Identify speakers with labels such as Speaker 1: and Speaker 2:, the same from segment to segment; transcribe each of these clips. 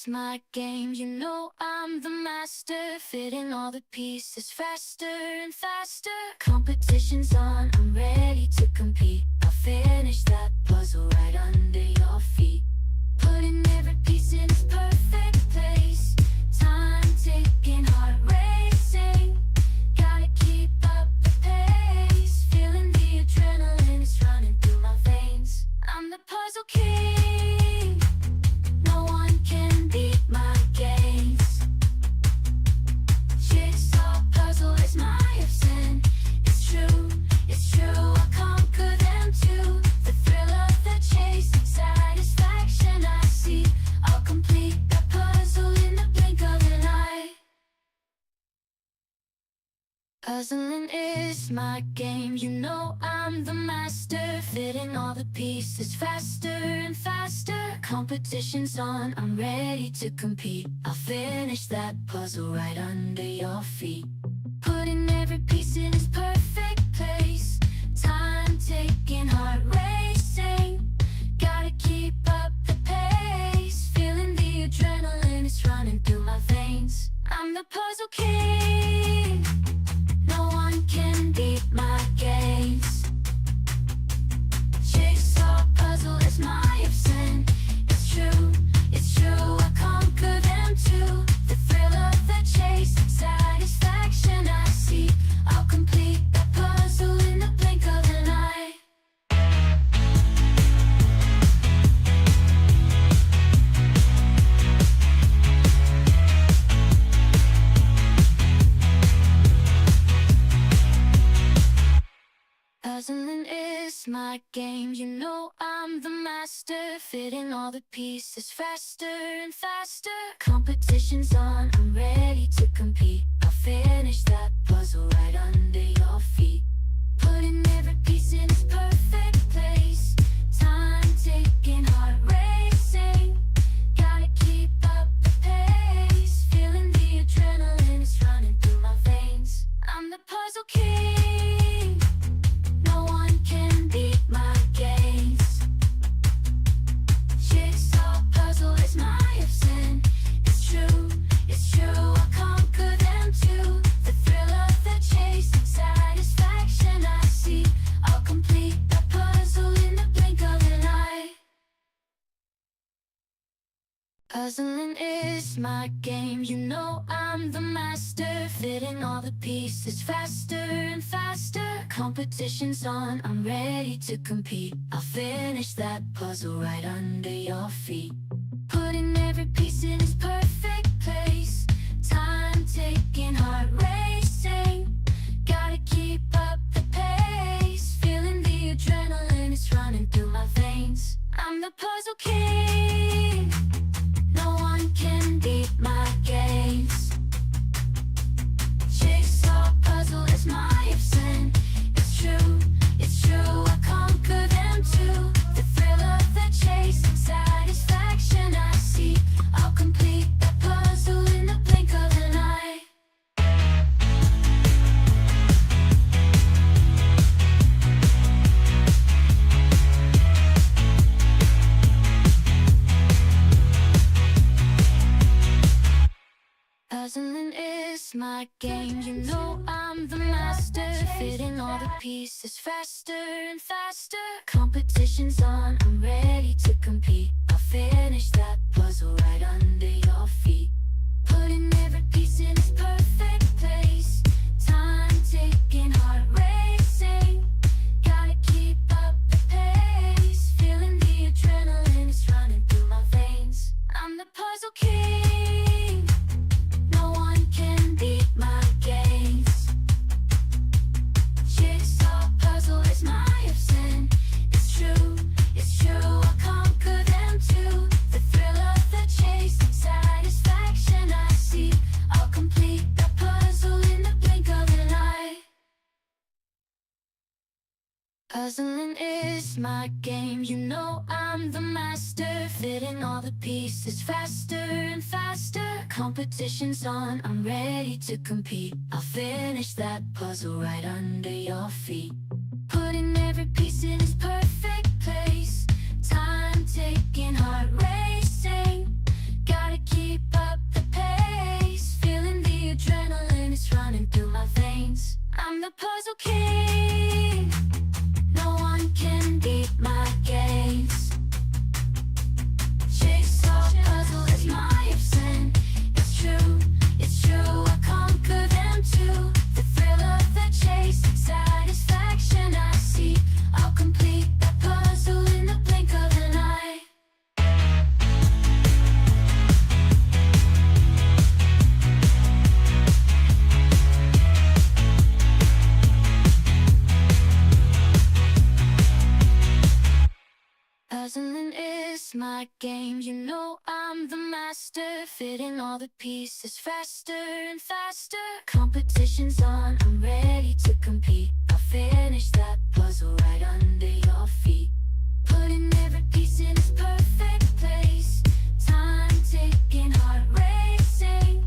Speaker 1: is my game, you know I'm the master. Fitting all the pieces faster and faster. Competition's on, I'm ready to compete. I'll finish that puzzle right under your feet. Putting every piece in its perfect place. Time ticking, heart racing. Gotta keep up the pace. Feeling the adrenaline is running through my veins. I'm the puzzle king. No one can beat my gaze. Jigsaw puzzle is my obsession. It's true, I conquer them too. The thrill of the chase and satisfaction I see. I'll complete that puzzle in the blink of an eye. Puzzling is my game, you know I'm the master. Fitting all the pieces faster and faster. Competition's on, I'm ready to compete. I'll finish that puzzle right under your feet. Putting every piece in its perfect place. Time ticking, heart racing. Gotta keep up the pace. Feeling the adrenaline is running through my veins. I'm the puzzle king. No one can beat my gaze. Jigsaw puzzle is my obsession. It's true, I conquer them too. The thrill of the chase and satisfaction I see. I'll complete that puzzle in the blink of an eye. Puzzling is my game, you know I'm the master. Fitting all the pieces faster and faster. Competition's on, I'm ready to compete. I'll finish that puzzle right under your feet. Putting every piece in its perfect place. Time ticking, heart racing. Gotta keep up the pace. Feeling the adrenaline is running through my veins. I'm the puzzle king. No one can beat my gaze. Jigsaw puzzle is my obsession. It's true, I conquer them too. The thrill of the chase and satisfaction I see. I'll complete that puzzle in the blink of an eye. Puzzling is my game, you know I'm the master. Fitting all the pieces faster and faster. Competition's on, I'm ready to compete. I'll finish that puzzle right under your feet. Putting every piece in its perfect place. Time ticking, heart racing. Gotta keep up the pace. Feeling the adrenaline is running through my veins. I'm the puzzle king. No one can beat my gaze. Jigsaw puzzle is my obsession. It's true, I conquer them too. The thrill of the chase and satisfaction I see. I'll complete that puzzle in the blink of an eye. Puzzling is my game, you know I'm the master. Fitting all the pieces faster and faster. Competition's on, I'm ready to compete. I'll finish that puzzle right under your feet. Putting every piece in its perfect place. Time ticking, heart racing. Gotta keep up the pace. Feeling the adrenaline is running through my veins. I'm the puzzle king. No one can beat my gaze. Jigsaw puzzle is my obsession. It's true, I conquer them too. The thrill of the chase and satisfaction I see. I'll complete that puzzle in the blink of an eye. Puzzling is my game, you know I'm the master. Fitting all the pieces faster and faster. Competition's on, I'm ready to compete. I'll finish that puzzle right under your feet. Putting every piece in its perfect place. Time ticking, heart racing. Gotta keep Puzzling is my game, you know I'm the master. Fitting all the pieces faster and faster. Competition's on, I'm ready to compete. I'll finish that puzzle right under your feet. Putting every piece in its perfect place. Time ticking, heart racing.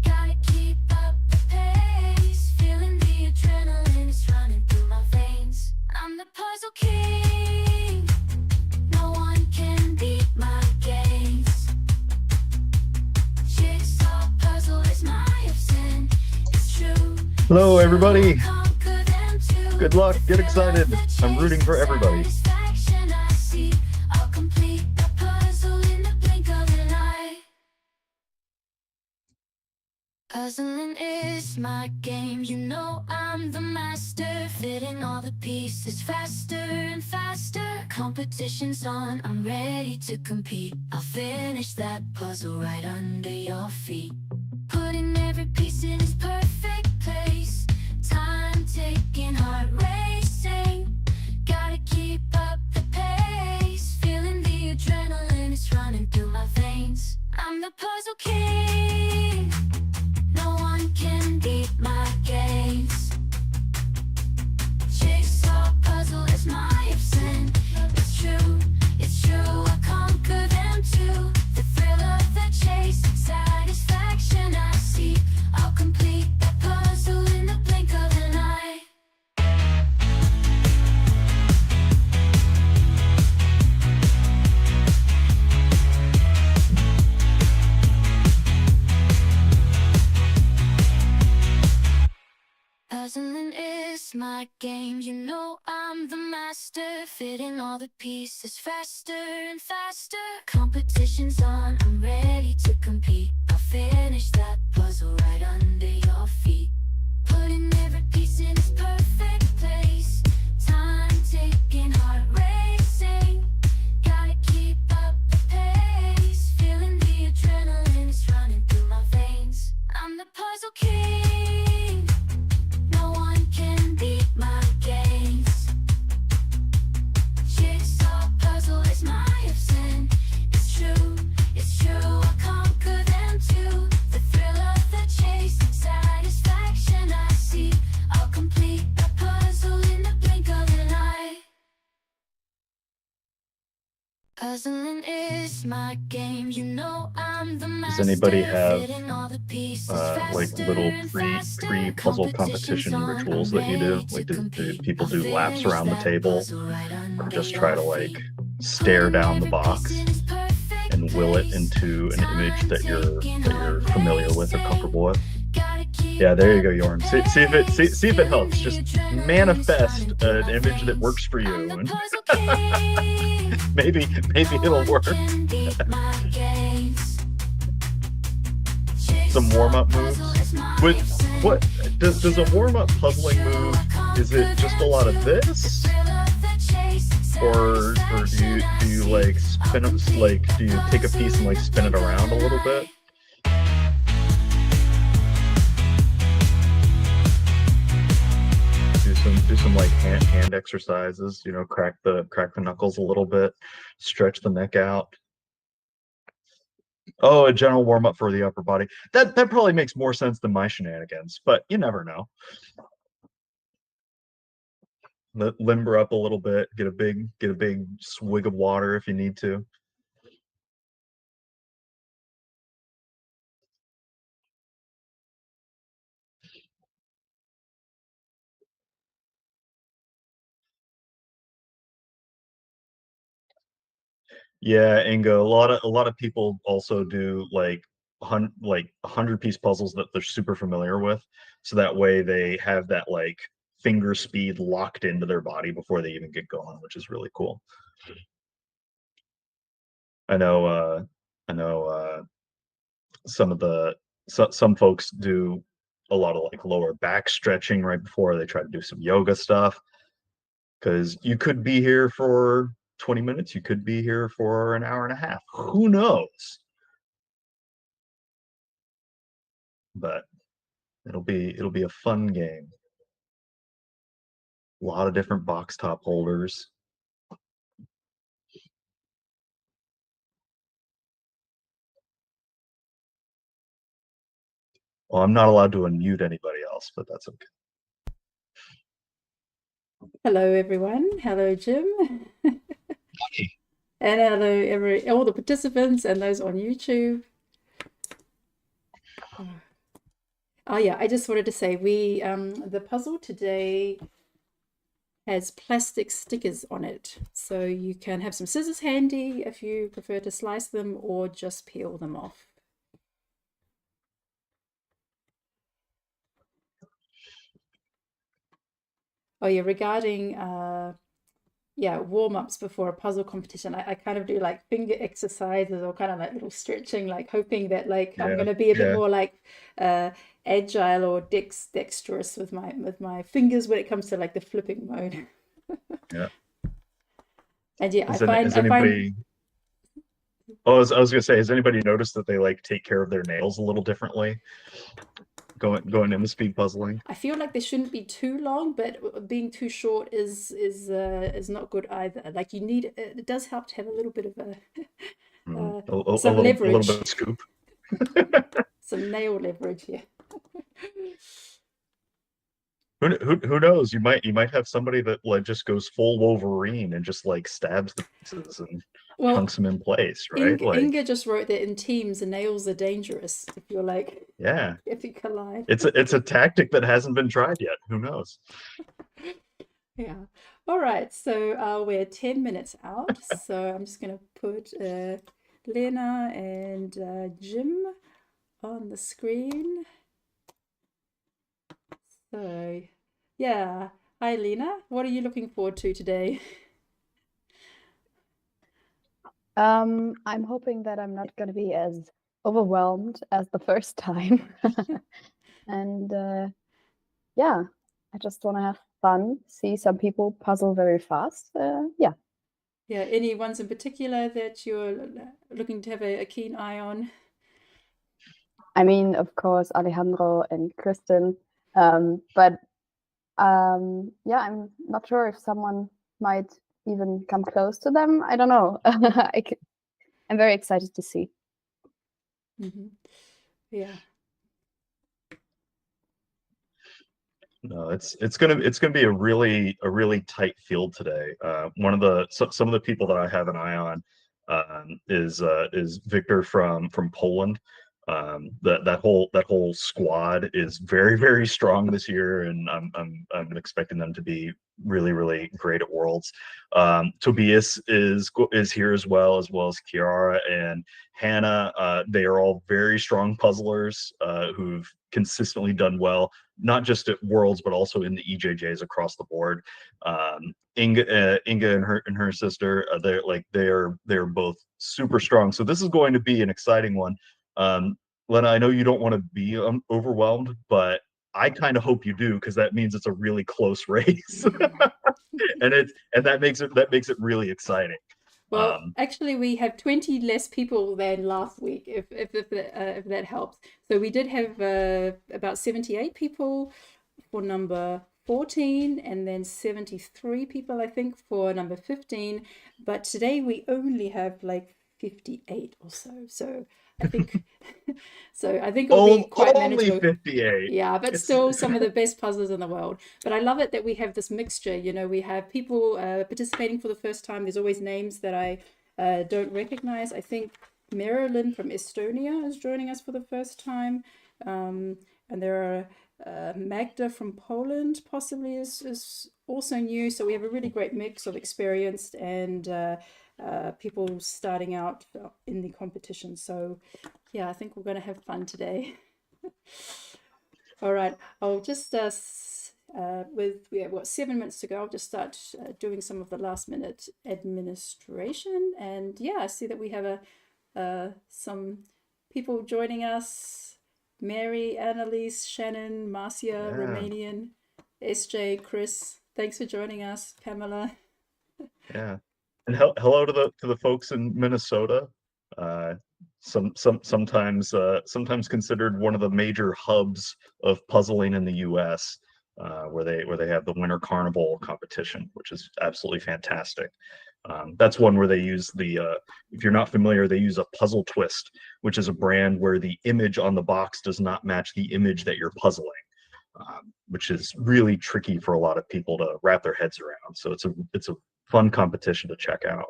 Speaker 1: Gotta keep up the pace. Feeling the adrenaline is running through my veins. I'm the puzzle king. No one can beat my games. Jigsaw puzzle is my obsession. It's true.
Speaker 2: Hello, everybody.
Speaker 1: Conquer them too.
Speaker 2: Good luck. Get excited. I'm rooting for everybody.
Speaker 1: Satisfaction I see. I'll complete the puzzle in the blink of an eye. Puzzling is my game, you know I'm the master. Fitting all the pieces faster and faster. Competition's on, I'm ready to compete. I'll finish that puzzle right under your feet. Putting every piece in its perfect place. Time ticking, heart racing. Gotta keep up the pace. Feeling the adrenaline is running through my veins. I'm the puzzle king. No one can beat my games. Jigsaw puzzle is my obsession. It's true, I conquer them too. The thrill of the chase, satisfaction I seek. I'll complete that puzzle in the blink of an eye. Puzzling is my game, you know I'm the master. Fitting all the pieces faster and faster. Competition's on, I'm ready to compete. I'll finish that puzzle right under your feet. Putting every piece in its perfect place. Time ticking, heart racing. Gotta keep up the pace. Feeling the adrenaline is running through my veins. I'm the puzzle king. No one can beat my games. Jigsaw puzzle is my obsession. It's true, I conquer them too. The thrill of the chase, satisfaction I see. I'll complete the puzzle in the blink of an eye. Puzzling is my game, you know I'm the master.
Speaker 2: Does anybody have
Speaker 1: Fitting all the pieces
Speaker 2: like
Speaker 1: faster
Speaker 2: little
Speaker 1: and faster.
Speaker 2: pre-puzzle competition
Speaker 1: Competition's on,
Speaker 2: rituals
Speaker 1: I'm
Speaker 2: that you do?
Speaker 1: ready
Speaker 2: Like,
Speaker 1: to
Speaker 2: do
Speaker 1: compete.
Speaker 2: people
Speaker 1: I'll
Speaker 2: do laps
Speaker 1: finish
Speaker 2: around the
Speaker 1: that
Speaker 2: table
Speaker 1: puzzle right
Speaker 2: or
Speaker 1: under
Speaker 2: just try to
Speaker 1: your
Speaker 2: like
Speaker 1: feet.
Speaker 2: stare down the
Speaker 1: Putting every
Speaker 2: box
Speaker 1: piece in its perfect
Speaker 2: and will it
Speaker 1: place.
Speaker 2: into an image
Speaker 1: Time
Speaker 2: that you're
Speaker 1: ticking, heart
Speaker 2: familiar with or
Speaker 1: racing.
Speaker 2: comfortable with?
Speaker 1: Gotta keep
Speaker 2: Yeah, there you
Speaker 1: up
Speaker 2: go,
Speaker 1: the
Speaker 2: Yorm. See if it
Speaker 1: pace.
Speaker 2: helps.
Speaker 1: Feeling
Speaker 2: Just
Speaker 1: the adrenaline is
Speaker 2: manifest
Speaker 1: running through
Speaker 2: an
Speaker 1: my
Speaker 2: image that
Speaker 1: veins.
Speaker 2: works for
Speaker 1: I'm
Speaker 2: you,
Speaker 1: the
Speaker 2: and
Speaker 1: puzzle king.
Speaker 2: maybe
Speaker 1: No
Speaker 2: it'll
Speaker 1: one
Speaker 2: work.
Speaker 1: can beat my games.
Speaker 2: Some
Speaker 1: Jigsaw
Speaker 2: warm-up
Speaker 1: puzzle
Speaker 2: moves.
Speaker 1: is my
Speaker 2: What
Speaker 1: obsession.
Speaker 2: what does a warm-up puzzling move? Is it just a lot of this, or do you like spin it, like do you take a piece and like spin it around a little bit? Do some like hand exercises, you know, crack the knuckles a little bit, stretch the neck out. Oh, a general warm up for the upper body. That probably makes more sense than my shenanigans, but you never know. Limber up a little bit, get a big swig of water if you need to. Yeah, Ingo. A lot of people also do like 100-piece puzzles that they're super familiar with, so that way they have that like finger speed locked into their body before they even get going, which is really cool. I know. I know. Some folks do a lot of like lower back stretching right before they try to do some yoga stuff, because you could be here for 20 minutes, you could be here for an hour and a half, who knows? But it'll be a fun game. A lot of different box top holders. Well, I'm not allowed to unmute anybody else, but that's okay.
Speaker 3: Hello, everyone. Hello, Jim.
Speaker 2: Hey.
Speaker 3: And hello, all the participants and those on YouTube. Oh yeah, I just wanted to say the puzzle today has plastic stickers on it. So you can have some scissors handy if you prefer to slice them or just peel them off. Oh yeah, regarding warm-ups before a puzzle competition, I kind of do like finger exercises or kind of like little stretching, like hoping that like I'm going to be a bit more like agile or dexterous with my fingers when it comes to like the flipping mode.
Speaker 2: Yeah.
Speaker 3: And yeah,
Speaker 2: Has
Speaker 3: I find
Speaker 2: anybody? Oh, I was gonna say, has anybody noticed that they like take care of their nails a little differently going into speed puzzling?
Speaker 3: I feel like they shouldn't be too long, but being too short is not good either. Like you need it does help to have a little bit of some
Speaker 2: A little
Speaker 3: leverage,
Speaker 2: bit of scoop.
Speaker 3: some nail leverage here.
Speaker 2: Who knows? You might have somebody that like just goes full Wolverine and just like stabs the pieces and
Speaker 3: Well,
Speaker 2: chunks them in place, right?
Speaker 3: Inga just wrote that in teams, the nails are dangerous if you're like,
Speaker 2: Yeah,
Speaker 3: if you collide.
Speaker 2: it's a tactic that hasn't been tried yet. Who knows?
Speaker 3: Yeah. All right. So we're 10 minutes out. So I'm just going to put Lena and Jim on the screen. So, yeah. Hi, Lena. What are you looking forward to today?
Speaker 4: I'm hoping that I'm not going to be as overwhelmed as the first time. And yeah, I just want to have fun, see some people puzzle very fast. Yeah.
Speaker 3: Yeah, any ones in particular that you're looking to have a keen eye on?
Speaker 4: I mean, of course, Alejandro and Kristen. But yeah, I'm not sure if someone might even come close to them. I don't know. I'm very excited to see.
Speaker 3: Yeah.
Speaker 2: No, it's gonna be a really tight field today. One of some of the people that I have an eye on is Victor from Poland. That whole squad is very strong this year, and I'm expecting them to be really great at Worlds. Tobias is here as well as Kiara and Hannah. They are all very strong puzzlers who've consistently done well, not just at Worlds but also in the EJJs across the board. Inga and her sister, they're both super strong. So this is going to be an exciting one. Lena, I know you don't want to be overwhelmed, but I kind of hope you do, because that means it's a really close race, and that makes it really exciting.
Speaker 3: Well, actually, we have 20 less people than last week, if that helps. So we did have about 78 people for number 14, and then 73 people, I think, for number 15. But today we only have like 58 or so. So I think it'll be quite manageable.
Speaker 2: Only 58.
Speaker 3: Yeah, but still some of the best puzzlers in the world. But I love it that we have this mixture. You know, we have people participating for the first time. There's always names that I don't recognize. I think Marilyn from Estonia is joining us for the first time. And there are Magda from Poland possibly is also new. So we have a really great mix of experienced and people starting out in the competition. So yeah, I think we're going to have fun today. All right, I'll just we have what, 7 minutes to go. I'll just start doing some of the last minute administration. And yeah, I see that we have some people joining us: Mary, Annalise, Shannon, Marcia, Romanian, SJ, Chris. Thanks for joining us, Pamela.
Speaker 2: Yeah, and hello to the folks in Minnesota. Sometimes considered one of the major hubs of puzzling in the U.S., where they have the Winter Carnival competition, which is absolutely fantastic. That's one where they use if you're not familiar, they use a puzzle twist, which is a brand where the image on the box does not match the image that you're puzzling, which is really tricky for a lot of people to wrap their heads around. So it's a fun competition to check out.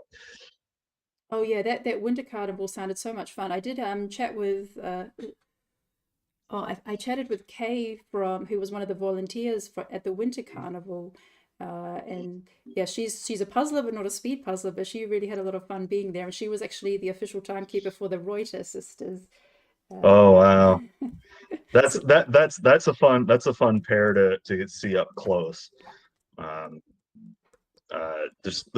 Speaker 3: Oh yeah, that winter carnival sounded so much fun. I did chat with I chatted with Kay who was one of the volunteers at the winter carnival, and yeah, she's a puzzler but not a speed puzzler, but she really had a lot of fun being there, and she was actually the official timekeeper for the Reuter sisters.
Speaker 2: Oh wow,
Speaker 3: So
Speaker 2: that's a fun pair to see up close. Um, just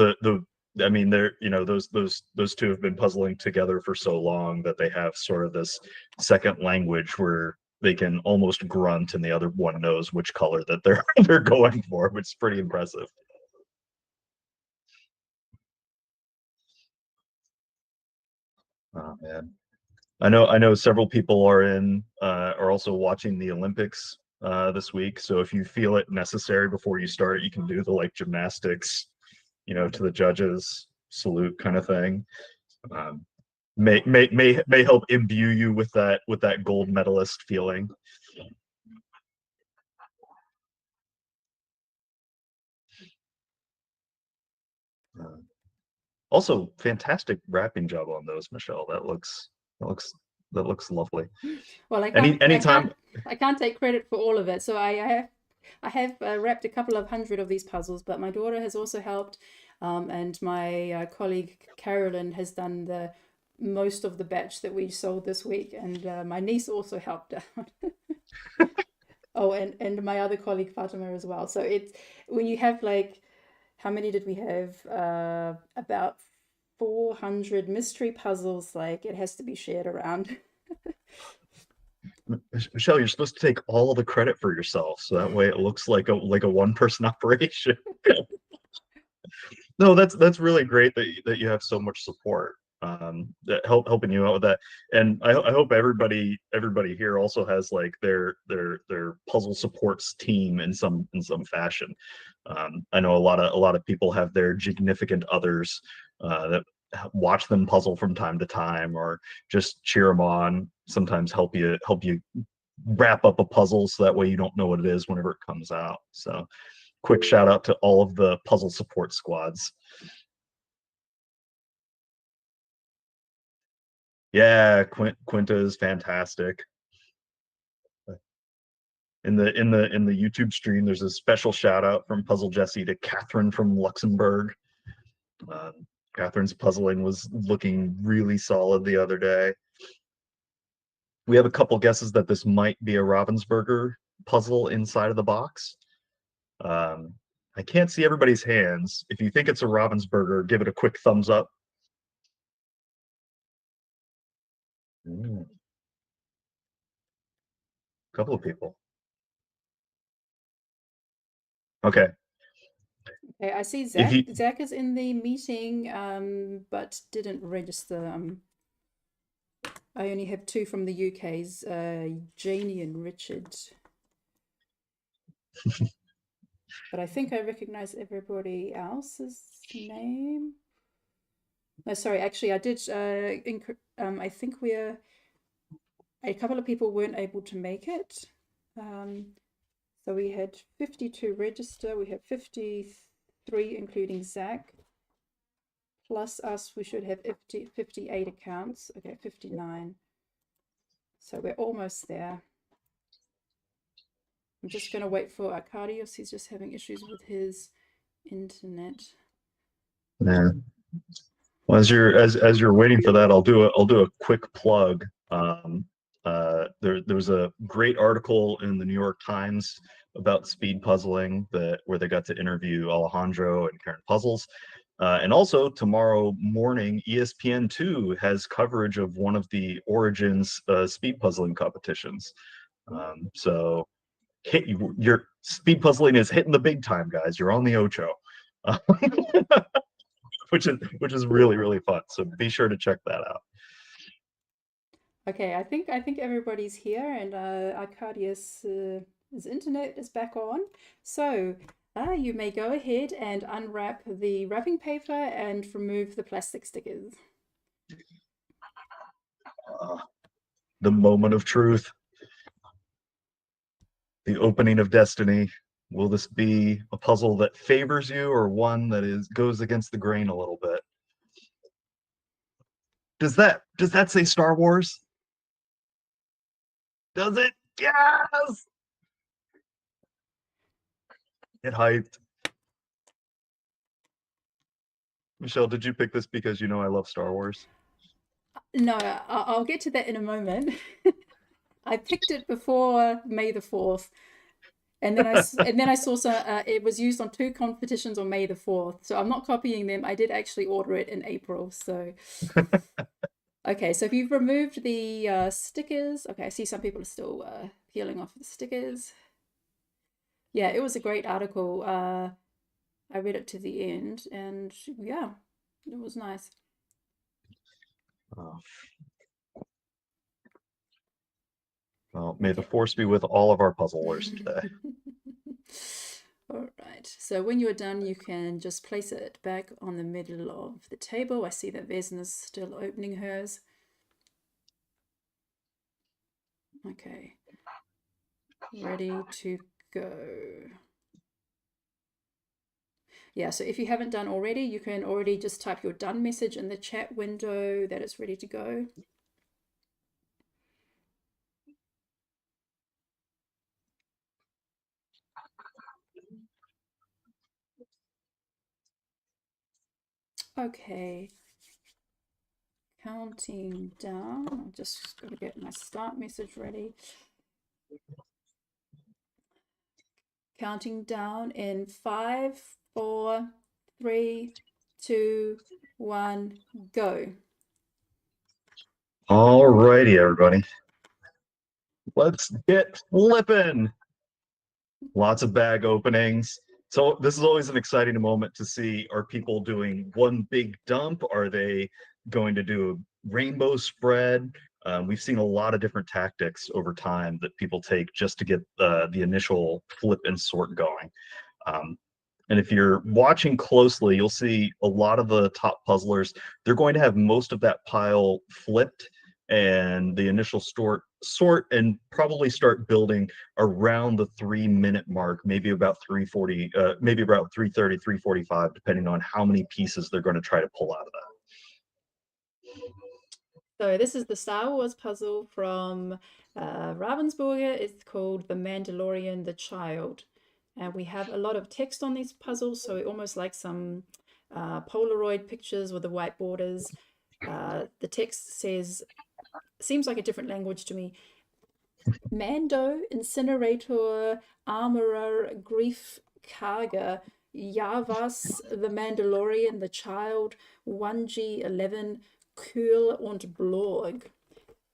Speaker 2: I mean, they're those two have been puzzling together for so long that they have sort of this second language where they can almost grunt and the other one knows which color that they're going for, which is pretty impressive. Oh man, I know several people are also watching the Olympics this week. So if you feel it necessary before you start, you can do the like gymnastics, to the judges salute kind of thing. Um, may help imbue you with that gold medalist feeling. Also, fantastic wrapping job on those, Michelle. That looks lovely.
Speaker 3: well,
Speaker 2: Anytime.
Speaker 3: I can't take credit for all of it. So I have wrapped a couple of hundred of these puzzles, but my daughter has also helped, and my colleague Carolyn has done the most of the batch that we sold this week, and my niece also helped out. Oh, and my other colleague Fatima as well. So it's when you have like, how many did we have? About 400 mystery puzzles. Like it has to be shared around.
Speaker 2: Michelle, you're supposed to take all the credit for yourself, so that way it looks like a one-person operation. No, that's really great that you have so much support, that helping you out with that. And I hope everybody here also has like their puzzle supports team in some fashion. I know a lot of people have their significant others that watch them puzzle from time to time, or just cheer them on. Sometimes help you wrap up a puzzle so that way you don't know what it is whenever it comes out. So quick shout out to all of the puzzle support squads. Yeah, Quinta is fantastic. In the YouTube stream, there's a special shout out from Puzzle Jesse to Catherine from Luxembourg. Catherine's puzzling was looking really solid the other day. We have a couple guesses that this might be a Ravensburger puzzle inside of the box. I can't see everybody's hands. If you think it's a Ravensburger, give it a quick thumbs up. A couple of people. Okay.
Speaker 3: Okay, I see
Speaker 2: If you,
Speaker 3: Zach is in the meeting, but didn't register. I only have two from the UK's, Janie and Richard. But I think I recognize everybody else's name. No, sorry, actually, I did. I think a couple of people weren't able to make it. So we had 52 register. We have 53, including Zach. Plus us, we should have 58 accounts. Okay, 59. So we're almost there. I'm just going to wait for Arcadius. He's just having issues with his internet.
Speaker 2: yeah. Well, as you're waiting for that, I'll do a quick plug. There was a great article in the New York Times about speed puzzling where they got to interview Alejandro and Karen Puzzles. And also tomorrow morning, ESPN2 has coverage of one of the Origins speed puzzling competitions. So your speed puzzling is hitting the big time, guys. You're on the Ocho, which is really fun. So be sure to check that out.
Speaker 3: Okay, I think everybody's here, and Arcadius' his internet is back on. So You may go ahead and unwrap the wrapping paper and remove the plastic stickers.
Speaker 2: The moment of truth. The opening of destiny. Will this be a puzzle that favors you or one that goes against the grain a little bit? Does that say Star Wars? Does it? Yes! Get hyped. Michelle, did you pick this because you know I love Star Wars?
Speaker 3: No, I'll get to that in a moment. I picked it before May the 4th. And then I saw it was used on 2 competitions on May the 4th. So I'm not copying them. I did actually order it in April. So okay, so if you've removed the stickers, okay, I see some people are still peeling off the stickers. Yeah, it was a great article. I read it to the end, and yeah, it was nice.
Speaker 2: Oh. Well, may the force be with all of our puzzlers today.
Speaker 3: All right, so when you're done, you can just place it back on the middle of the table. I see that Vesna's still opening hers. Okay, ready to go. Yeah, so if you haven't done already, you can already just type your done message in the chat window that it's ready to go. Okay, counting down. I'm just going to get my start message ready. Counting down in 5, 4, 3, 2, 1, go.
Speaker 2: All righty, everybody. Let's get flipping. Lots of bag openings. So this is always an exciting moment to see, are people doing one big dump? Are they going to do a rainbow spread? We've seen a lot of different tactics over time that people take just to get the initial flip and sort going. And if you're watching closely, you'll see a lot of the top puzzlers, they're going to have most of that pile flipped and the initial sort and probably start building around the 3-minute mark, maybe about 3:40, maybe about 3:30, 3:45, depending on how many pieces they're going to try to pull out of that.
Speaker 3: So this is the Star Wars puzzle from Ravensburger. It's called The Mandalorian, the Child. And we have a lot of text on these puzzles, so almost like some Polaroid pictures with the white borders. The text says, seems like a different language to me. Mando, Incinerator, Armorer, Grief, Karga, Yavas, the Mandalorian, the Child, 1G11, Kühl und Blorg.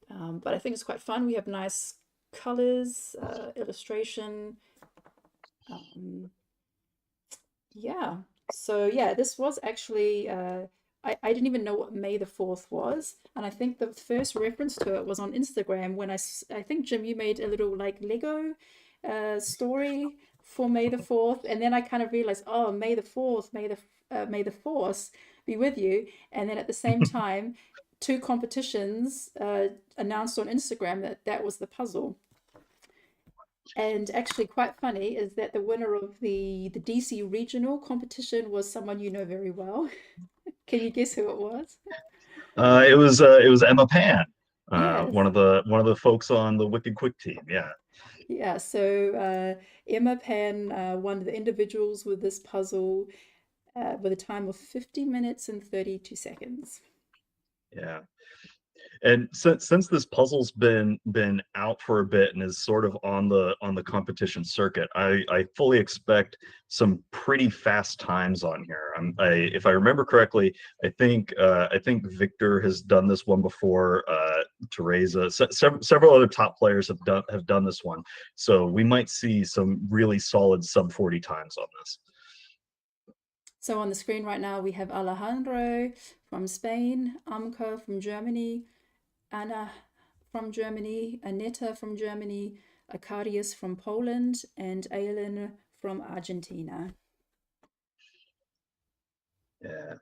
Speaker 3: But I think it's quite fun. We have nice colors, illustration. Yeah, so yeah, this was actually I didn't even know what May the 4th was, and I think the first reference to it was on Instagram when I think Jim, you made a little like Lego story for May the 4th, and then I kind of realized, oh, May the 4th, May the Force be with you, and then at the same time 2 competitions announced on Instagram that was the puzzle. And actually quite funny is that the winner of the DC regional competition was someone you know very well. Can you guess who it was?
Speaker 2: It was Emma Pan,
Speaker 3: Yes.
Speaker 2: one of the folks on the Wicked Quick team. Yeah.
Speaker 3: Yeah, so Emma Pan won the individuals with this puzzle with a time of 50 minutes and 32 seconds.
Speaker 2: Yeah. And since this puzzle's been out for a bit and is sort of on the competition circuit, I fully expect some pretty fast times on here. If I remember correctly, I think Victor has done this one before. Teresa, several other top players have done this one, so we might see some really solid sub 40 times on this.
Speaker 3: So on the screen right now we have Alejandro from Spain, Amka from Germany, Anna from Germany, Aneta from Germany, Akarius from Poland, and Aylin from Argentina.
Speaker 2: Yeah.
Speaker 3: And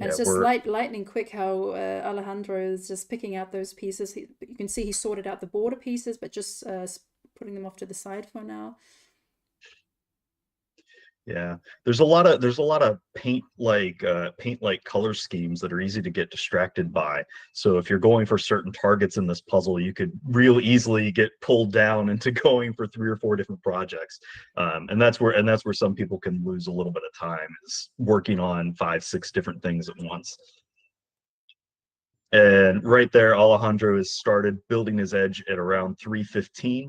Speaker 2: Yeah,
Speaker 3: it's just
Speaker 2: we're
Speaker 3: lightning quick how Alejandro is just picking out those pieces. You can see he sorted out the border pieces, but just putting them off to the side for now.
Speaker 2: Yeah, there's a lot of paint like color schemes that are easy to get distracted by. So if you're going for certain targets in this puzzle, you could real easily get pulled down into going for 3 or 4 different projects. And that's where some people can lose a little bit of time, is working on 5, 6 different things at once. And right there, Alejandro has started building his edge at around 315,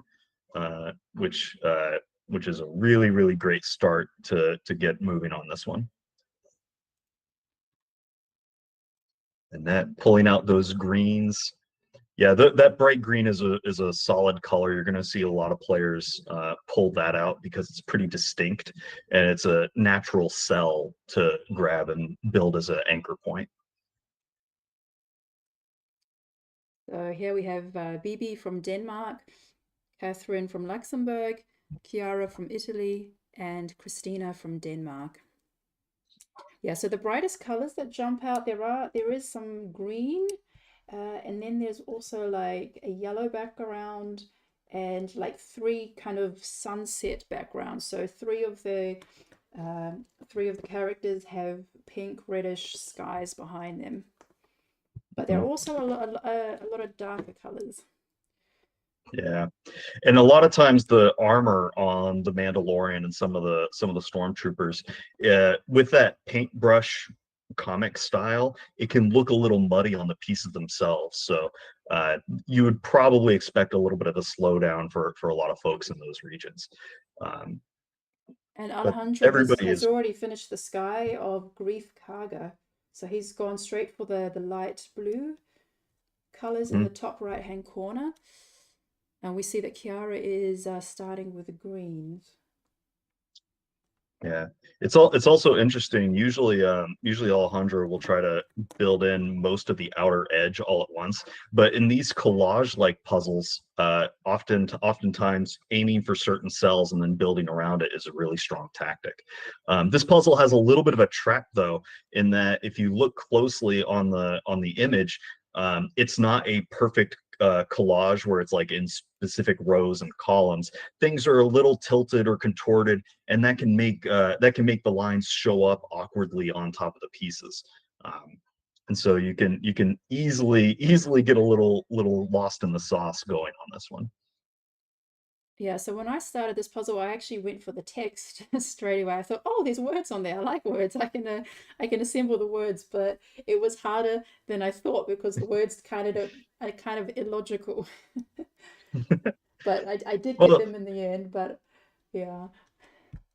Speaker 2: uh, which uh, which is a really, really great start to get moving on this one. And that pulling out those greens, yeah, that bright green is a solid color. You're going to see a lot of players pull that out because it's pretty distinct and it's a natural cell to grab and build as an anchor point.
Speaker 3: So here we have Bibi from Denmark, Catherine from Luxembourg, Chiara from Italy, and Christina from Denmark. Yeah, so the brightest colors that jump out, there is some green, and then there's also like a yellow background and like 3 kind of sunset backgrounds. So three of the characters have pink reddish skies behind them, but there are also a lot of darker colors.
Speaker 2: Yeah, and a lot of times the armor on the Mandalorian and some of the stormtroopers, with that paintbrush comic style, it can look a little muddy on the pieces themselves. So you would probably expect a little bit of a slowdown for a lot of folks in those regions.
Speaker 3: And
Speaker 2: But
Speaker 3: Alejandro
Speaker 2: everybody
Speaker 3: has
Speaker 2: is
Speaker 3: already finished the sky of Grief Karga. So he's gone straight for the light blue colors in the top right hand corner. And we see that Chiara is starting with the greens.
Speaker 2: Yeah, it's also interesting. Usually Alejandro will try to build in most of the outer edge all at once, but in these collage-like puzzles, oftentimes aiming for certain cells and then building around it is a really strong tactic. This puzzle has a little bit of a trap though, in that if you look closely on the image, it's not a perfect collage where it's like in specific rows and columns. Things are a little tilted or contorted, and that can make the lines show up awkwardly on top of the pieces. And so you can easily get a little lost in the sauce going on this one.
Speaker 3: Yeah, so when I started this puzzle, I actually went for the text straight away. I thought, oh, there's words on there. I like words. I can assemble the words, but it was harder than I thought because the words are kind of illogical. But I did get
Speaker 2: Well,
Speaker 3: them in the end. But yeah.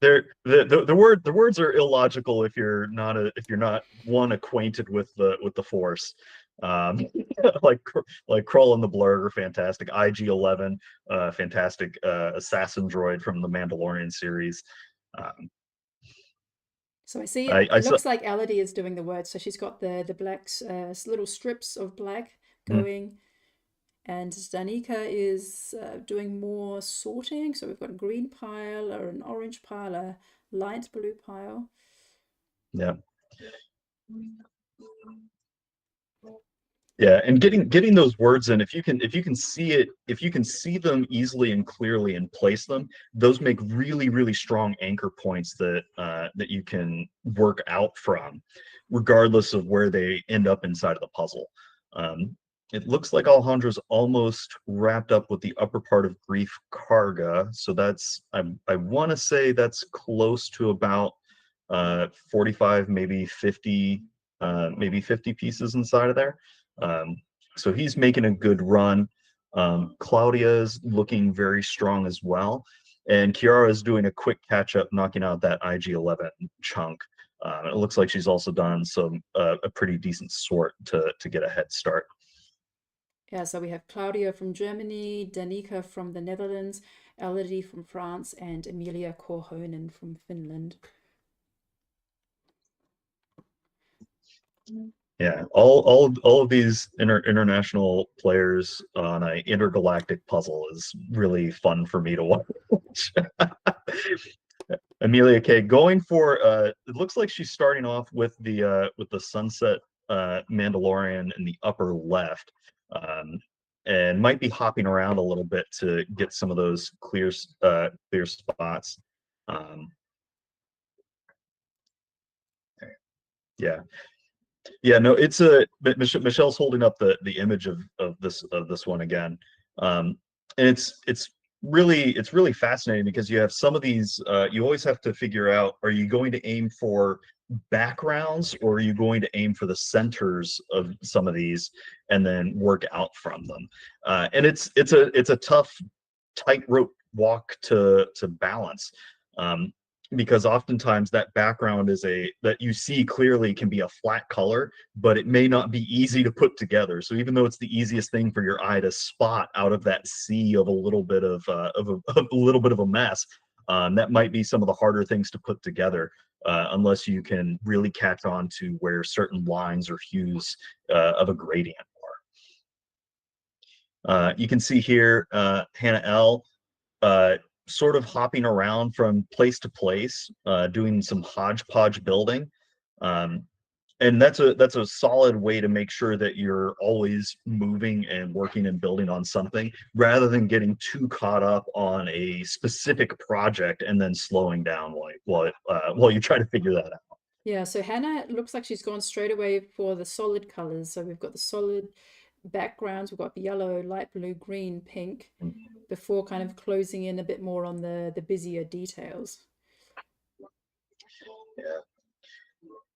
Speaker 2: the words are illogical if you're not one acquainted with the Force. Um, like Krull and the Blurg are fantastic. IG-11, fantastic assassin droid from the Mandalorian series. Um,
Speaker 3: So I see
Speaker 2: I
Speaker 3: it
Speaker 2: saw.
Speaker 3: looks like Elodie is doing the words. So she's got the black little strips of black going. And Danica is doing more sorting. So we've got a green pile or an orange pile, a light blue pile.
Speaker 2: Yeah. Yeah, and getting those words in, if you can see them easily and clearly and place them, those make really strong anchor points that you can work out from, regardless of where they end up inside of the puzzle. It looks like Alejandro's almost wrapped up with the upper part of Grief Karga, so that's I want to say that's close to about 45, maybe 50 pieces inside of there. So he's making a good run. Claudia is looking very strong as well. And Chiara is doing a quick catch up, knocking out that IG-11 chunk. It looks like she's also done some a pretty decent sort to get a head start.
Speaker 3: Yeah, so we have Claudia from Germany, Danica from the Netherlands, Elodie from France, and Emilia Korhonen from Finland.
Speaker 2: Yeah, all of these international players on a intergalactic puzzle is really fun for me to watch. Amelia K going for it looks like she's starting off with the sunset Mandalorian in the upper left. And might be hopping around a little bit to get some of those clear spots. Yeah. Yeah, no, it's a Michelle's holding up the image of this one again. And it's really fascinating because you have some of these you always have to figure out, are you going to aim for backgrounds or are you going to aim for the centers of some of these and then work out from them? And it's a tough tightrope walk to balance. Because oftentimes that background is that you see clearly can be a flat color, but it may not be easy to put together. So even though it's the easiest thing for your eye to spot out of that sea of a little bit of a little bit of a mess, that might be some of the harder things to put together, unless you can really catch on to where certain lines or hues of a gradient are. You can see here Hannah L. Sort of hopping around from place to place, doing some hodgepodge building. And that's a solid way to make sure that you're always moving and working and building on something rather than getting too caught up on a specific project and then slowing down while you try to figure that out.
Speaker 3: Yeah, so Hannah looks like she's gone straight away for the solid colors. So we've got the solid backgrounds, we've got yellow, light blue, green, pink, before kind of closing in a bit more on the busier details.
Speaker 2: Yeah.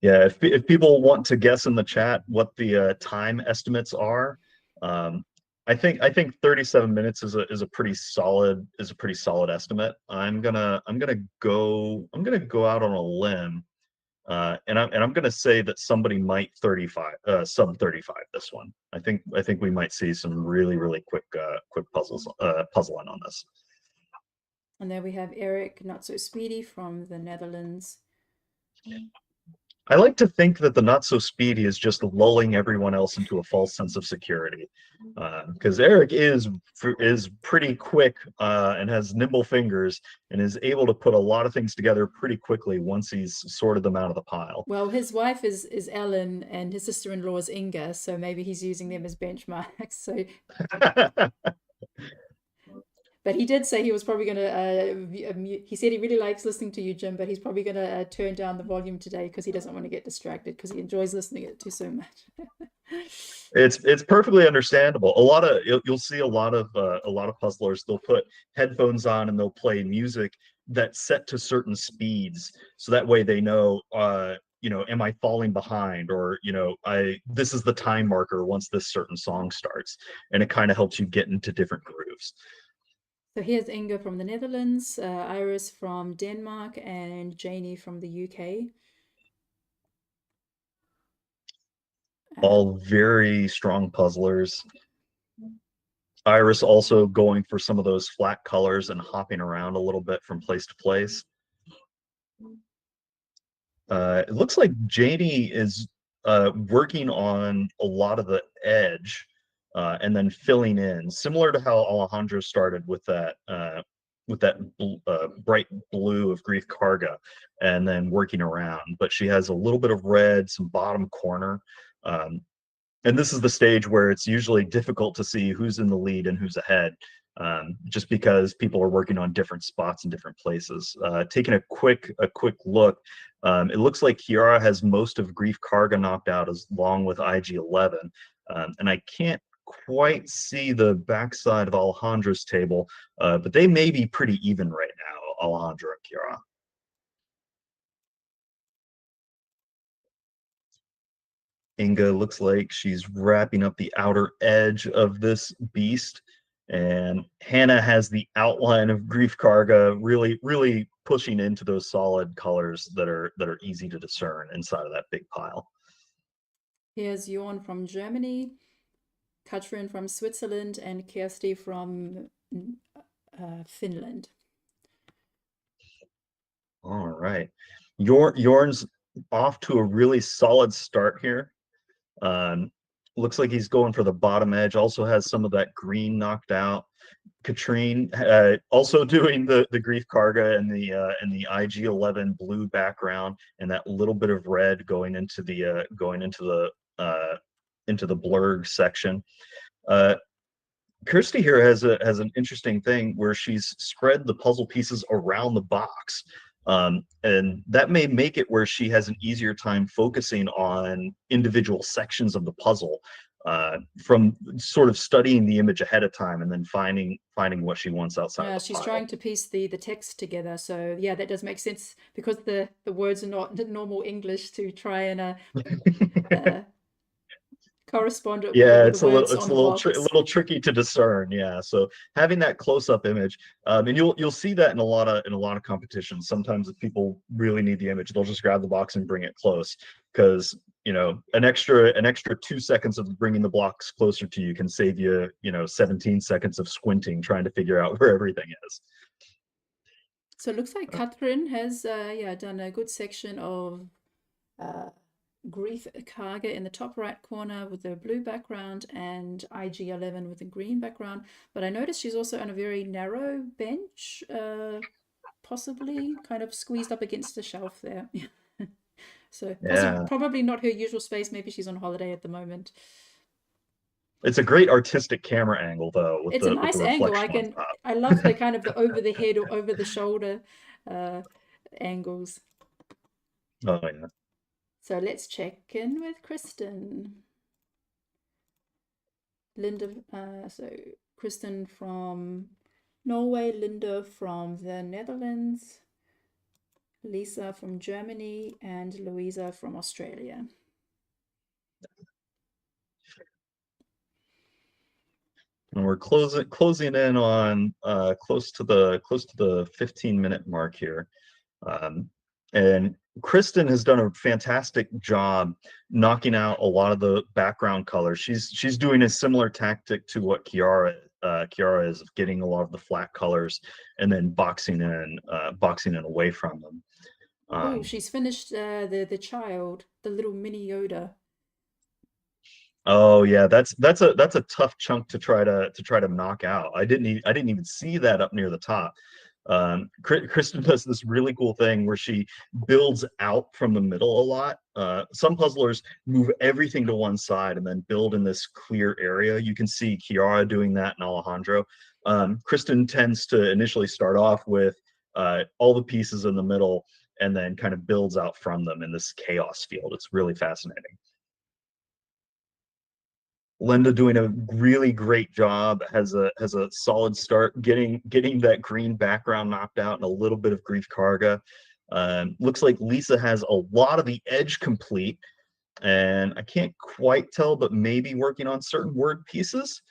Speaker 2: Yeah, if people want to guess in the chat what the time estimates are, I think 37 minutes is a pretty solid estimate. I'm gonna go out on a limb, and I'm gonna say that somebody might sub 35 this one. I think we might see some really quick puzzling on this.
Speaker 3: And there we have Eric Not So Speedy from the Netherlands.
Speaker 2: I like to think that the Not So Speedy is just lulling everyone else into a false sense of security, because Eric is pretty quick and has nimble fingers and is able to put a lot of things together pretty quickly once he's sorted them out of the pile.
Speaker 3: Well, his wife is Ellen and his sister-in-law is Inga, so maybe he's using them as benchmarks. So but he did say he was probably going to, he said he really likes listening to you, Jim, but he's probably going to turn down the volume today because he doesn't want to get distracted because he enjoys listening to so much.
Speaker 2: It's perfectly understandable. You'll see a lot of puzzlers, they'll put headphones on and they'll play music that's set to certain speeds. So that way they know, am I falling behind, or, this is the time marker once this certain song starts. And it kind of helps you get into different grooves.
Speaker 3: So here's Inga from the Netherlands, Iris from Denmark, and Janie from the UK.
Speaker 2: All very strong puzzlers. Iris also going for some of those flat colors and hopping around a little bit from place to place. It looks like Janie is working on a lot of the edge and then filling in, similar to how Alejandro started with that bright blue of Grief Karga, and then working around. But she has a little bit of red, some bottom corner. And this is the stage where it's usually difficult to see who's in the lead and who's ahead, just because people are working on different spots in different places. Taking a quick look, it looks like Kiara has most of Grief Karga knocked out, along with IG-11, and I can't quite see the backside of Alejandro's table, but they may be pretty even right now, Alejandro and Kiara. Inga looks like she's wrapping up the outer edge of this beast, and Hannah has the outline of Grief Karga, really pushing into those solid colors that are easy to discern inside of that big pile.
Speaker 3: Here's Jorn from Germany, Katrin from Switzerland, and Kirsty from Finland.
Speaker 2: All right, Jorn's off to a really solid start here. Looks like he's going for the bottom edge. Also has some of that green knocked out. Katrine also doing the Grief Karga and the IG-11 blue background and that little bit of red going into the blurg section. Kirsty here has an interesting thing where she's spread the puzzle pieces around the box. And that may make it where she has an easier time focusing on individual sections of the puzzle from sort of studying the image ahead of time and then finding what she wants outside of the
Speaker 3: She's
Speaker 2: pile.
Speaker 3: trying to piece the text together. So yeah, that does make sense because the words are not normal English to try and correspond with
Speaker 2: It's
Speaker 3: the words on the
Speaker 2: a
Speaker 3: box.
Speaker 2: little tricky to discern. Yeah, so having that close-up image, and you'll see that in a lot of competitions. Sometimes if people really need the image, they'll just grab the box and bring it close because an extra 2 seconds of bringing the blocks closer to you can save you 17 seconds of squinting trying to figure out where everything is.
Speaker 3: So it looks like Catherine has done a good section of Grief Karga in the top right corner with the blue background and IG-11 with the green background. But I noticed she's also on a very narrow bench, possibly kind of squeezed up against the shelf there. So probably not her usual space. Maybe she's on holiday at the moment.
Speaker 2: It's a great artistic camera angle, though.
Speaker 3: It's a nice angle. I love the kind of the over the head or over the shoulder angles.
Speaker 2: Oh yeah.
Speaker 3: So let's check in with Kristen. Linda, so Kristen from Norway, Linda from the Netherlands, Lisa from Germany, and Louisa from Australia.
Speaker 2: And we're closing in on close to the 15-minute mark here. And Kristen has done a fantastic job knocking out a lot of the background colors. She's doing a similar tactic to what Chiara is, of getting a lot of the flat colors and then boxing in away from them.
Speaker 3: Oh, she's finished the child, the little mini Yoda.
Speaker 2: Oh yeah, that's a tough chunk to try to knock out. I didn't even see that up near the top. Kristen does this really cool thing where she builds out from the middle a lot. Some puzzlers move everything to one side and then build in this clear area. You can see Chiara doing that and Alejandro. Kristen tends to initially start off with all the pieces in the middle and then kind of builds out from them in this chaos field. It's really fascinating. Linda doing a really great job, has a solid start getting that green background knocked out and a little bit of Grief Karga. Looks like Lisa has a lot of the edge complete, and I can't quite tell, but maybe working on certain word pieces.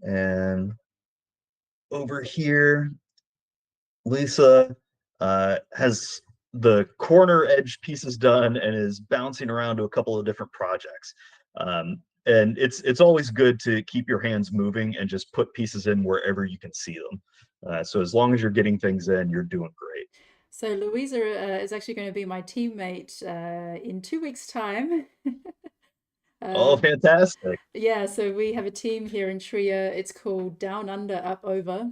Speaker 2: And over here, Lisa has the corner edge pieces done and is bouncing around to a couple of different projects. And it's always good to keep your hands moving and just put pieces in wherever you can see them. So as long as you're getting things in, you're doing great.
Speaker 3: So Louisa is actually going to be my teammate in 2 weeks' time.
Speaker 2: Oh, fantastic.
Speaker 3: Yeah, so we have a team here in Trier. It's called Down Under, Up Over.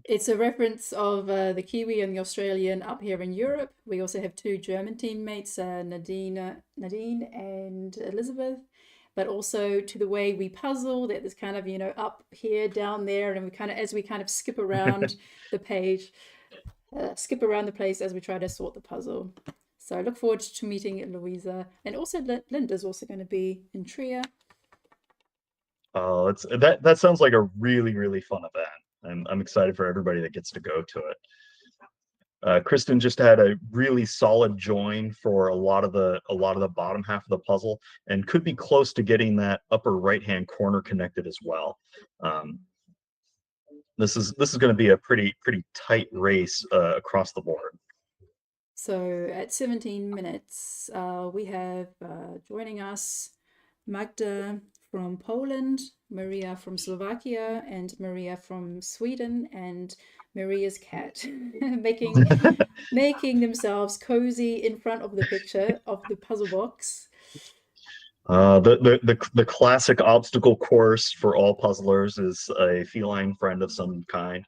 Speaker 3: It's a reference of the Kiwi and the Australian up here in Europe. We also have 2 German teammates, Nadine and Elizabeth, but also to the way we puzzle, that there's kind of, up here, down there, and as we kind of skip around the page, skip around the place as we try to sort the puzzle. So I look forward to meeting Louisa, and also Linda's also going to be in Trier.
Speaker 2: Oh, that sounds like a really, really fun event. I'm excited for everybody that gets to go to it. Kristen just had a really solid join for a lot of the bottom half of the puzzle, and could be close to getting that upper right-hand corner connected as well. This is going to be a pretty tight race across the board.
Speaker 3: So at 17 minutes, we have joining us Magda from Poland, Maria from Slovakia, and Maria from Sweden, and Maria's cat making themselves cozy in front of the picture of the puzzle box.
Speaker 2: The classic obstacle course for all puzzlers is a feline friend of some kind,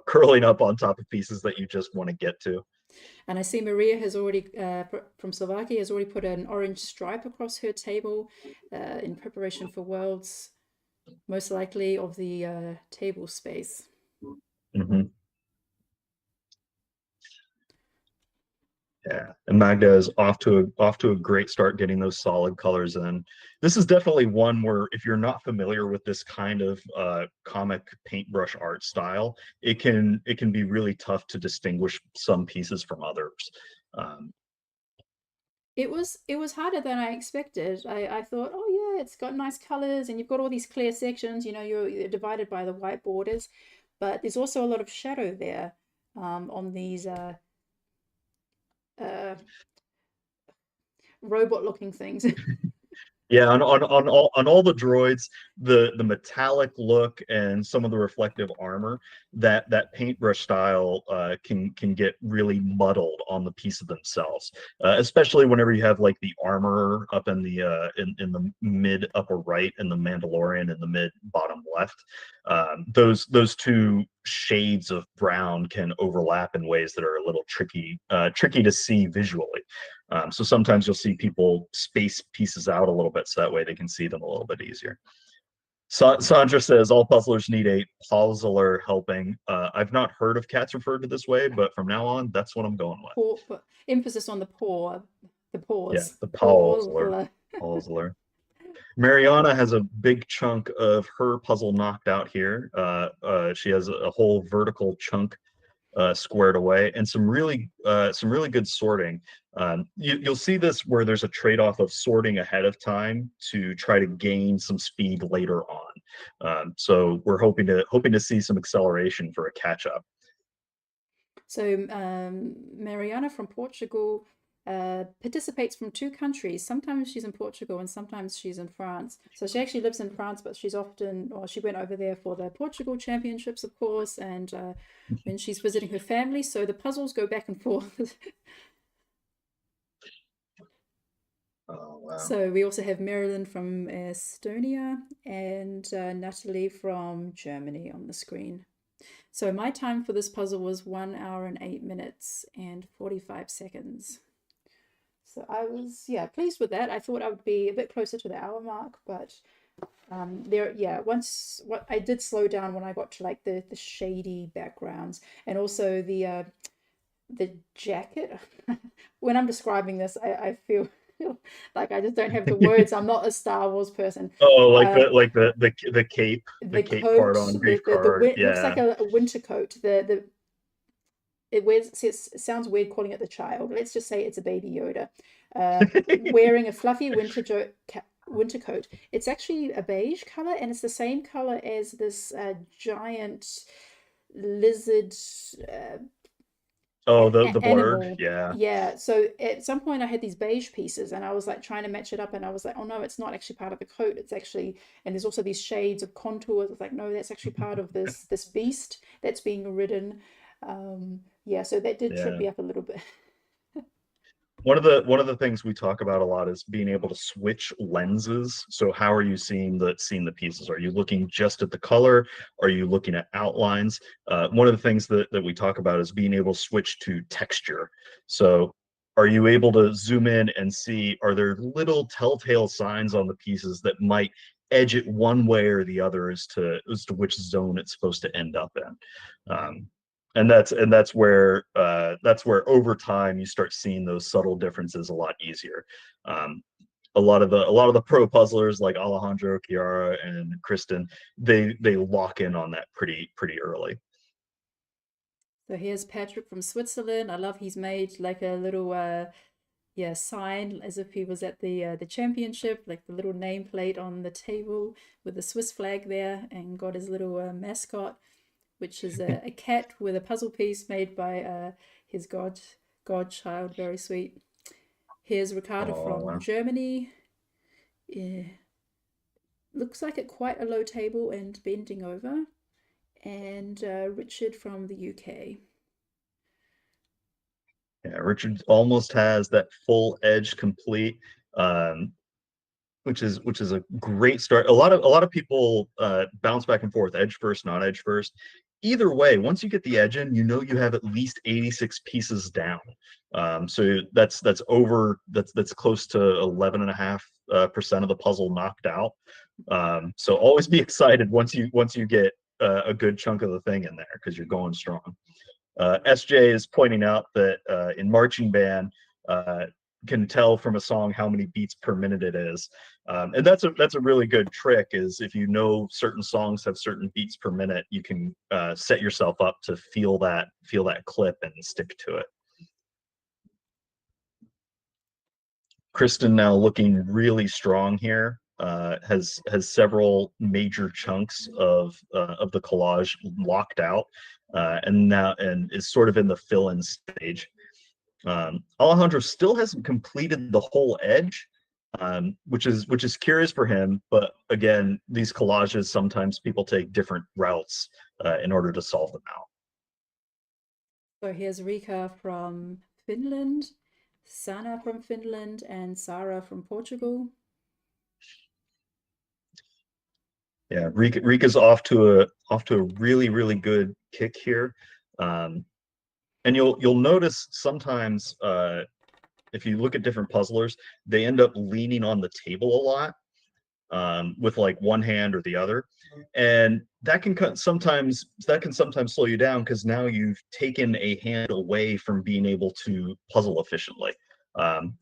Speaker 2: curling up on top of pieces that you just want to get to.
Speaker 3: And I see Maria has already, from Slovakia, has already put an orange stripe across her table in preparation for Worlds, most likely of the table space.
Speaker 2: Mm-hmm. Yeah, and Magda is off to a great start getting those solid colors in. This is definitely one where if you're not familiar with this kind of comic paintbrush art style, it can be really tough to distinguish some pieces from others.
Speaker 3: It was harder than I expected. I thought, oh yeah, it's got nice colors and you've got all these clear sections, you know, you're divided by the white borders, but there's also a lot of shadow there on these robot looking things.
Speaker 2: Yeah, on all the droids, the metallic look and some of the reflective armor, that paintbrush style can get really muddled on the pieces themselves, especially whenever you have like the armor up in the mid upper right and the Mandalorian in the mid bottom left. Those two shades of brown can overlap in ways that are a little tricky to see visually. So sometimes you'll see people space pieces out a little bit so that way they can see them a little bit easier. Sandra says all puzzlers need a puzzler helping. I've not heard of cats referred to this way, but from now on, that's what I'm going with.
Speaker 3: Emphasis on the paw, the paws.
Speaker 2: Yeah, the puzzler. Mariana has a big chunk of her puzzle knocked out here. She has a whole vertical chunk squared away, and some really good sorting. You'll see this where there's a trade-off of sorting ahead of time to try to gain some speed later on. So we're hoping to see some acceleration for a catch-up.
Speaker 3: So Mariana from Portugal participates from 2 countries. Sometimes she's in Portugal and sometimes she's in France. So she actually lives in France, but she went over there for the Portugal Championships, of course, and when she's visiting her family. So the puzzles go back and forth.
Speaker 2: Oh, wow.
Speaker 3: So we also have Marilyn from Estonia and Natalie from Germany on the screen. So my time for this puzzle was 1 hour and 8 minutes and 45 seconds. So I was, pleased with that. I thought I would be a bit closer to the hour mark, but I did slow down when I got to like the shady backgrounds, and also the jacket. When I'm describing this, I feel like I just don't have the words. I'm not a Star Wars person.
Speaker 2: Oh, the cape,
Speaker 3: the
Speaker 2: cape
Speaker 3: coat,
Speaker 2: part on Grief card.
Speaker 3: It looks like a winter coat. It sounds weird calling it the child. Let's just say it's a baby Yoda wearing a fluffy winter coat. It's actually a beige color, and it's the same color as this giant lizard.
Speaker 2: The
Speaker 3: animal.
Speaker 2: bird, yeah.
Speaker 3: Yeah, so at some point I had these beige pieces and I was like trying to match it up, and I was like, oh no, it's not actually part of the coat. It's actually, and there's also these shades of contours. It's like, no, that's actually part of this beast that's being ridden. So that did trip me up a little bit.
Speaker 2: One of the things we talk about a lot is being able to switch lenses. So how are you seeing the pieces? Are you looking just at the color? Are you looking at outlines? One of the things that we talk about is being able to switch to texture. So are you able to zoom in and see, are there little telltale signs on the pieces that might edge it one way or the other as to which zone it's supposed to end up in? And that's where over time you start seeing those subtle differences a lot easier. A lot of the pro puzzlers like Alejandro, Chiara, and Kristen, they lock in on that pretty early.
Speaker 3: So here's Patrick from Switzerland. I love he's made like a little sign as if he was at the championship, like the little nameplate on the table with the Swiss flag there, and got his little mascot, which is a cat with a puzzle piece made by his godchild. Very sweet. Here's Ricardo from Germany. Yeah. Looks like it quite a low table and bending over. And Richard from the UK.
Speaker 2: Yeah, Richard almost has that full edge complete, which is a great start. A lot of people bounce back and forth, edge first, not edge first. Either way, once you get the edge in, you know you have at least 86 pieces down. So that's close to 11.5% of the puzzle knocked out. So always be excited once you get a good chunk of the thing in there, because you're going strong. SJ is pointing out that in marching band, can tell from a song how many beats per minute it is, and that's a really good trick. Is if you know certain songs have certain beats per minute, you can set yourself up to feel that clip and stick to it. Kristen now looking really strong here. Has several major chunks of the collage locked out, and is sort of in the fill-in stage. Alejandro still hasn't completed the whole edge, which is curious for him. But again, these collages, sometimes people take different routes in order to solve them out.
Speaker 3: So here's Rika from Finland, Sana from Finland, and Sarah from Portugal.
Speaker 2: Yeah, Rika's off to a really good kick here. And you'll notice sometimes, if you look at different puzzlers, they end up leaning on the table a lot, with like one hand or the other, and that can sometimes slow you down, because now you've taken a hand away from being able to puzzle efficiently.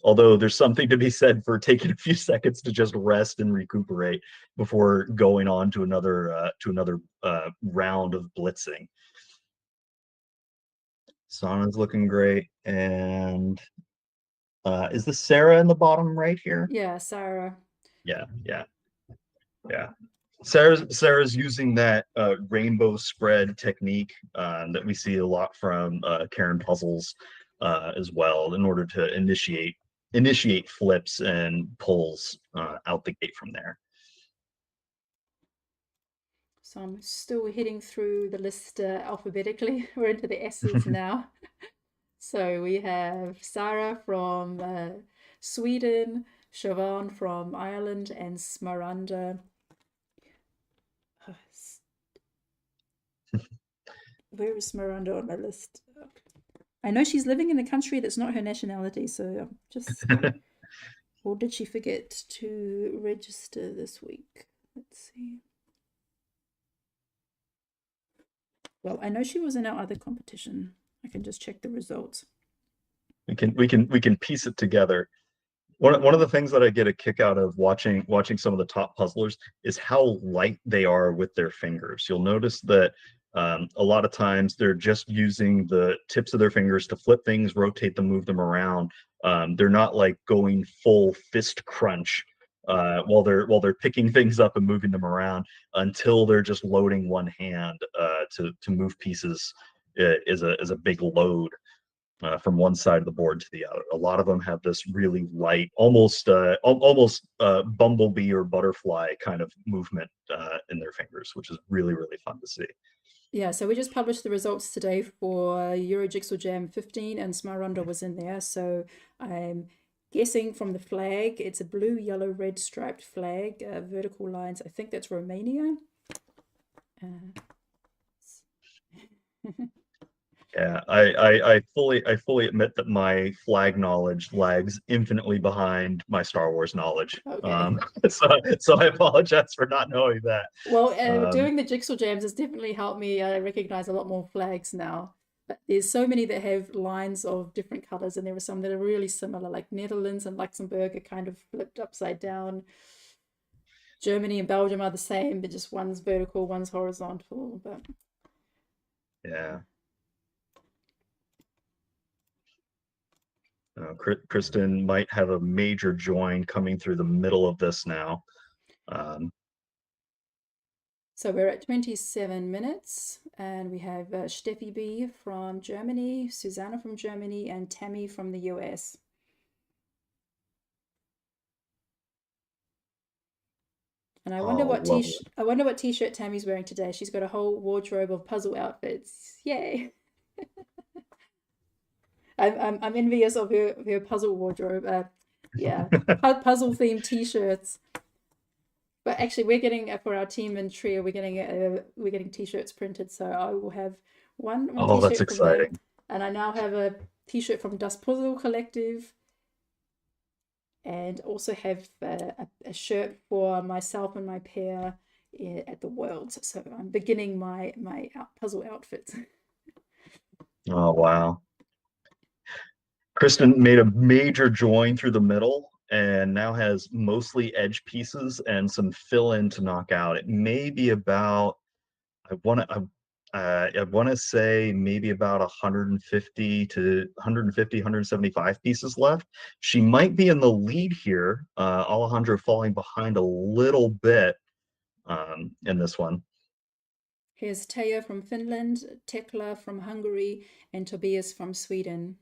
Speaker 2: Although there's something to be said for taking a few seconds to just rest and recuperate before going on to another round of blitzing. Sana's looking great. And is this Sarah in the bottom right here?
Speaker 3: Yeah, Sarah.
Speaker 2: Yeah. Sarah's using that rainbow spread technique that we see a lot from Karen Puzzles as well, in order to initiate flips and pulls out the gate from there.
Speaker 3: So I'm still heading through the list alphabetically. We're into the S's now. So we have Sarah from Sweden, Siobhan from Ireland, and Smaranda. Where is Smaranda on my list? I know she's living in a country that's not her nationality, so just... Or did she forget to register this week? Let's see. Well, I know she was in our other competition. I can just check the results.
Speaker 2: We can piece it together. One of the things that I get a kick out of watching some of the top puzzlers is how light they are with their fingers. You'll notice that a lot of times they're just using the tips of their fingers to flip things, rotate them, move them around. They're not like going full fist crunch while they're picking things up and moving them around, until they're just loading one hand to move pieces is a big load. From one side of the board to the other. A lot of them have this really light, almost bumblebee or butterfly kind of movement in their fingers, which is really fun to see.
Speaker 3: Yeah, so we just published the results today for Euro Jigsaw Jam 15, and Smaranda was in there. So I'm guessing from the flag, it's a blue, yellow, red striped flag, vertical lines. I think that's Romania.
Speaker 2: Yeah, I fully admit that my flag knowledge lags infinitely behind my Star Wars knowledge.
Speaker 3: Okay.
Speaker 2: So I apologize for not knowing that.
Speaker 3: Well, doing the Jigsaw Jams has definitely helped me recognize a lot more flags now. But there's so many that have lines of different colors, and there are some that are really similar, like Netherlands and Luxembourg are kind of flipped upside down. Germany and Belgium are the same, but just one's vertical, one's horizontal. But
Speaker 2: yeah. Kristen might have a major join coming through the middle of this now.
Speaker 3: So we're at 27 minutes, and we have Steffi B from Germany, Susanna from Germany, and Tammy from the US. And I wonder
Speaker 2: Oh,
Speaker 3: what
Speaker 2: lovely.
Speaker 3: I wonder what t-shirt Tammy's wearing today. She's got a whole wardrobe of puzzle outfits. Yay! I'm envious of her puzzle wardrobe. Yeah, puzzle themed t-shirts. But actually, we're getting for our team in Trio, we're getting t-shirts printed. So I will have one
Speaker 2: Oh, that's
Speaker 3: t-shirt from them,
Speaker 2: exciting.
Speaker 3: and I now have a t-shirt from Dust Puzzle Collective, and also have a shirt for myself and my pair at the Worlds. So I'm beginning my puzzle outfits.
Speaker 2: Oh, wow. Kristen made a major join through the middle and now has mostly edge pieces and some fill in to knock out. It may be about, I want to say maybe about 150 to 150, 175 pieces left. She might be in the lead here. Alejandro falling behind a little bit in this one.
Speaker 3: Here's Taya from Finland, Tekla from Hungary, and Tobias from Sweden.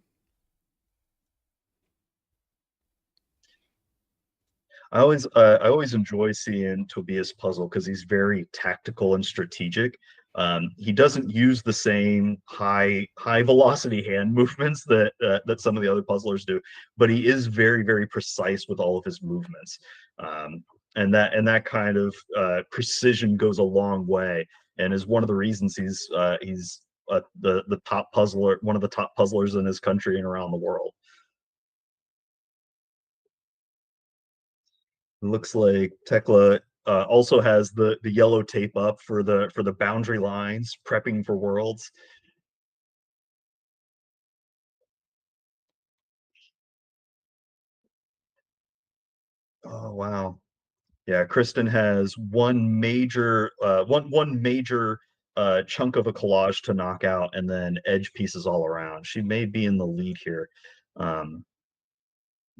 Speaker 2: I always enjoy seeing Tobias puzzle because he's very tactical and strategic. He doesn't use the same high velocity hand movements that some of the other puzzlers do, but he is very precise with all of his movements. And that kind of precision goes a long way, and is one of the reasons he's the top puzzler, one of the top puzzlers in his country and around the world. It looks like Tekla also has the yellow tape up for the boundary lines, prepping for Worlds. Oh wow. Yeah, Kristen has one major chunk of a collage to knock out, and then edge pieces all around. She may be in the lead here. Um,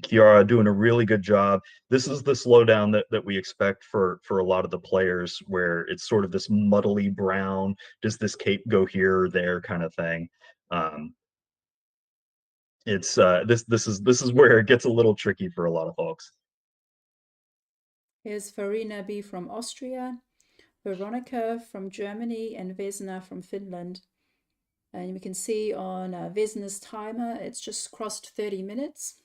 Speaker 2: Kiara doing a really good job. This is the slowdown that we expect for a lot of the players, where it's sort of this muddly brown. Does this cape go here or there kind of thing? It's this is where it gets a little tricky for a lot of folks.
Speaker 3: Here's Farina B from Austria, Veronica from Germany, and Vesna from Finland. And we can see on Vesna's timer, it's just crossed 30 minutes.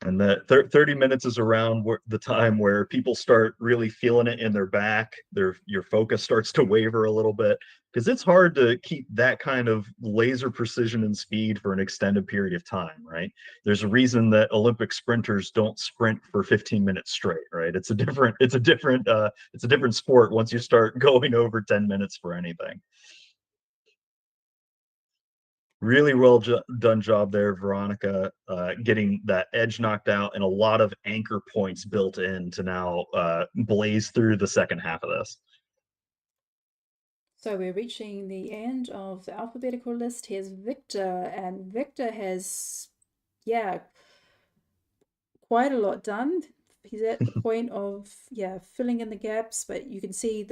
Speaker 2: And that 30 minutes is around the time where people start really feeling it in their back. Your focus starts to waver a little bit, because it's hard to keep that kind of laser precision and speed for an extended period of time, right? There's a reason that Olympic sprinters don't sprint for 15 minutes straight, right? It's a different sport once you start going over 10 minutes for anything. Really well done job there, Veronica, getting that edge knocked out and a lot of anchor points built in to now blaze through the second half of this.
Speaker 3: So we're reaching the end of the alphabetical list. Here's Victor, and Victor has, yeah, quite a lot done. He's at the point of, yeah, filling in the gaps, but you can see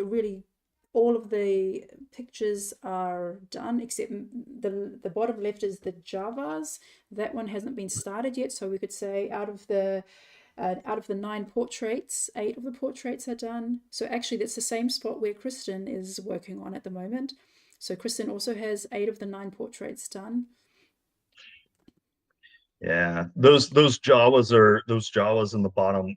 Speaker 3: all of the pictures are done, except the bottom left is the Javas. That one hasn't been started yet, so we could say out of the 9 portraits, 8 of the portraits are done. So actually that's the same spot where Kristen is working on at the moment. So Kristen also has 8 of the 9 portraits done.
Speaker 2: Yeah, those Jawas in the bottom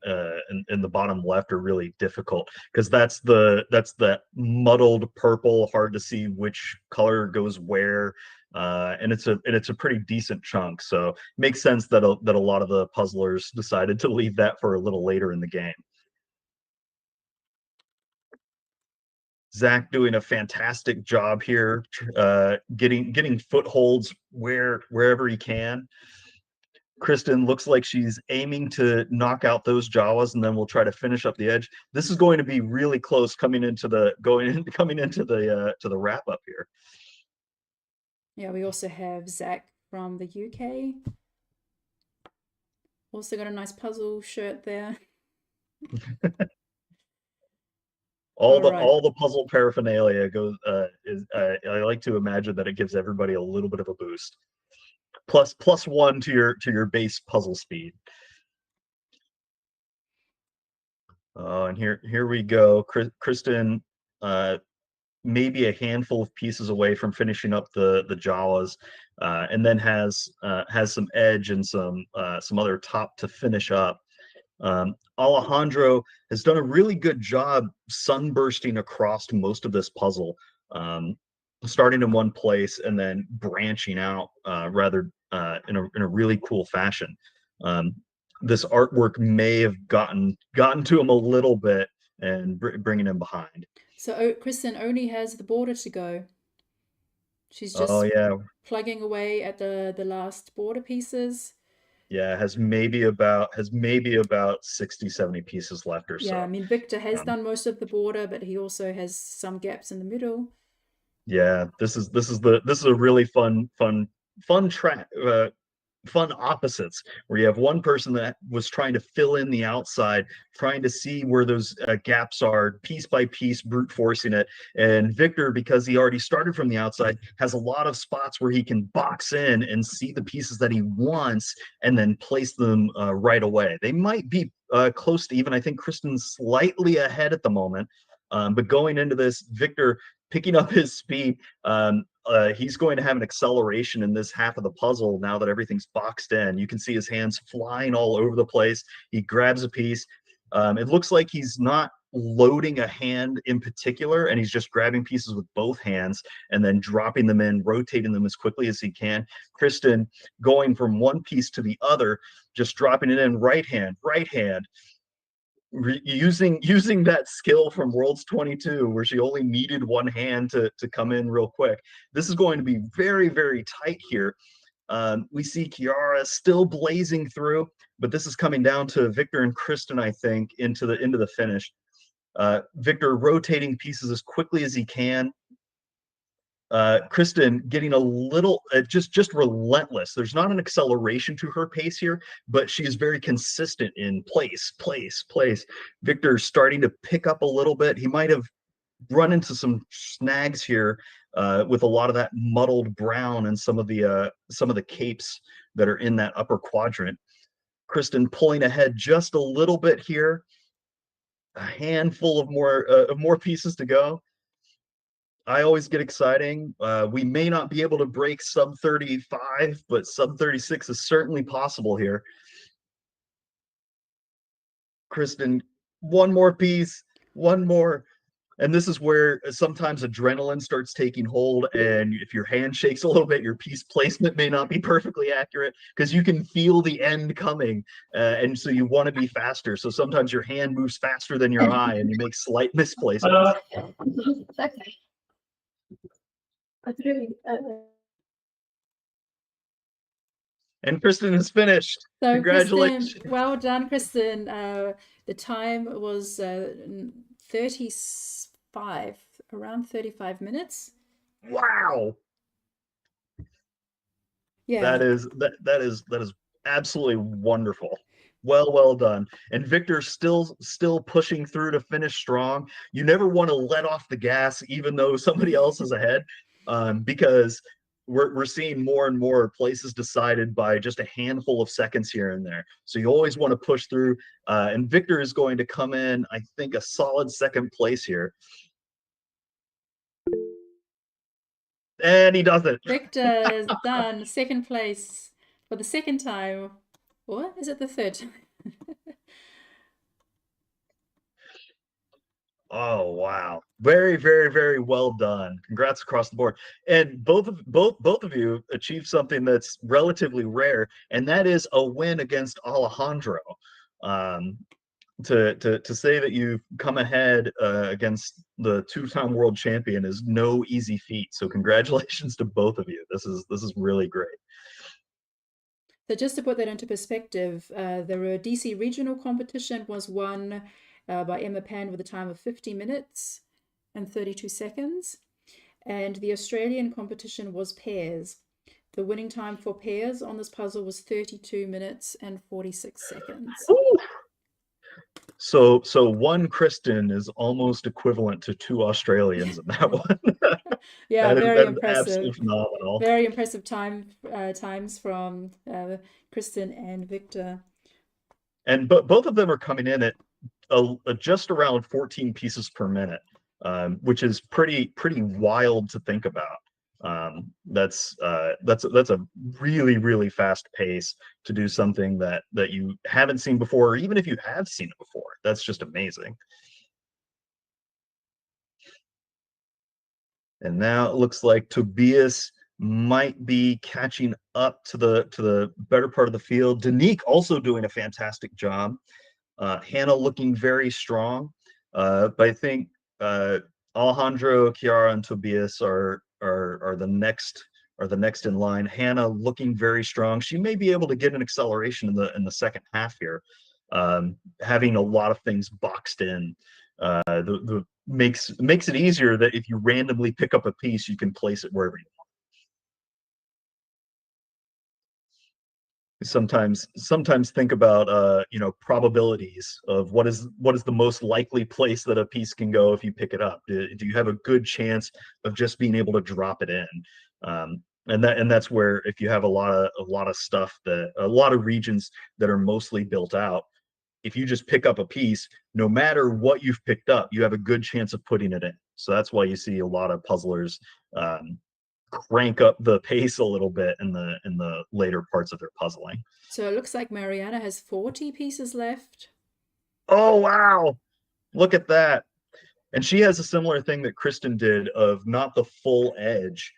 Speaker 2: in the bottom left are really difficult, because that's that muddled purple, hard to see which color goes where, and it's a pretty decent chunk. So it makes sense that a lot of the puzzlers decided to leave that for a little later in the game. Zach doing a fantastic job here, getting footholds wherever he can. Kristen looks like she's aiming to knock out those Jawas, and then we'll try to finish up the edge. This is going to be really close coming into the to the wrap up here.
Speaker 3: Yeah, we also have Zach from the UK. Also got a nice puzzle shirt there.
Speaker 2: All the puzzle paraphernalia goes I like to imagine that it gives everybody a little bit of a boost. Plus 1 to your base puzzle speed. And here we go. Kristen, maybe a handful of pieces away from finishing up the Jawas, and then has some edge and some other top to finish up. Alejandro has done a really good job sunbursting across most of this puzzle, starting in one place and then branching out rather in a really cool fashion. This artwork may have gotten to him a little bit and bringing him behind.
Speaker 3: So Kristen only has the border to go. She's
Speaker 2: Oh
Speaker 3: just
Speaker 2: yeah,
Speaker 3: plugging away at the last border pieces.
Speaker 2: yeah. Has maybe about 60, 70 pieces left or so.
Speaker 3: Yeah, I mean, Victor has done most of the border, but he also has some gaps in the middle.
Speaker 2: Yeah, this is a really fun track, fun opposites, where you have one person that was trying to fill in the outside, trying to see where those gaps are, piece by piece, brute forcing it. And Victor, because he already started from the outside, has a lot of spots where he can box in and see the pieces that he wants and then place them right away. They might be close to even. I think Kristen's slightly ahead at the moment. But going into this, Victor picking up his speed, he's going to have an acceleration in this half of the puzzle now that everything's boxed in. You can see his hands flying all over the place. He grabs a piece. It looks like he's not loading a hand in particular, and he's just grabbing pieces with both hands and then dropping them in, rotating them as quickly as he can. Kristen going from one piece to the other, just dropping it in, right hand, using that skill from Worlds 22 where she only needed one hand to come in real quick. This is going to be very, very tight here. We see Kiara still blazing through, but this is coming down to Victor and Kristen, I think, into the finish. Victor rotating pieces as quickly as he can. Kristen getting a little just relentless. There's not an acceleration to her pace here, but she is very consistent in place. Victor starting to pick up a little bit. He might have run into some snags here with a lot of that muddled brown and some of the capes that are in that upper quadrant. Kristen pulling ahead just a little bit here. A handful of more pieces to go. I always get exciting. We may not be able to break sub 35, but sub 36 is certainly possible here. Kristen, one more piece, one more. And this is where sometimes adrenaline starts taking hold. And if your hand shakes a little bit, your piece placement may not be perfectly accurate because you can feel the end coming. And so you want to be faster. So sometimes your hand moves faster than your eye and you make slight misplacements. And Kristen is finished.
Speaker 3: So
Speaker 2: Congratulations.
Speaker 3: Kristen, well done, Kristen. The time was around 35 minutes.
Speaker 2: Wow.
Speaker 3: Yeah.
Speaker 2: That is absolutely wonderful. Well done. And Victor still pushing through to finish strong. You never want to let off the gas even though somebody else is ahead, because we're seeing more and more places decided by just a handful of seconds here and there. So you always want to push through. And Victor is going to come in, I think, a solid second place here. And he does it.
Speaker 3: Victor is done. Second place for the second time. Or is it the third time?
Speaker 2: Oh wow. Very, very, very well done. Congrats across the board. And both of you achieved something that's relatively rare, and that is a win against Alejandro. To say that you've come ahead against the two-time world champion is no easy feat. So congratulations to both of you. This is really great.
Speaker 3: So just to put that into perspective, the DC regional competition was won by Emma Pan with a time of 50 minutes and 32 seconds. And the Australian competition was pairs. The winning time for pairs on this puzzle was 32 minutes and 46 seconds.
Speaker 2: Ooh. So one Kristen is almost equivalent to two Australians in that one.
Speaker 3: Yeah, very impressive.
Speaker 2: Absolutely phenomenal.
Speaker 3: Very impressive times from Kristen and Victor.
Speaker 2: And both of them are coming in at just around 14 pieces per minute, which is pretty wild to think about. That's a really fast pace to do something that you haven't seen before, or even if you have seen it before. That's just amazing. And now it looks like Tobias might be catching up to the better part of the field. Danique also doing a fantastic job. Hannah looking very strong, but I think Alejandro, Chiara, and Tobias are the next in line. Hannah looking very strong. She may be able to get an acceleration in the second half here, having a lot of things boxed in. The makes it easier that if you randomly pick up a piece, you can place it wherever you want. Sometimes think about probabilities of what is the most likely place that a piece can go if you pick it up. Do you have a good chance of just being able to drop it in? And that's where, if you have a lot of stuff, that a lot of regions that are mostly built out, if you just pick up a piece, no matter what you've picked up, you have a good chance of putting it in. So that's why you see a lot of puzzlers crank up the pace a little bit in the later parts of their puzzling.
Speaker 3: So it looks like Mariana has 40 pieces left.
Speaker 2: Oh, wow. Look at that. And she has a similar thing that Kristen did, of not the full edge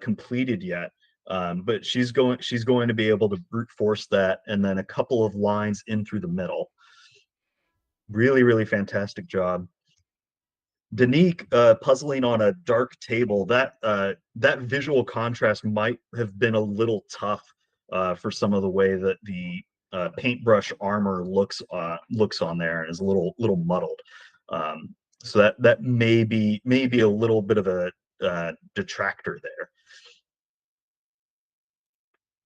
Speaker 2: completed yet. But she's going to be able to brute force that, and then a couple of lines in through the middle. Really fantastic job. Danique puzzling on a dark table, that visual contrast might have been a little tough for some of the way that the paintbrush armor looks on there, and is a little muddled. So that may be a little bit of a detractor there.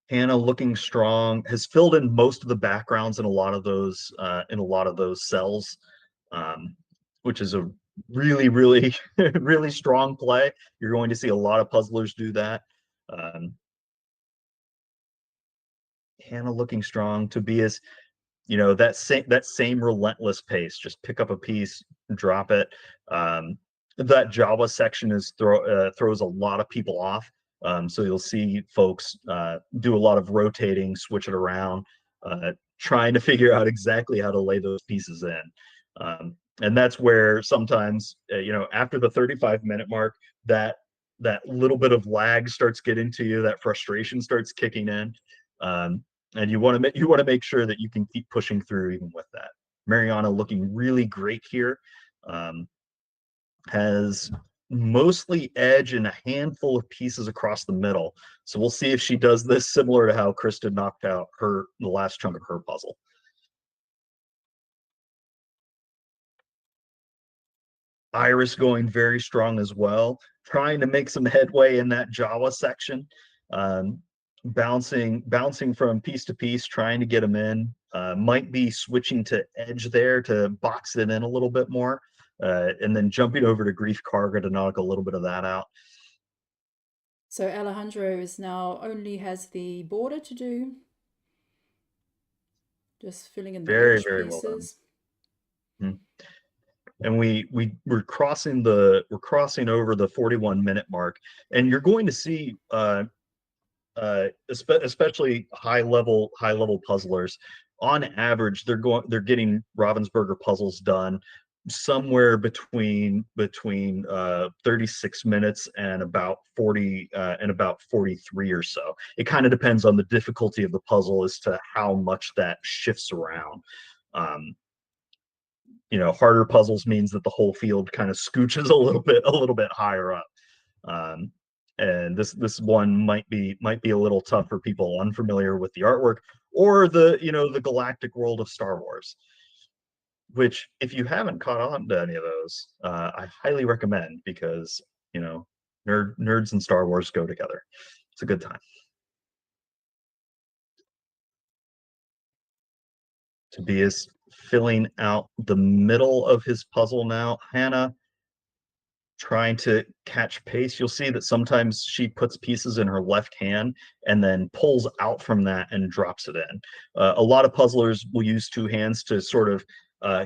Speaker 2: Hannah looking strong, has filled in most of the backgrounds in a lot of those cells, which is a really strong play. You're going to see a lot of puzzlers do that. Hannah looking strong. Tobias, that same relentless pace. Just pick up a piece, drop it. That Java section throws a lot of people off. So you'll see folks do a lot of rotating, switch it around, trying to figure out exactly how to lay those pieces in. And that's where sometimes, after the 35-minute mark, that little bit of lag starts getting to you, that frustration starts kicking in. And you want to make sure that you can keep pushing through even with that. Mariana looking really great here. Has mostly edge and a handful of pieces across the middle. So we'll see if she does this similar to how Krista knocked out the last chunk of her puzzle. Iris going very strong as well, trying to make some headway in that Java section, bouncing from piece to piece, trying to get them in. Might be switching to edge there to box it in a little bit more, and then jumping over to Grief Karga to knock a little bit of that out.
Speaker 3: So Alejandro only has the border to do. Just filling in the edge pieces.
Speaker 2: Well done. And we're crossing over the 41-minute mark, and you're going to see especially high level puzzlers, on average they're getting Ravensburger puzzles done somewhere between 36 minutes and about 43 or so. It kind of depends on the difficulty of the puzzle as to how much that shifts around. Harder puzzles means that the whole field kind of scooches a little bit higher up. And this one might be a little tough for people unfamiliar with the artwork or the galactic world of Star Wars, which, if you haven't caught on to any of those, I highly recommend, because nerds and Star Wars go together. It's a good time. Tobias filling out the middle of his puzzle now. Hannah trying to catch pace. You'll see that sometimes she puts pieces in her left hand and then pulls out from that and drops it in. A lot of puzzlers will use two hands to sort of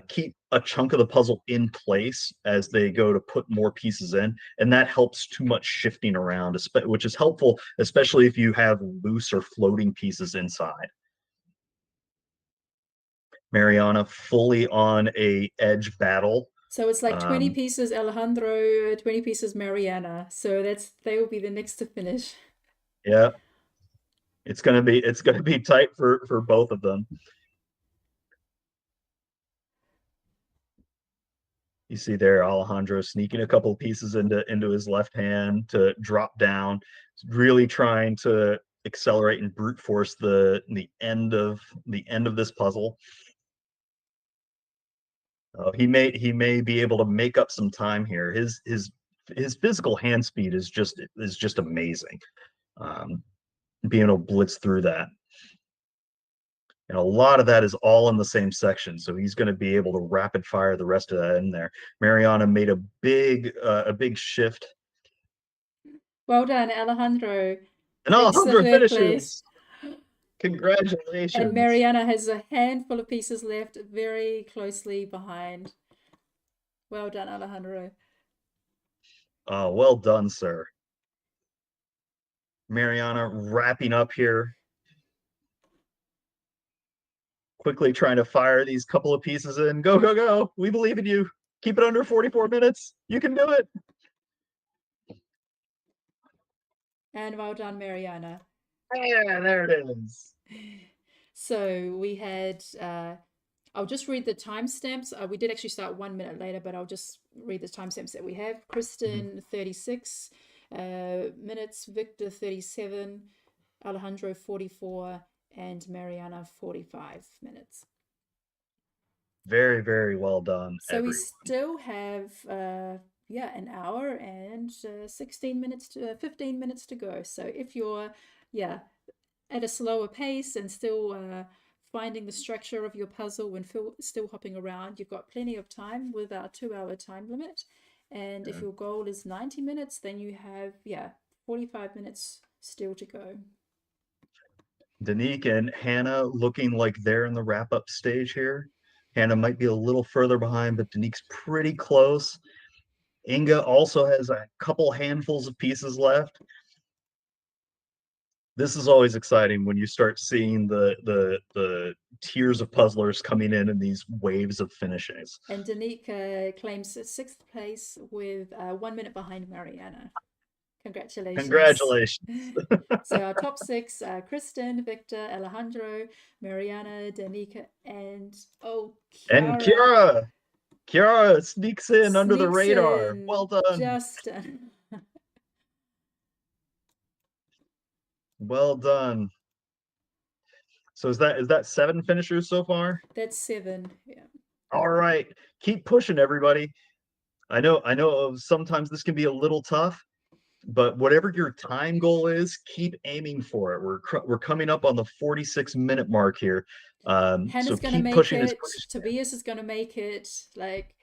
Speaker 2: keep a chunk of the puzzle in place as they go to put more pieces in, and that helps too much shifting around, which is helpful, especially if you have loose or floating pieces inside. Mariana fully on a edge battle.
Speaker 3: So it's like 20 pieces Alejandro, 20 pieces Mariana. So they will be the next to finish.
Speaker 2: Yeah. It's gonna be tight for both of them. You see there Alejandro sneaking a couple pieces into his left hand to drop down, really trying to accelerate and brute force the end of this puzzle. He may be able to make up some time here. His physical hand speed is just amazing. Being able to blitz through that. And a lot of that is all in the same section, so he's going to be able to rapid fire the rest of that in there. Mariana made a big shift.
Speaker 3: Well done, Alejandro.
Speaker 2: And Alejandro finishes. Congratulations.
Speaker 3: And Mariana has a handful of pieces left, very closely behind. Well done, Alejandro.
Speaker 2: Oh, well done, sir. Mariana wrapping up here. Quickly trying to fire these couple of pieces in. Go, go, go. We believe in you. Keep it under 44 minutes. You can do it.
Speaker 3: And well done, Mariana.
Speaker 2: Yeah, there it is.
Speaker 3: So we had, I'll just read the timestamps. We did actually start 1 minute later, but I'll just read the timestamps that we have. Kristen, 36 minutes. Victor, 37. Alejandro, 44. And Mariana, 45 minutes.
Speaker 2: Very, very well done.
Speaker 3: So everyone. We still have, an hour and 15 minutes to go. So if you're, at a slower pace and still finding the structure of your puzzle and still hopping around, you've got plenty of time with our 2-hour time limit. And if your goal is 90 minutes, then you have, 45 minutes still to go.
Speaker 2: Danique and Hannah looking like they're in the wrap-up stage here. Hannah might be a little further behind, but Danique's pretty close. Inga also has a couple handfuls of pieces left. This is always exciting when you start seeing the tiers of puzzlers coming in these waves of finishes.
Speaker 3: And Danique claims 6th place with 1 minute behind Mariana. Congratulations.
Speaker 2: Congratulations.
Speaker 3: So our top 6 are Kristen, Victor, Alejandro, Mariana, Danica, and Kiara.
Speaker 2: And Kiara. Kiara sneaks in under the radar. Well done.
Speaker 3: Just done.
Speaker 2: Well done. So is that 7 finishers so far?
Speaker 3: That's 7, yeah.
Speaker 2: All right. Keep pushing, everybody. I know sometimes this can be a little tough, but whatever your time goal is, keep aiming for it. We're coming up on the 46-minute mark here.
Speaker 3: Hannah's
Speaker 2: so
Speaker 3: gonna
Speaker 2: keep
Speaker 3: make
Speaker 2: pushing
Speaker 3: it. Tobias is gonna make it. Like,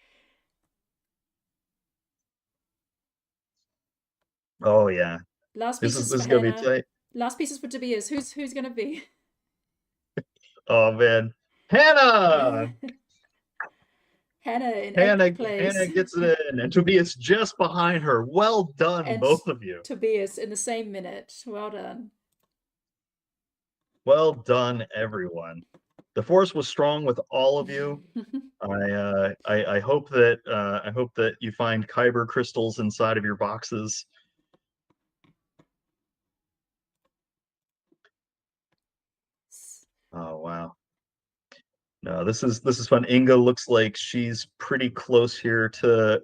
Speaker 2: oh yeah.
Speaker 3: Last
Speaker 2: this
Speaker 3: pieces
Speaker 2: is
Speaker 3: for
Speaker 2: gonna
Speaker 3: Hannah.
Speaker 2: be tight.
Speaker 3: Last pieces for Tobias. Who's gonna be?
Speaker 2: Oh man, Hannah.
Speaker 3: Hannah in 8th place.
Speaker 2: Hannah gets it in, and Tobias just behind her. Well done,
Speaker 3: and
Speaker 2: both of you.
Speaker 3: Tobias in the same minute. Well done.
Speaker 2: Well done, everyone. The force was strong with all of you. I hope that you find Kyber crystals inside of your boxes. Oh wow. No, this is fun. Inga looks like she's pretty close here to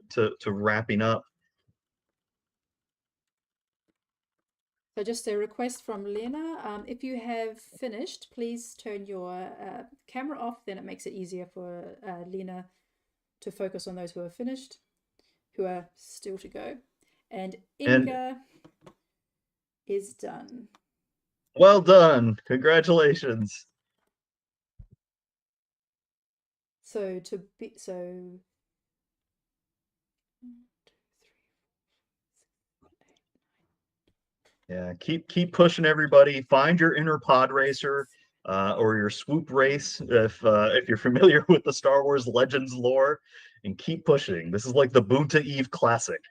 Speaker 2: wrapping up.
Speaker 3: So just a request from Lena. If you have finished, please turn your camera off. Then it makes it easier for Lena to focus on those who are finished, who are still to go. And Inga is done.
Speaker 2: Well done. Congratulations. Yeah, keep pushing, everybody. Find your inner pod racer. or your swoop race if you're familiar with the Star Wars Legends lore, and keep pushing. This is like the Boonta Eve Classic.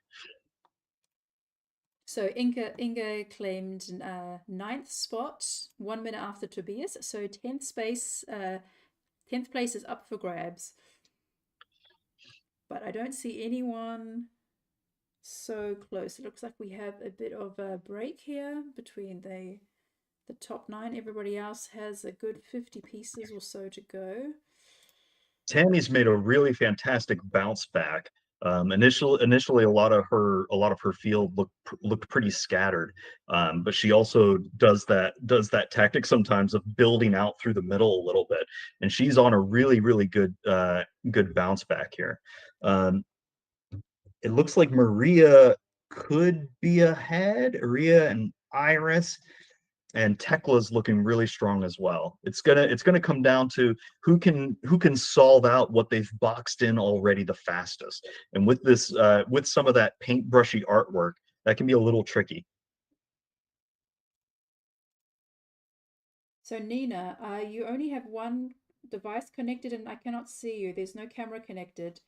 Speaker 3: So Inga claimed 9th spot, 1 minute after Tobias. So 10th place is up for grabs. But I don't see anyone so close. It looks like we have a bit of a break here between the top 9. Everybody else has a good 50 pieces or so to go.
Speaker 2: Tammy's made a really fantastic bounce back. Initially, a lot of her field looked pretty scattered, but she also does that tactic sometimes of building out through the middle a little bit, and she's on a really good bounce back here. It looks like Maria could be ahead. Maria and Iris. And Tekla's looking really strong as well. It's gonna come down to who can solve out what they've boxed in already the fastest. And with this, with some of that paintbrushy artwork, that can be a little tricky.
Speaker 3: So Nina, you only have one device connected, and I cannot see you. There's no camera connected.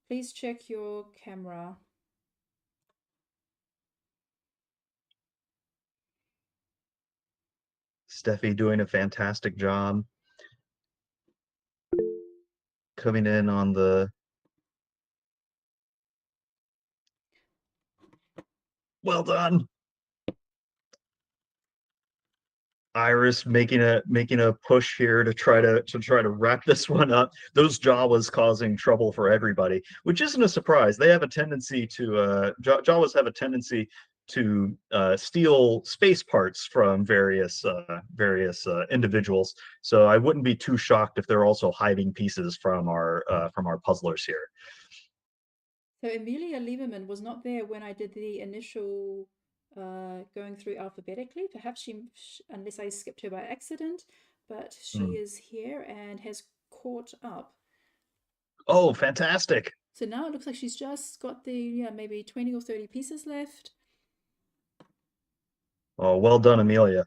Speaker 3: Please check your camera.
Speaker 2: Steffi doing a fantastic job. Coming in on the well done. Iris making a push here to try to wrap this one up. Those Jawas causing trouble for everybody, which isn't a surprise. They have a tendency to Jawas have a tendency to steal space parts from various individuals. So I wouldn't be too shocked if they're also hiding pieces from our puzzlers here.
Speaker 3: So Amelia Lieberman was not there when I did the initial going through alphabetically. Perhaps she, unless I skipped her by accident, but she is here and has caught up.
Speaker 2: Oh, fantastic.
Speaker 3: So now it looks like she's just got the maybe 20 or 30 pieces left.
Speaker 2: Oh, well done, Amelia.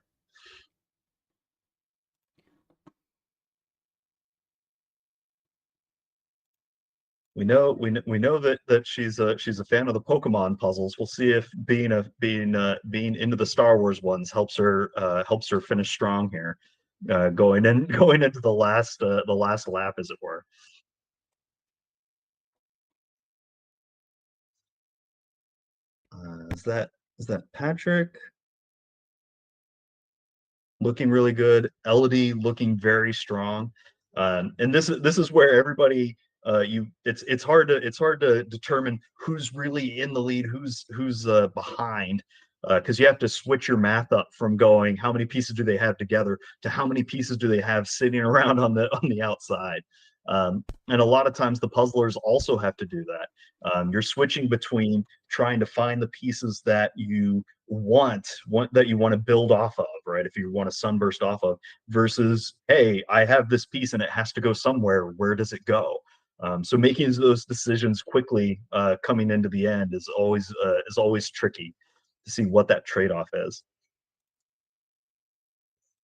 Speaker 2: We know that she's a fan of the Pokemon puzzles. We'll see if being into the Star Wars ones helps her finish strong here, going into the last lap, as it were. Is that Patrick? Looking really good. Elodie looking very strong, and this is where everybody. It's hard to determine who's really in the lead, who's behind, because you have to switch your math up from going how many pieces do they have together to how many pieces do they have sitting around on the outside. And a lot of times the puzzlers also have to do that. You're switching between trying to find the pieces that you want to build off of, right? If you want a sunburst off of, versus, hey, I have this piece and it has to go somewhere. Where does it go? So making those decisions quickly coming into the end is always tricky to see what that trade-off is.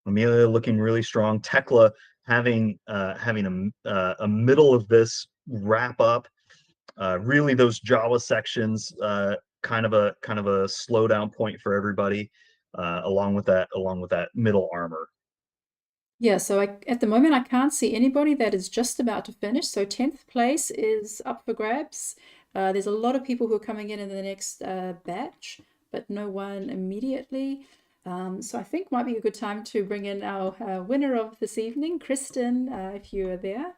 Speaker 2: Amelia looking really strong. Tekla having a middle of this wrap up. Really, those Jawa sections kind of a slowdown point for everybody, along with that middle armor.
Speaker 3: Yeah, so at the moment I can't see anybody that is just about to finish. So 10th place is up for grabs. There's a lot of people who are coming in the next batch, but no one immediately. So I think might be a good time to bring in our winner of this evening, Kristen, if you are there.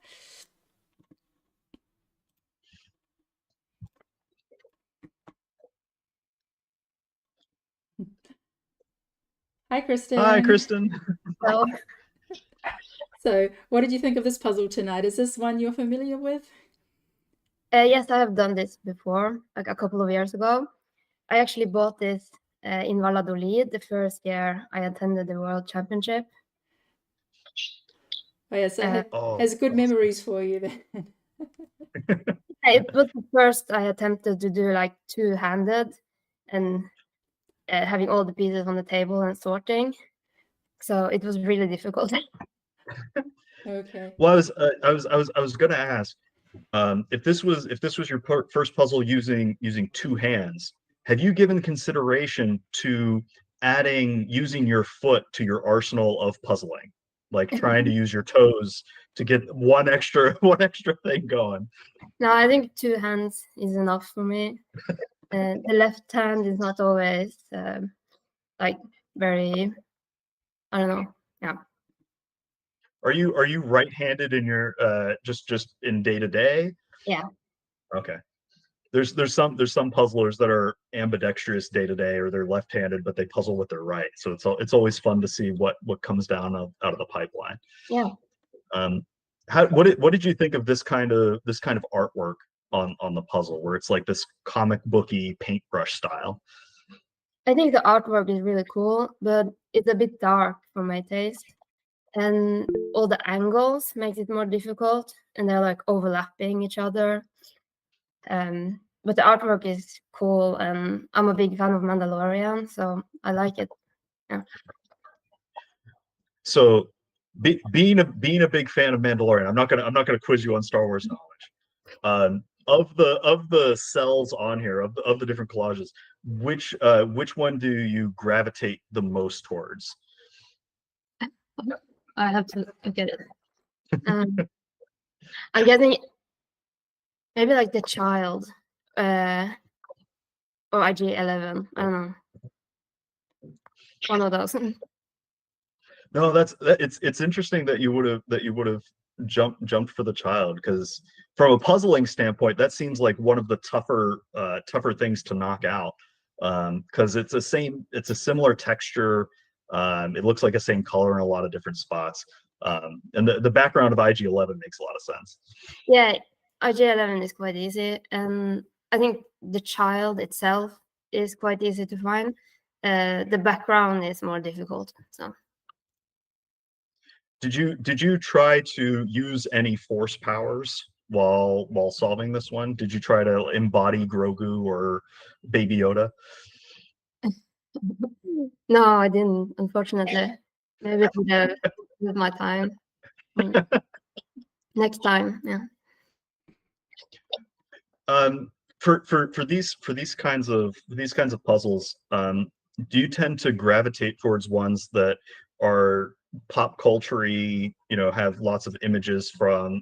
Speaker 3: Hi, Kristen.
Speaker 2: Hi, Kristen.
Speaker 4: Well,
Speaker 3: So what did you think of this puzzle tonight? Is this one you're familiar with?
Speaker 5: Yes, I have done this before, like a couple of years ago. I actually bought this in Valladolid the first year I attended the World Championship.
Speaker 3: Oh yeah, so has good memories for you then.
Speaker 5: It was the first I attempted to do like two-handed and having all the pieces on the table and sorting. So it was really difficult.
Speaker 3: Okay.
Speaker 2: Well, I was gonna ask, if this was your first puzzle using two hands, have you given consideration to using your foot to your arsenal of puzzling, like trying to use your toes to get one extra thing going?
Speaker 5: No, I think 2 hands is enough for me. The left hand is not always like very, I don't know. Yeah.
Speaker 2: Are you right-handed in your just in day to day?
Speaker 5: Yeah.
Speaker 2: Okay. There's some puzzlers that are ambidextrous day to day, or they're left-handed but they puzzle with their right. So it's always fun to see what comes down out of the pipeline.
Speaker 5: Yeah.
Speaker 2: What did you think of this kind of artwork on the puzzle, where it's like this comic booky paintbrush style?
Speaker 5: I think the artwork is really cool, but it's a bit dark for my taste. And all the angles makes it more difficult, and they're like overlapping each other. But the artwork is cool, and I'm a big fan of Mandalorian, so I like it. Yeah.
Speaker 2: So being a big fan of Mandalorian, I'm not gonna quiz you on Star Wars knowledge. Of the cells on here, of the different collages, which one do you gravitate the most towards?
Speaker 5: I have to look at it. I'm guessing maybe like the child, or IG-11. I don't know. One of those.
Speaker 2: No, it's interesting that you would have jumped for the child, because from a puzzling standpoint, that seems like one of the tougher things to knock out, because it's a similar texture. It looks like the same color in a lot of different spots, and the background of IG-11 makes a lot of sense.
Speaker 5: Yeah, IG-11 is quite easy, and I think the child itself is quite easy to find. The background is more difficult. So.
Speaker 2: Did you try to use any force powers while solving this one? Did you try to embody Grogu or Baby Yoda?
Speaker 5: No, I didn't, unfortunately. Maybe with my time. Next time, yeah.
Speaker 2: For these kinds of puzzles, do you tend to gravitate towards ones that are pop culture-y, have lots of images from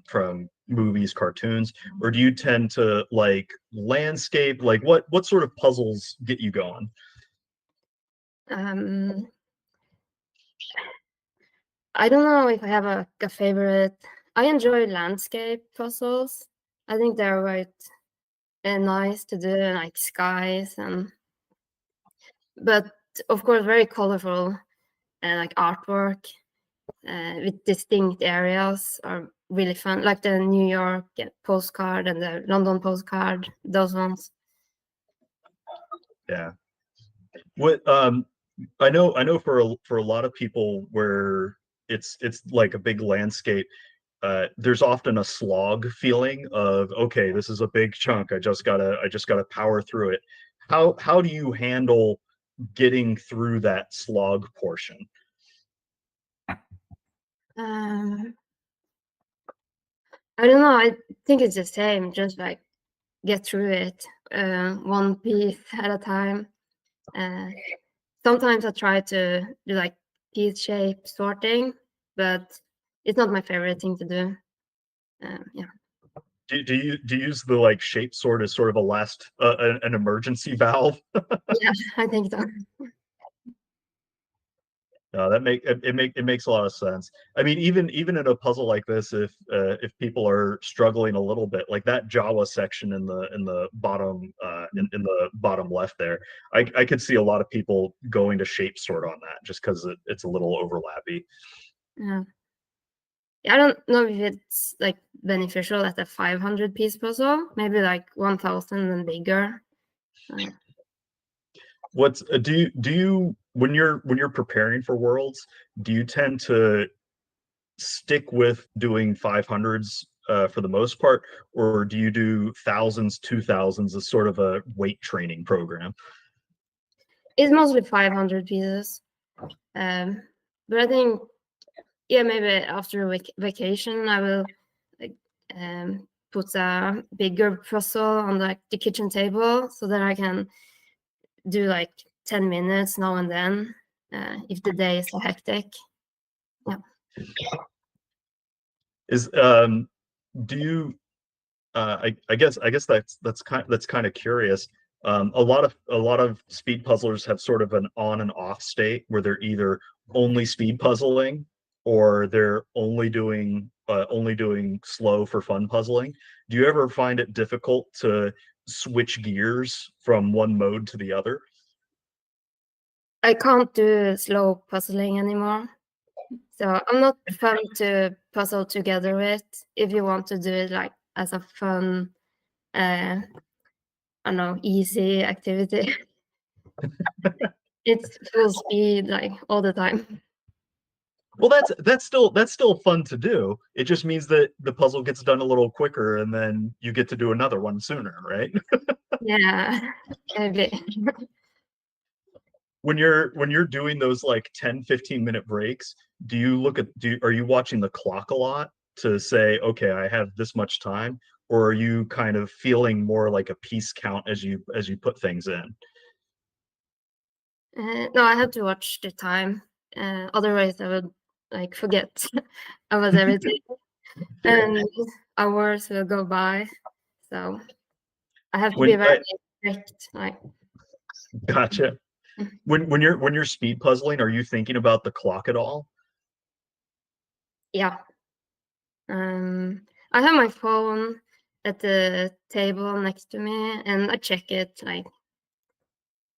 Speaker 2: movies, cartoons, or do you tend to like landscape? Like what sort of puzzles get you going?
Speaker 5: I don't know if I have a favorite. I enjoy landscape puzzles. I think they're quite nice to do, like skies, but of course very colorful, like artwork with distinct areas are really fun, like the New York postcard and the London postcard, those ones.
Speaker 2: Yeah. What I know for a lot of people, where it's like a big landscape, there's often a slog feeling of, okay, this is a big chunk, I just gotta power through it. How do you handle getting through that slog portion?
Speaker 5: I don't know, I think it's the same, just like get through it one piece at a time. Sometimes I try to do like piece shape sorting, but it's not my favorite thing to do. Yeah.
Speaker 2: Do you use the like shape sort as sort of a last an emergency valve?
Speaker 5: Yeah, I think so.
Speaker 2: No, it makes a lot of sense. I mean, even in a puzzle like this, if people are struggling a little bit, like that Jawa section in the bottom in the bottom left there, I could see a lot of people going to shape sort on that, just because it's a little overlappy.
Speaker 5: Yeah. I don't know if it's like beneficial at a 500 piece puzzle, maybe like 1,000 and bigger.
Speaker 2: What's do you when you're preparing for Worlds, do you tend to stick with doing 500s for the most part, or do you do 1000s, 2000s as sort of a weight training program?
Speaker 5: It's mostly 500 pieces, but But I think, yeah, maybe after a vacation, I will like put a bigger puzzle on like the kitchen table so that I can do like 10 minutes now and then if the day is so hectic. Yeah.
Speaker 2: Is do you I guess that's kind of curious. A lot of speed puzzlers have sort of an on and off state where they're either only speed puzzling or they're only doing slow for fun puzzling. Do you ever find it difficult to switch gears from one mode to the other?
Speaker 5: I can't do slow puzzling anymore. So I'm not fun to puzzle together with. If you want to do it like as a fun, I don't know, easy activity, it's full speed like all the time.
Speaker 2: Well, that's still fun to do. It just means that the puzzle gets done a little quicker and then you get to do another one sooner, right?
Speaker 5: Yeah, maybe.
Speaker 2: When you're doing those like 10-15 minute breaks, are you watching the clock a lot to say, okay, I have this much time, or are you kind of feeling more like a piece count as you put things in?
Speaker 5: No, I have to watch the time. Otherwise, I would like forget about everything, and hours will go by. So I have to be
Speaker 2: When
Speaker 5: very strict. Like,
Speaker 2: Gotcha. When you're speed puzzling, are you thinking about the clock at all?
Speaker 5: yeah. I have my phone at the table next to me, and I check it like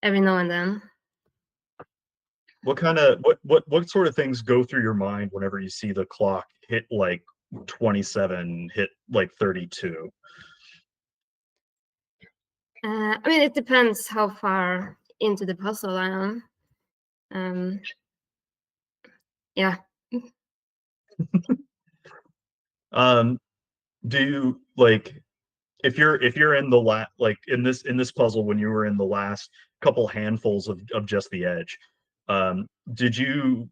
Speaker 5: every now and then.
Speaker 2: What sort of things go through your mind whenever you see the clock hit like 27, hit like 32?
Speaker 5: I mean, it depends how far into the puzzle I am. Yeah.
Speaker 2: Do you like if you're in the like in this puzzle when you were in the last couple handfuls of just the edge, did you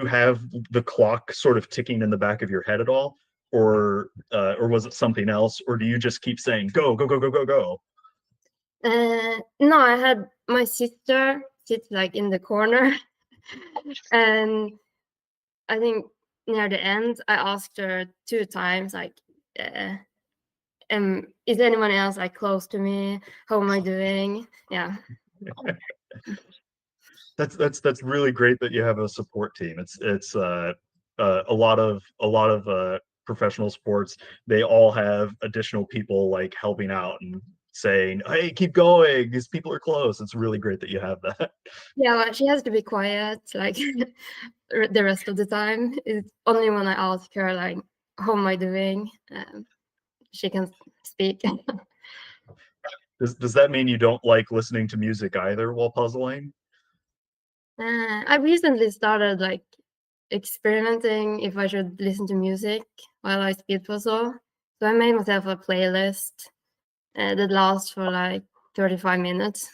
Speaker 2: have the clock sort of ticking in the back of your head at all, or was it something else, or do you just keep saying go go go go go go?
Speaker 5: No, I had my sister sit like in the corner, and I think near the end I asked her 2 times like, is anyone else like close to me? How am I doing? Yeah.
Speaker 2: That's really great that you have a support team. It's a lot of professional sports. They all have additional people like helping out and saying, "Hey, keep going. These people are close." It's really great that you have that.
Speaker 5: Yeah, well, she has to be quiet like the rest of the time. It's only when I ask her like, how am I doing? She can speak.
Speaker 2: Does that mean you don't like listening to music either while puzzling?
Speaker 5: I recently started like experimenting if I should listen to music while I speed puzzle. So I made myself a playlist that lasts for like 35 minutes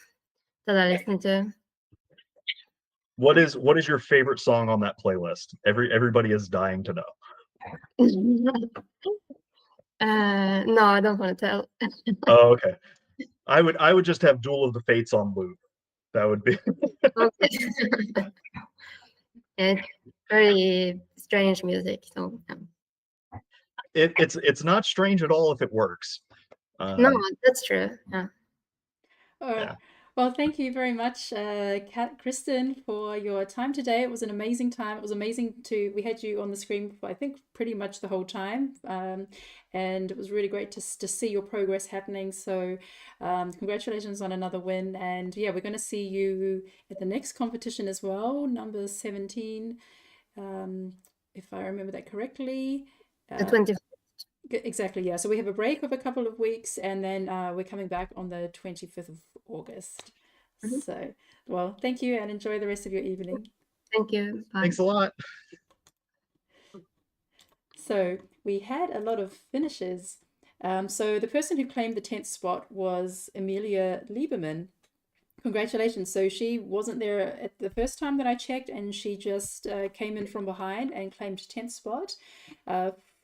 Speaker 5: that I listen to.
Speaker 2: What is your favorite song on that playlist? Everybody is dying to know.
Speaker 5: No, I don't want to tell.
Speaker 2: Oh, okay. I would just have Duel of the Fates on loop. That would be
Speaker 5: Okay. It's very strange music. So
Speaker 2: it's not strange at all if it works.
Speaker 5: no, that's true. Yeah.
Speaker 2: Yeah.
Speaker 3: Well, thank you very much, Kristen, for your time today. It was an amazing time. It was amazing we had you on the screen for, I think, pretty much the whole time. And it was really great to see your progress happening. So congratulations on another win. And yeah, we're going to see you at the next competition as well, number 17, if I remember that correctly.
Speaker 5: The 25th.
Speaker 3: Exactly, yeah. So we have a break of a couple of weeks, and then we're coming back on the 25th of August.
Speaker 5: Mm-hmm.
Speaker 3: So, well, thank you and enjoy the rest of your evening.
Speaker 5: Thank you. Bye.
Speaker 2: Thanks a lot.
Speaker 3: So we had a lot of finishes. So the person who claimed the 10th spot was Amelia Lieberman Congratulations. So she wasn't there at the first time that I checked, and she just came in from behind and claimed 10th spot,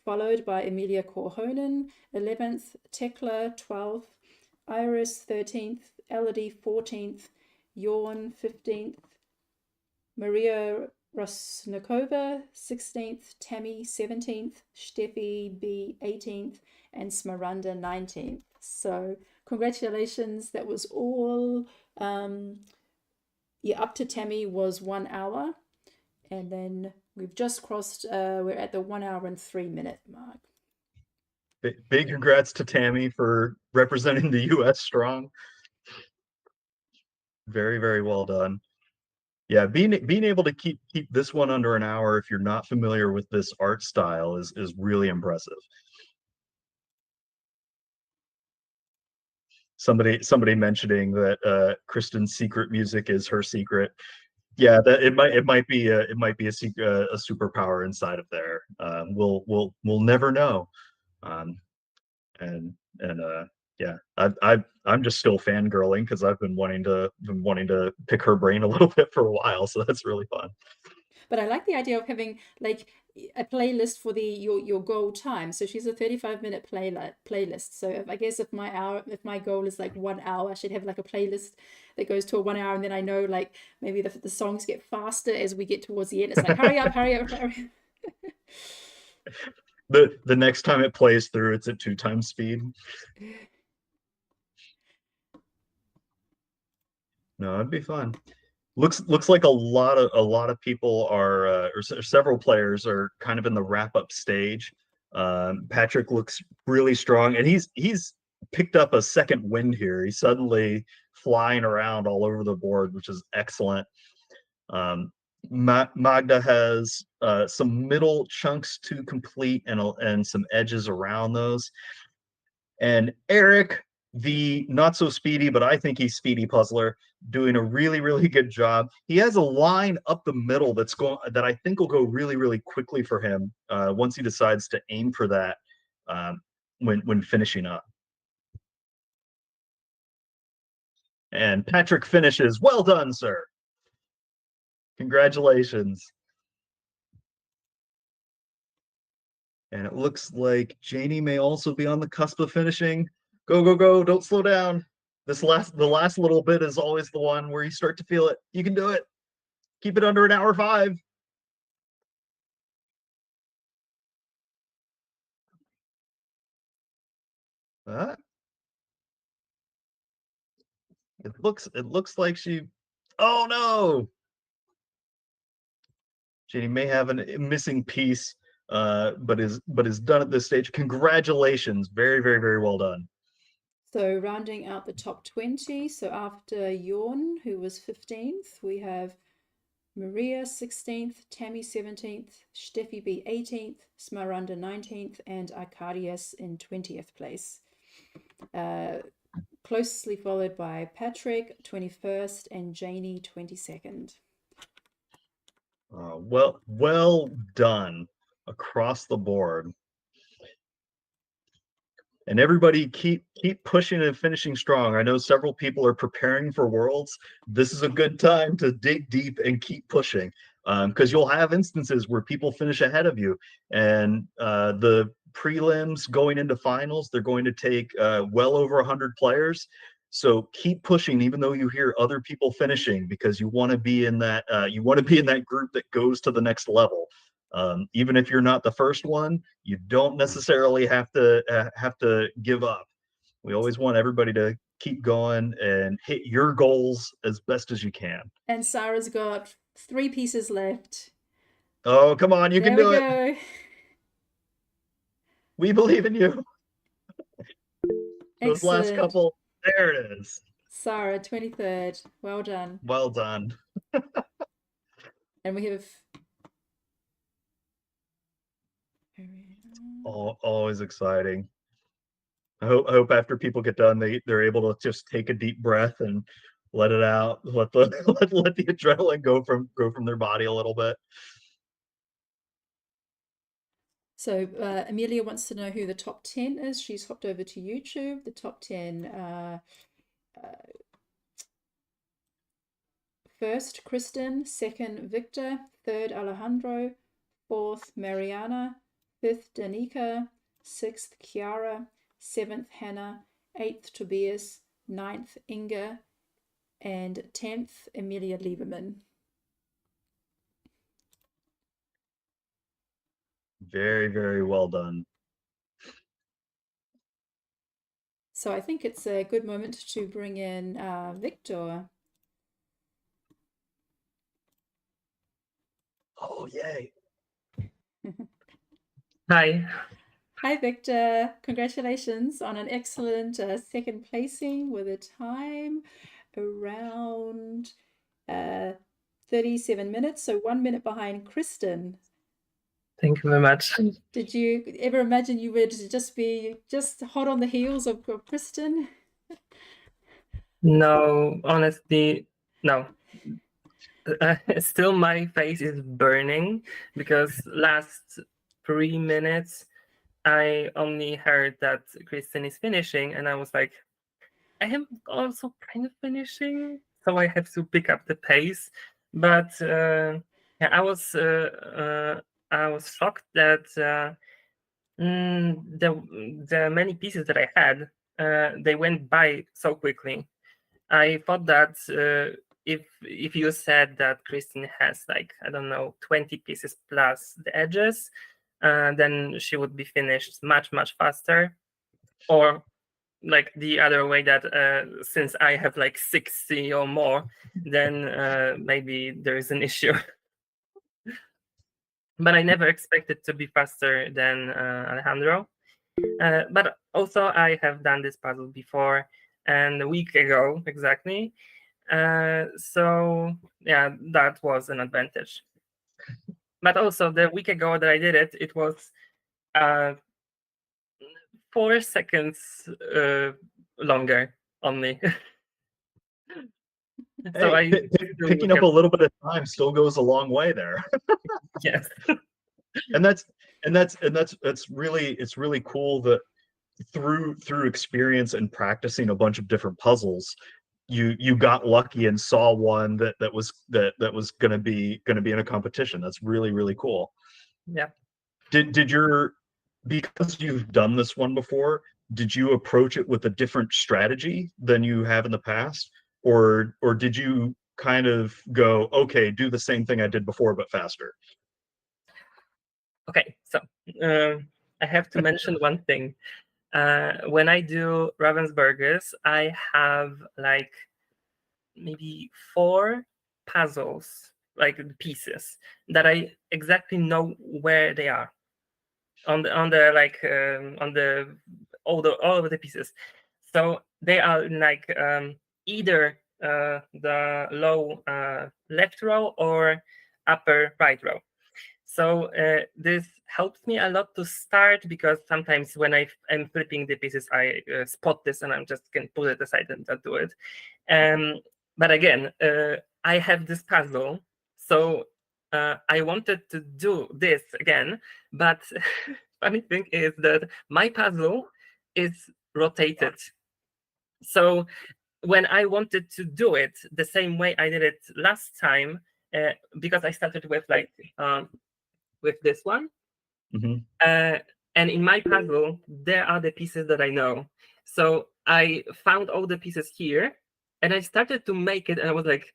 Speaker 3: followed by Emilia Korhonen, 11th, Tekla, 12th, Iris, 13th, Elodie, 14th, Jorn, 15th, Maria Rosnikova, 16th, Tammy, 17th, Steffi B, 18th, and Smaranda, 19th. So congratulations. That was all. Yeah, up to Tammy was 1 hour. And then we've just crossed, we're at the 1 hour and 3 minute mark.
Speaker 2: Big congrats to Tammy for representing the U.S. strong. Very, very well done. Yeah, being able to keep this one under an hour if you're not familiar with this art style is really impressive. Somebody mentioning that Kristen's secret music is her secret. Yeah, that it might be a superpower inside of there. We'll never know. And yeah, I'm just still fangirling because I've been wanting to pick her brain a little bit for a while, so that's really fun.
Speaker 3: But I like the idea of having like a playlist for your goal time. So she's a 35-minute playlist. So if my goal is like 1 hour, I should have like a playlist that goes to a 1 hour, and then I know like maybe the songs get faster as we get towards the end. It's like hurry up, hurry up, hurry up.
Speaker 2: The next time it plays through, it's at 2 times speed. No, it'd be fun. Looks like a lot of people are or several players are kind of in the wrap up stage. Patrick looks really strong, and he's picked up a second wind here. He's suddenly flying around all over the board, which is excellent. Magda has some middle chunks to complete and some edges around those. And Eric, the not so speedy, but I think he's speedy puzzler, doing a really, really good job. He has a line up the middle that I think will go really, really quickly for him once he decides to aim for that when finishing up. And Patrick finishes. Well done, sir. Congratulations. And it looks like Janie may also be on the cusp of finishing. Go, go, go. Don't slow down. The last little bit is always the one where you start to feel it. You can do it. Keep it under an hour 5. It looks like she. Oh no! Janie may have a missing piece, but is done at this stage. Congratulations! Very, very, very well done.
Speaker 3: So rounding out the top 20. So after Jorn, who was 15th, we have Maria 16th, Tammy 17th, Steffi B 18th, Smaranda 19th, and Arcadius in 20th place. Closely followed by Patrick 21st and Janie 22nd.
Speaker 2: Well done across the board. And everybody keep pushing and finishing strong. I know several people are preparing for Worlds. This is a good time to dig deep and keep pushing, because you'll have instances where people finish ahead of you, and the prelims going into finals, they're going to take well over 100 players. So keep pushing, even though you hear other people finishing, because you want to be in that group that goes to the next level. Even if you're not the first one, you don't necessarily have to give up. We always want everybody to keep going and hit your goals as best as you can.
Speaker 3: And Sarah's got 3 pieces left.
Speaker 2: Oh, come on, you can do it.
Speaker 3: There we go.
Speaker 2: We believe in you. Those
Speaker 3: Excellent.
Speaker 2: last couple, there it is.
Speaker 3: Sarah, 23rd. Well done.
Speaker 2: Well done.
Speaker 3: And we have
Speaker 2: always exciting. I hope after people get done, they're able to just take a deep breath and let it out, let the let the adrenaline go from their body a little bit.
Speaker 3: So Amelia wants to know who the top 10 is. She's hopped over to YouTube. The top 10 first Kristen, second Victor, third Alejandro, fourth Mariana, fifth Danica, sixth Chiara, seventh Hannah, eighth Tobias, ninth Inga, and 10th Emilia Lieberman.
Speaker 2: Very, very well done.
Speaker 3: So I think it's a good moment to bring in Victor.
Speaker 2: Oh, yay.
Speaker 6: Hi.
Speaker 3: Hi, Victor. Congratulations on an excellent second placing with a time around 37 minutes, so 1 minute behind Kristen.
Speaker 6: Thank you very much.
Speaker 3: Did you ever imagine you would just be hot on the heels of Kristen?
Speaker 6: No, honestly, no. Still, my face is burning because last 3 minutes, I only heard that Kristen is finishing, and I was like, I am also kind of finishing, so I have to pick up the pace. But yeah, I was shocked that the many pieces that I had, they went by so quickly. I thought that if you said that Kristen has like, I don't know, 20 pieces plus the edges, then she would be finished much, much faster. Or like the other way, that since I have like 60 or more, then maybe there is an issue. But I never expected to be faster than Alejandro. But also I have done this puzzle before, and a week ago exactly. So yeah, that was an advantage. But also the week ago that I did it, it was 4 seconds longer only. So
Speaker 2: Hey, picking up a little bit of time still goes a long way there.
Speaker 6: Yes.
Speaker 2: And that's really cool that through experience and practicing a bunch of different puzzles, you got lucky and saw one that was gonna be in a competition. That's really cool.
Speaker 6: Yeah.
Speaker 2: Because you've done this one before, did you approach it with a different strategy than you have in the past, or did you kind of go, okay, do the same thing I did before but faster?
Speaker 6: Okay, so I have to mention one thing. When I do Ravensburgers, I have like maybe 4 puzzles, like pieces that I exactly know where they are on the like on the all of the pieces. So they are like either the low left row or upper right row. So this helps me a lot to start, because sometimes when I am flipping the pieces, I spot this and I'm just can put it aside and not do it. But again, I have this puzzle, so I wanted to do this again, but funny thing is that my puzzle is rotated. So when I wanted to do it the same way I did it last time, because I started with like with this one.
Speaker 2: Mhm.
Speaker 6: And in my puzzle, there are the pieces that I know. So I found all the pieces here, and I started to make it, and I was like,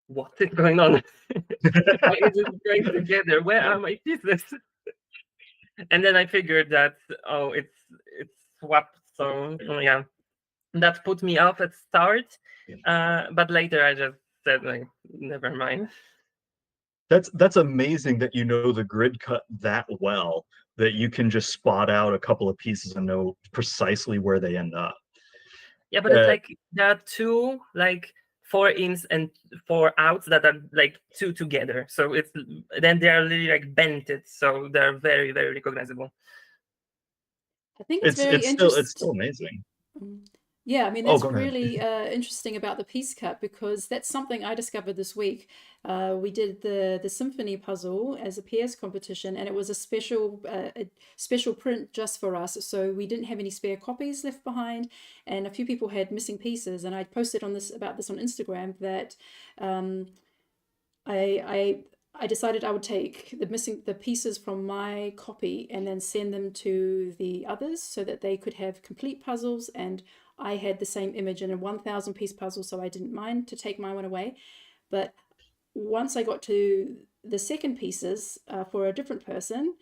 Speaker 6: what is going on? Why is it going together? Where are my pieces? And then I figured that, oh, it's swapped. So yeah, that put me off at start. But later I just said, like, never mind.
Speaker 2: That's amazing that you know the grid cut that well, that you can just spot out a couple of pieces and know precisely where they end up.
Speaker 6: Yeah, but it's like there are 2 like 4 ins and 4 outs that are like 2 together. So it's then they are really like bented, so they're very, very recognizable.
Speaker 3: I think it's very interesting.
Speaker 2: It's still amazing.
Speaker 3: Yeah, I mean,
Speaker 2: Oh,
Speaker 3: that's
Speaker 2: go ahead.
Speaker 3: really interesting about the piece cut, because that's something I discovered this week. We did the symphony puzzle as a PS competition, and it was a special print just for us. So we didn't have any spare copies left behind, and a few people had missing pieces. And I posted about this on Instagram that um, I decided I would take the pieces from my copy and then send them to the others so that they could have complete puzzles, and I had the same image in a 1,000 piece puzzle, so I didn't mind to take my one away. But once I got to the second pieces for a different person,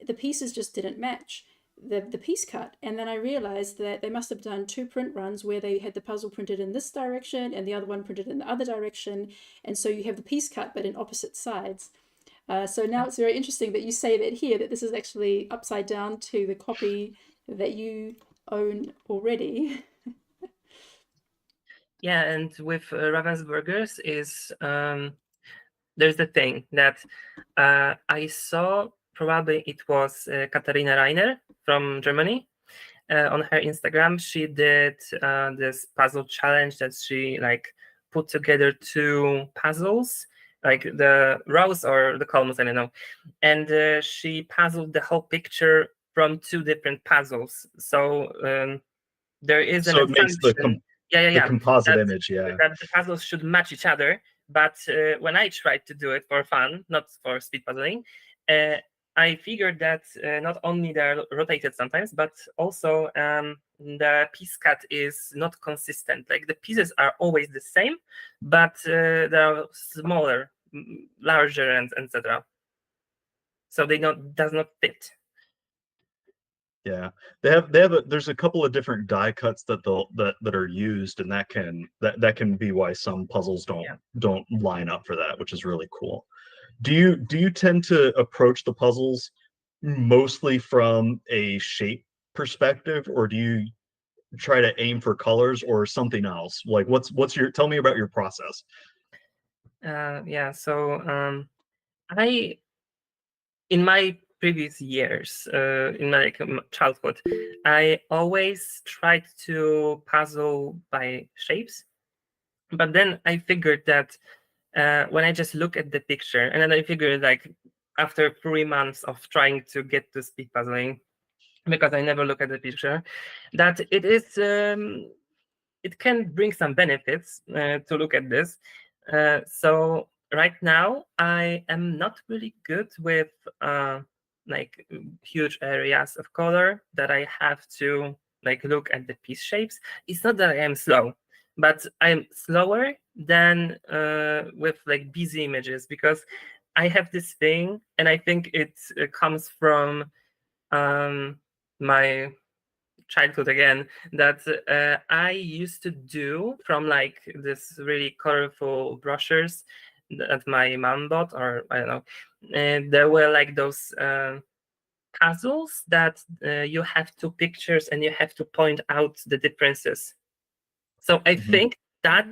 Speaker 3: the pieces just didn't match the piece cut. And then I realized that they must have done 2 print runs where they had the puzzle printed in this direction and the other one printed in the other direction. And so you have the piece cut, but in opposite sides. So now it's very interesting that you say that here, that this is actually upside down to the copy that you own already.
Speaker 6: Yeah, and with Ravensburgers is there's the thing that I saw, probably it was Katharina Reiner from Germany. On her Instagram, she did this puzzle challenge that she like put together 2 puzzles, like the rows or the columns, I don't know, and she puzzled the whole picture from 2 different puzzles. So there is an
Speaker 2: So it makes the
Speaker 6: assumption,
Speaker 2: the composite
Speaker 6: that,
Speaker 2: image, yeah.
Speaker 6: that the puzzles should match each other. But when I tried to do it for fun, not for speed puzzling, I figured that not only they're rotated sometimes, but also the piece cut is not consistent. Like the pieces are always the same, but they're smaller, larger, and etc. So they does not fit.
Speaker 2: Yeah, there's a couple of different die cuts that are used, and that can be why some puzzles don't line up for that, which is really cool. Do you tend to approach the puzzles mostly from a shape perspective, or do you try to aim for colors or something else? Like tell me about your process.
Speaker 6: Yeah, so I, in my previous years, in my childhood, I always tried to puzzle by shapes. But then I figured that when I just look at the picture, and then I figured like after 3 months of trying to get to speed puzzling, because I never look at the picture, that it can bring some benefits to look at this. So right now I am not really good with like huge areas of color that I have to like look at the piece shapes. It's not that I am slow, but I'm slower than with like busy images, because I have this thing, and I think it comes from my childhood again, that I used to do from like this really colorful brochures that my mom bought, or I don't know, and there were like those puzzles that you have 2 pictures and you have to point out the differences. So I think that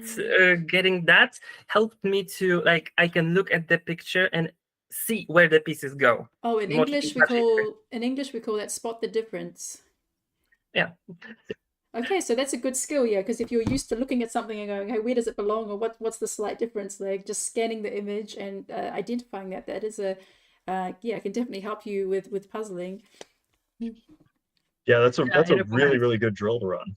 Speaker 6: getting that helped me to like, I can look at the picture and see where the pieces go.
Speaker 3: Oh, in English we call that spot the difference.
Speaker 6: Yeah.
Speaker 3: Okay, so that's a good skill, yeah, because if you're used to looking at something and going, hey, where does it belong, or what's the slight difference, like just scanning the image and identifying that is it can definitely help you with puzzling.
Speaker 2: Yeah, that's a really good drill to run.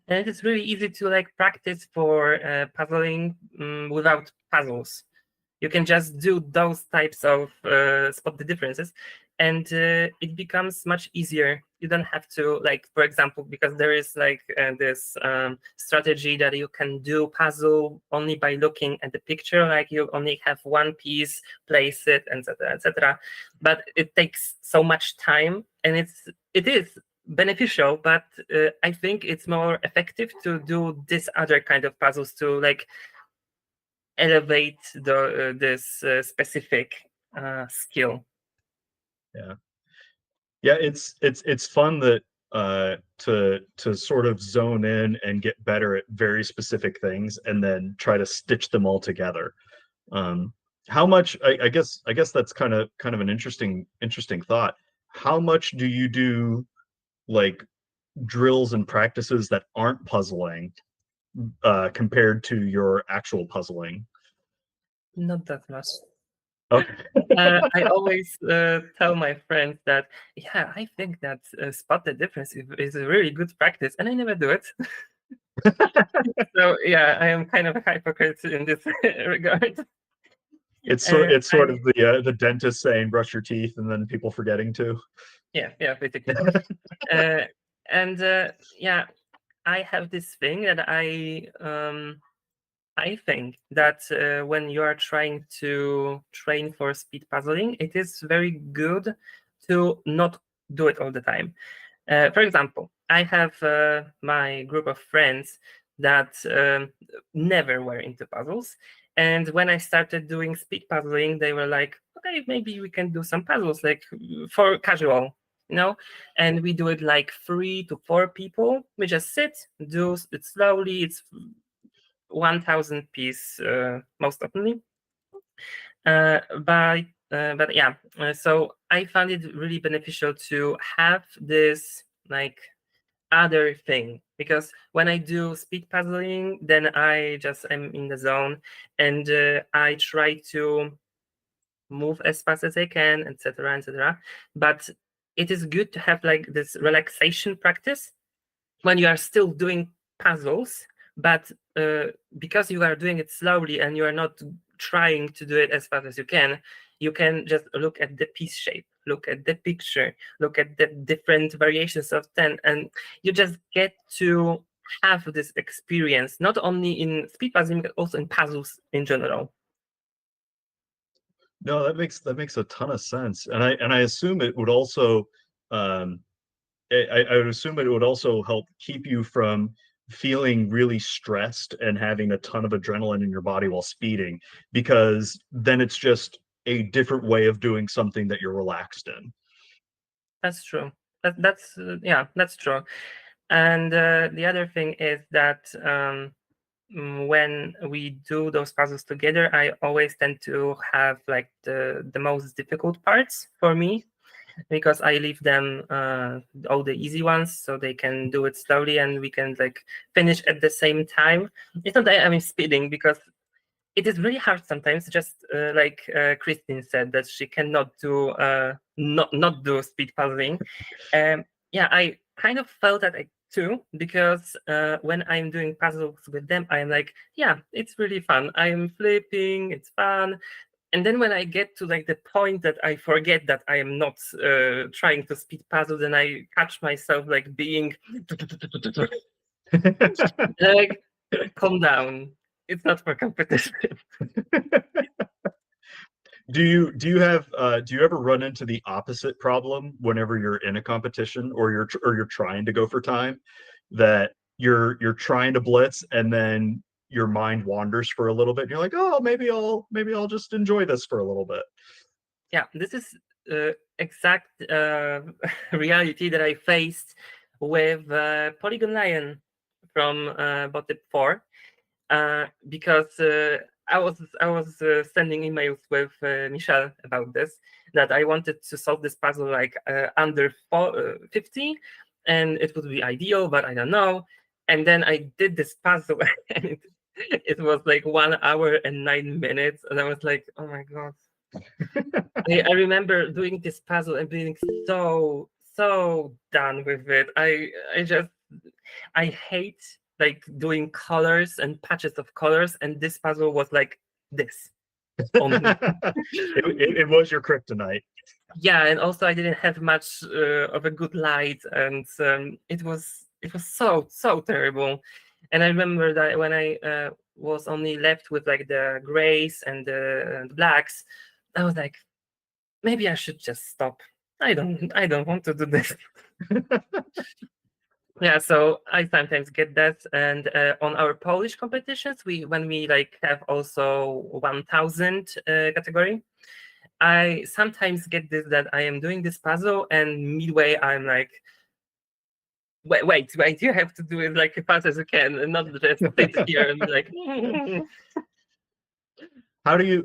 Speaker 6: And it's really easy to like practice for puzzling without puzzles. You can just do those types of spot the differences, and it becomes much easier. You don't have to, like, for example, because there is like this strategy that you can do puzzle only by looking at the picture, like you only have one piece, place it, etc., etc. But it takes so much time, and it is beneficial, but I think it's more effective to do this other kind of puzzles to like elevate this specific skill.
Speaker 2: Yeah, it's fun that to sort of zone in and get better at very specific things and then try to stitch them all together. How much, I guess that's kind of an interesting thought. How much do you do like drills and practices that aren't puzzling compared to your actual puzzling?
Speaker 6: Not that much.
Speaker 2: Okay.
Speaker 6: I always tell my friends that, yeah, I think that spot the difference is a really good practice, and I never do it. So yeah, I am kind of a hypocrite in this regard.
Speaker 2: It's sort
Speaker 6: I-
Speaker 2: of the dentist saying brush your teeth and then people forgetting to.
Speaker 6: Yeah, basically. Yeah, I have this thing that I think that when you are trying to train for speed puzzling, it is very good to not do it all the time. For example, I have my group of friends that never were into puzzles. And when I started doing speed puzzling, they were like, okay, maybe we can do some puzzles, like for casual, you know? And we do it like 3 to 4 people. We just sit, do it slowly. It's 1,000 piece most often. But yeah, so I found it really beneficial to have this like other thing, because when I do speed puzzling, then I just am in the zone and I try to move as fast as I can, etc., etc. But it is good to have like this relaxation practice when you are still doing puzzles, but because you are doing it slowly and you are not trying to do it as fast as you can just look at the piece shape, look at the picture, look at the different variations of 10, and you just get to have this experience, not only in speed puzzling, but also in puzzles in general.
Speaker 2: No, that makes a ton of sense, and I assume it would also, I would assume it would also help keep you from feeling really stressed and having a ton of adrenaline in your body while speeding, because then it's just a different way of doing something that you're relaxed in.
Speaker 6: That's true. That's true. And the other thing is that when we do those puzzles together, I always tend to have like the most difficult parts for me, because I leave them all the easy ones so they can do it slowly and we can like finish at the same time. It's not that I'm speeding, because it is really hard sometimes, just like Christine said, that she cannot do not do speed puzzling. Yeah, I kind of felt that too, because when I'm doing puzzles with them, I'm like, yeah, it's really fun. I'm flipping, it's fun. And then when I get to like the point that I forget that I am not trying to speed puzzle, then I catch myself like being like, calm down. It's not for competition.
Speaker 2: Do you ever run into the opposite problem whenever you're in a competition or you're trying to go for time, that you're trying to blitz and then your mind wanders for a little bit and you're like, oh, maybe I'll just enjoy this for a little bit?
Speaker 6: Yeah, this is exact reality that I faced with Polygon Lion from Botip 4, because I was sending emails with Michelle about this, that I wanted to solve this puzzle like under 50, and it would be ideal, but I don't know. And then I did this puzzle, and it was like 1 hour and 9 minutes, and I was like, oh my god. I remember doing this puzzle and being so done with it. I hate like doing colors and patches of colors, and this puzzle was like this.
Speaker 2: It was your kryptonite.
Speaker 6: Yeah, and also I didn't have much of a good light, and it was so terrible. And I remember that when I was only left with like the grays and the blacks, I was like, maybe I should just stop. I don't want to do this. Yeah, so I sometimes get that, and on our Polish competitions, when we like have also 1,000 category, I sometimes get this, that I am doing this puzzle and midway I'm like, wait, you have to do it like as fast as you can and not just sit here and be like.
Speaker 2: How do you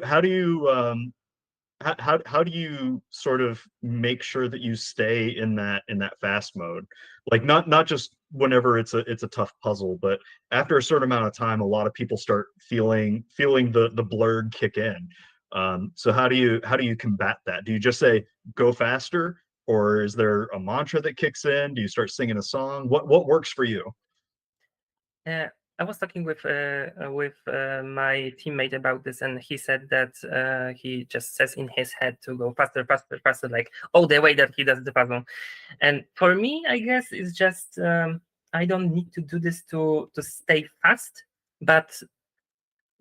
Speaker 2: how do you sort of make sure that you stay in that fast mode? Like not just whenever it's a tough puzzle, but after a certain amount of time, a lot of people start feeling the blurred kick in. So how do you combat that? Do you just say go faster, or is there a mantra that kicks in? Do you start singing a song? What works for you?
Speaker 6: I was talking with my teammate about this, and he said that he just says in his head to go faster, faster, faster, like all the way that he does the puzzle. And for me, I guess it's just I don't need to do this to stay fast, but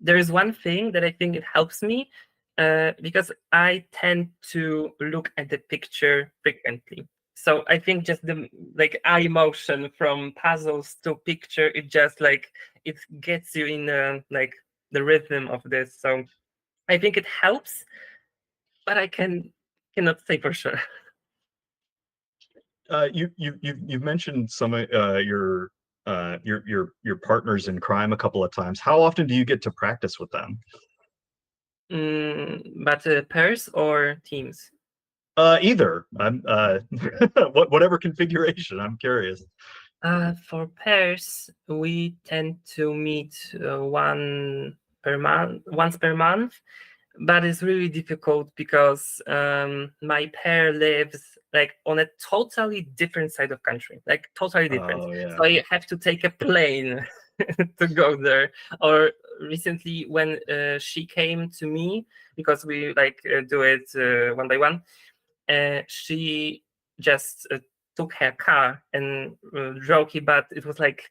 Speaker 6: there is one thing that I think it helps me because I tend to look at the picture frequently. So I think just the like eye motion from puzzles to picture, it just like it gets you in like the rhythm of this. So I think it helps, but I cannot say for sure.
Speaker 2: You've mentioned some of your partners in crime a couple of times. How often do you get to practice with them?
Speaker 6: But pairs or teams?
Speaker 2: Either. I'm whatever configuration. I'm curious.
Speaker 6: For pairs, we tend to meet once per month, but it's really difficult because my pair lives like on a totally different side of country, like totally different.
Speaker 2: Oh yeah.
Speaker 6: So I have to take a plane to go there. Or recently, when she came to me, because we like do it one by one, she just took her car and drove it, but it was like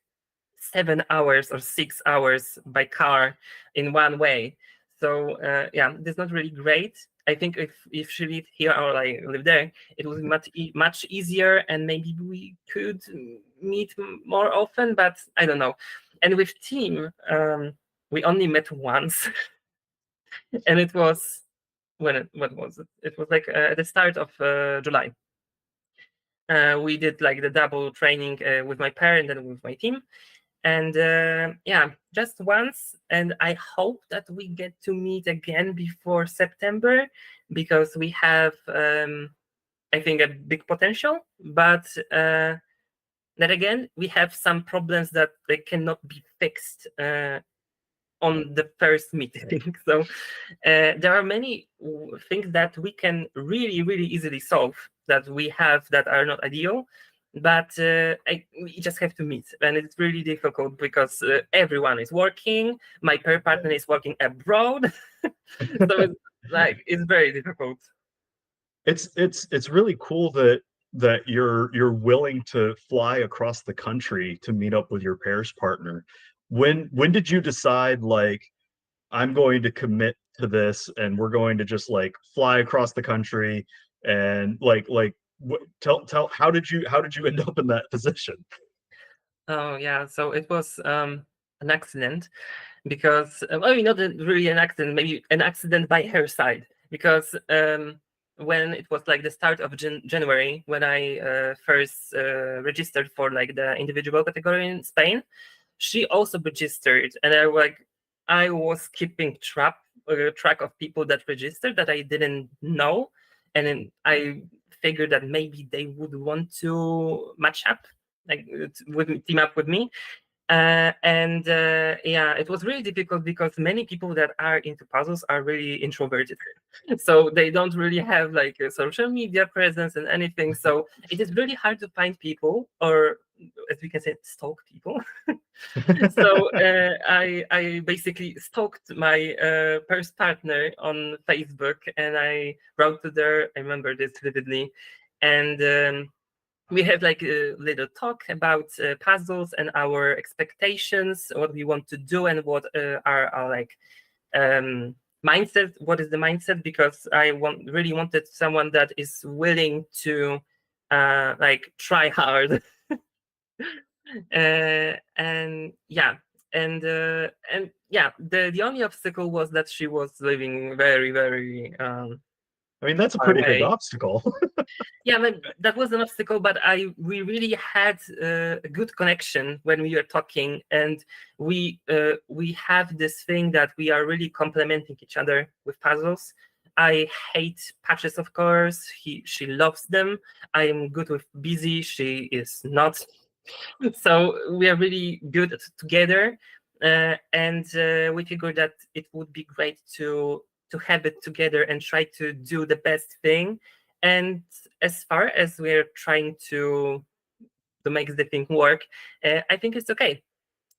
Speaker 6: 7 hours or 6 hours by car in one way. So yeah, it's not really great. I think if she lived here or like live there, it would be much easier, and maybe we could meet more often. But I don't know. And with team, we only met once, and it was what was it? It was like at the start of July. We did like the double training with my parent and with my team, and yeah, just once. And I hope that we get to meet again before September, because we have I think a big potential, but then again we have some problems that they cannot be fixed on the first meeting. So there are many things that we can really, really easily solve that we have that are not ideal, but we just have to meet. And it's really difficult because everyone is working. My pair partner is working abroad. So it's very difficult.
Speaker 2: It's really cool that you're willing to fly across the country to meet up with your pairs partner. When did you decide, like, I'm going to commit to this and we're going to just like fly across the country, and tell how did you end up in that position?
Speaker 6: Oh yeah, so it was an accident, because well, not really an accident, maybe an accident by her side, because when it was like the start of January, when I first registered for like the individual category in Spain, she also registered, and I was keeping track of people that registered that I didn't know, and then I figured that maybe they would want to match up, like team up with me. And yeah, it was really difficult because many people that are into puzzles are really introverted, so they don't really have like a social media presence and anything. So it is really hard to find people, or as we can say, stalk people. So I basically stalked my first partner on Facebook, and I wrote to her. I remember this vividly, and we had like a little talk about puzzles and our expectations, what we want to do, and what are our like mindset. What is the mindset? Because I really wanted someone that is willing to like try hard. And yeah, and yeah, the only obstacle was that she was living very, very
Speaker 2: I mean, that's a
Speaker 6: far
Speaker 2: pretty big
Speaker 6: away.
Speaker 2: obstacle.
Speaker 6: Yeah, but that was an obstacle, but we really had a good connection when we were talking, and we have this thing that we are really complementing each other with puzzles. I hate patches, of course. She loves them. I am good with busy. She is not. So we are really good together, and we figured that it would be great to have it together and try to do the best thing. And as far as we're trying to make the thing work, I think it's okay.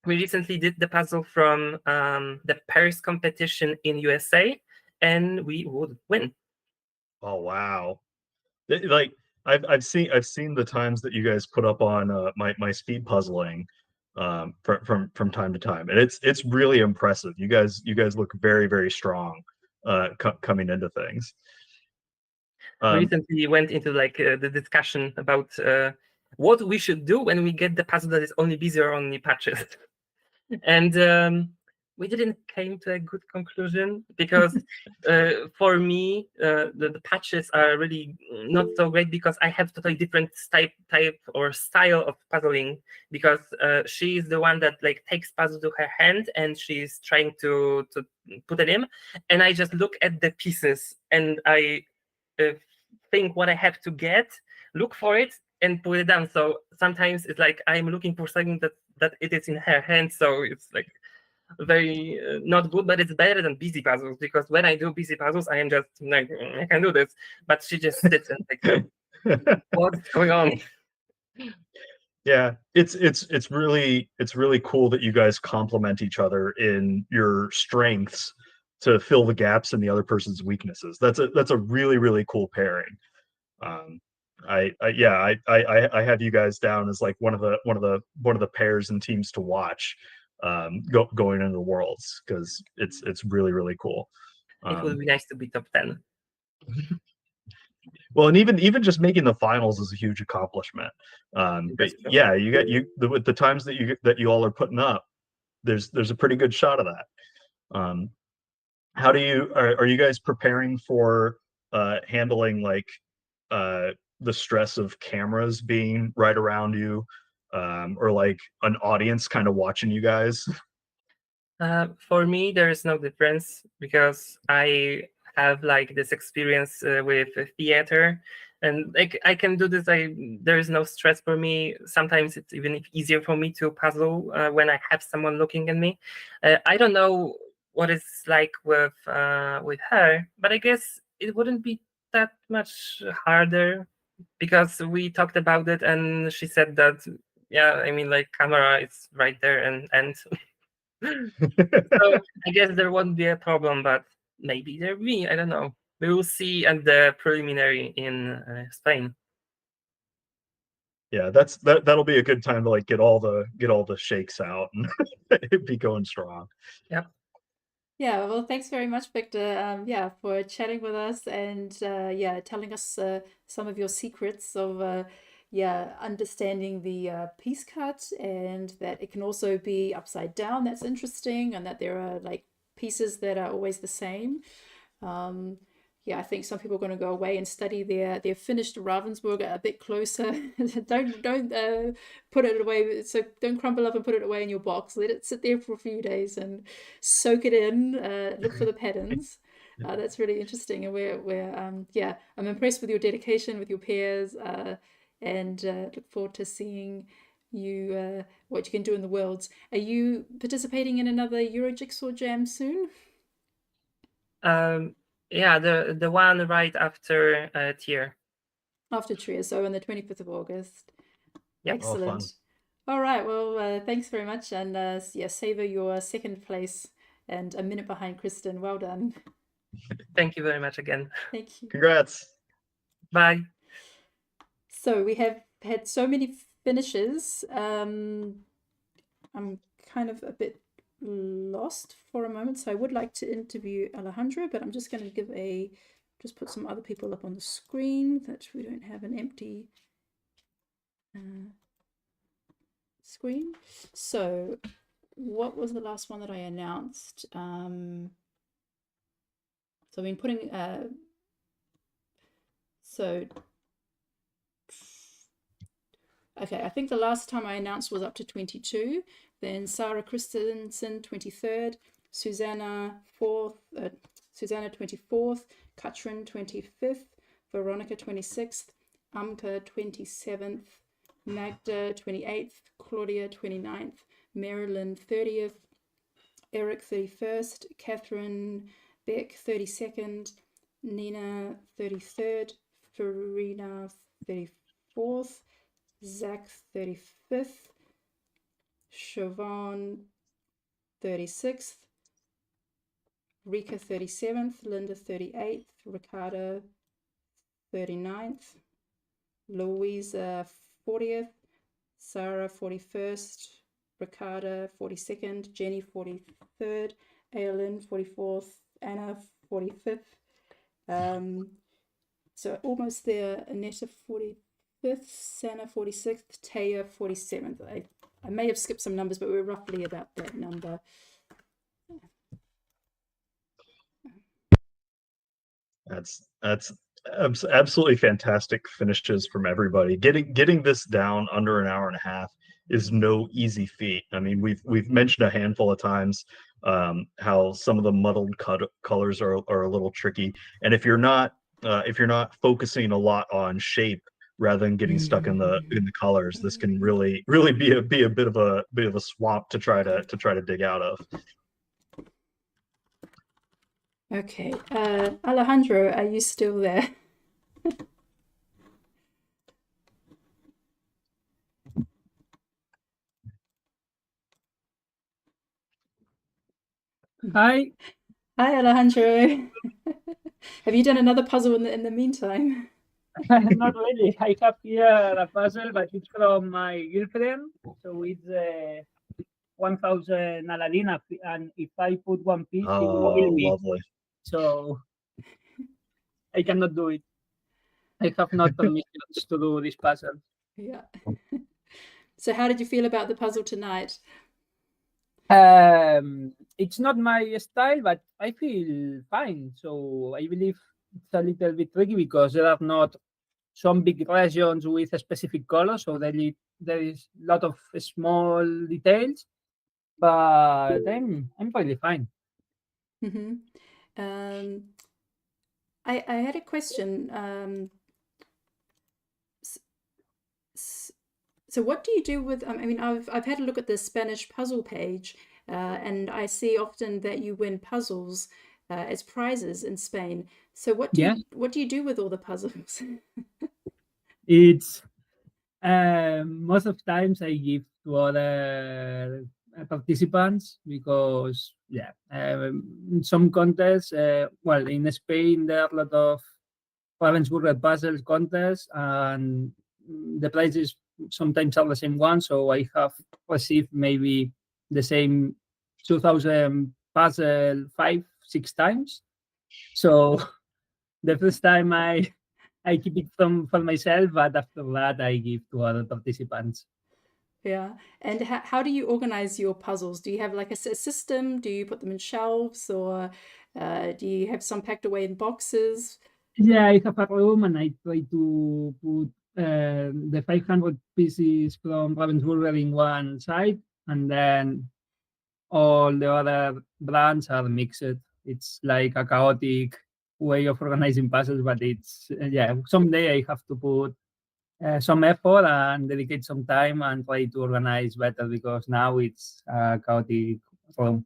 Speaker 6: We recently did the puzzle from the Paris competition in USA, and we would win.
Speaker 2: Oh wow. Like I've seen the times that you guys put up on my speed puzzling from time to time, and it's really impressive. You guys look very, very strong coming into things.
Speaker 6: We recently went into like the discussion about what we should do when we get the puzzle that is only busy or only patches. And we didn't came to a good conclusion because for me the patches are really not so great because I have totally different type or style of puzzling, because she is the one that like takes puzzle to her hand and she's trying to put it in, and I just look at the pieces and I think what I have to get, look for it and put it down. So sometimes it's like I'm looking for something that it is in her hand, so it's like very not good, but it's better than busy puzzles, because when I do busy puzzles I am just like, I can do this, but she just sits and like, what's going on?
Speaker 2: Yeah, it's really cool that you guys complement each other in your strengths to fill the gaps in the other person's weaknesses. That's a really, really cool pairing. I have you guys down as like one of the pairs and teams to watch going into the Worlds, because it's really, really cool.
Speaker 6: It would be nice to be top 10.
Speaker 2: Well, and even just making the finals is a huge accomplishment. But yeah, with the times that you all are putting up, there's a pretty good shot of that. How do you are you guys preparing for handling like the stress of cameras being right around you, or like an audience kind of watching you guys?
Speaker 6: For me, there is no difference because I have like this experience with theater, and like I can do this. There is no stress for me. Sometimes it's even easier for me to puzzle when I have someone looking at me. I don't know what it's like with her, but I guess it wouldn't be that much harder, because we talked about it and she said that, yeah, I mean, like camera is right there and so I guess there won't be a problem, but maybe there will be. I don't know. We will see at the preliminary in Spain.
Speaker 2: Yeah, that'll be a good time to like get all the shakes out and be going strong.
Speaker 6: Yep.
Speaker 3: Yeah, well, thanks very much, Victor. Yeah, for chatting with us and yeah, telling us some of your secrets of yeah, understanding the piece cut, and that it can also be upside down. That's interesting, and that there are like pieces that are always the same. Yeah, I think some people are going to go away and study their finished Ravensburger a bit closer. don't put it away. So don't crumble up and put it away in your box. Let it sit there for a few days and soak it in. Look for the patterns. That's really interesting, and we're yeah, I'm impressed with your dedication with your pairs, and look forward to seeing you what you can do in the Worlds. Are you participating in another Euro Jigsaw Jam soon?
Speaker 6: Yeah, the one right after Tier.
Speaker 3: After Trier, so on the 25th of August.
Speaker 6: Yep.
Speaker 3: Excellent. All right, well, thanks very much, and yeah, savor your second place and a minute behind Kristen. Well done.
Speaker 6: Thank you very much again.
Speaker 3: Thank you.
Speaker 2: Congrats.
Speaker 6: Bye.
Speaker 3: So we have had so many finishes. I'm kind of a bit lost for a moment, so I would like to interview Alejandro, but I'm just going to just put some other people up on the screen that we don't have an empty screen. So what was the last one that I announced? So I've been putting okay, I think the last time I announced was up to 22. Then Sarah Christensen, 23rd. Susanna, 4th. Susanna 24th, Katrin 25th, Veronica 26th, Amka 27th, Magda 28th, Claudia 29th, Marilyn 30th, Eric 31st, Catherine Beck 32nd, Nina 33rd, Farina 34th, Zach 35th, Siobhan 36th, Rika 37th, Linda 38th, Ricardo 39th, Louisa 40th, Sarah 41st, Ricardo 42nd, Jenny 43rd, Aylin 44th, Anna 45th. So almost there. Anetta 45th, Sana 46th, Taya 47th. I may have skipped some numbers, but we're roughly about that number.
Speaker 2: That's absolutely fantastic finishes from everybody. Getting this down under an hour and a half is no easy feat. I mean, we've mentioned a handful of times how some of the muddled colors are a little tricky, and if you're not focusing a lot on shape rather than getting stuck in the colors, this can really be a bit of a swamp to try to dig out of.
Speaker 3: Okay, Alejandro, are you still there?
Speaker 7: Hi.
Speaker 3: Hi, Alejandro. Have you done another puzzle in the meantime?
Speaker 7: Not really. I have here a puzzle, but it's from my girlfriend. So it's 1,000 Aladdin, and if I put one piece, it will kill me.
Speaker 2: Lovely.
Speaker 7: So I cannot do it. I have not permissions to do this puzzle.
Speaker 3: Yeah. So how did you feel about the puzzle tonight?
Speaker 7: It's not my style, but I feel fine. So I believe it's a little bit tricky because there are not some big regions with a specific color, so there is a lot of small details. But I'm really fine.
Speaker 3: Mm-hmm. I had a question. So what do you do with? I mean, I've had a look at the Spanish puzzle page, and I see often that you win puzzles as prizes in Spain. So what do you do with all the puzzles?
Speaker 7: It's most of times I give to other participants because in some contests, well, in Spain there are a lot of Ravensburger puzzle contests, and the prizes sometimes are the same one. So I have received maybe the same 2,000 puzzle 5-6 times. So the first time I keep it for myself, but after that I give to other participants.
Speaker 3: Yeah. And how do you organize your puzzles? Do you have like a system? Do you put them in shelves, or do you have some packed away in boxes?
Speaker 7: Yeah, I have a room and I try to put the 500 pieces from Ravensburger in one side, and then all the other brands are mixed. It's like a chaotic way of organizing puzzles, but it's someday I have to put some effort and dedicate some time and try to organize better, because now it's a chaotic room.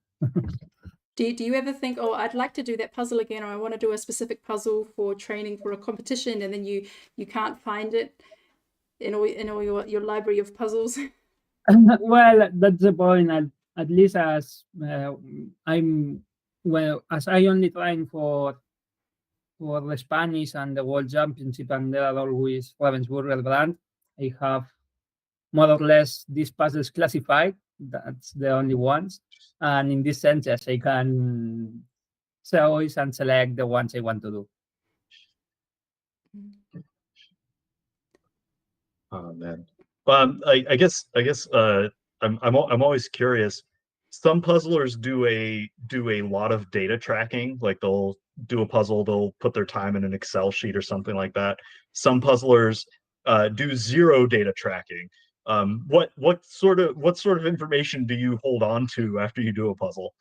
Speaker 3: Do you ever think, oh, I'd like to do that puzzle again, or I want to do a specific puzzle for training for a competition, and then you can't find it in all your library of puzzles?
Speaker 7: Well, that's the point. At least as as I only train for the Spanish and the World Championship, and there are always Ravensburger brand, I have more or less these puzzles classified. That's the only ones. And in this sense, yes, I can choose and select the ones I want to do.
Speaker 2: Oh man. I guess I'm always curious. Some puzzlers do a lot of data tracking, like they'll do a puzzle, they'll put their time in an Excel sheet or something like that. Some puzzlers do zero data tracking. What sort of information do you hold on to after you do a puzzle?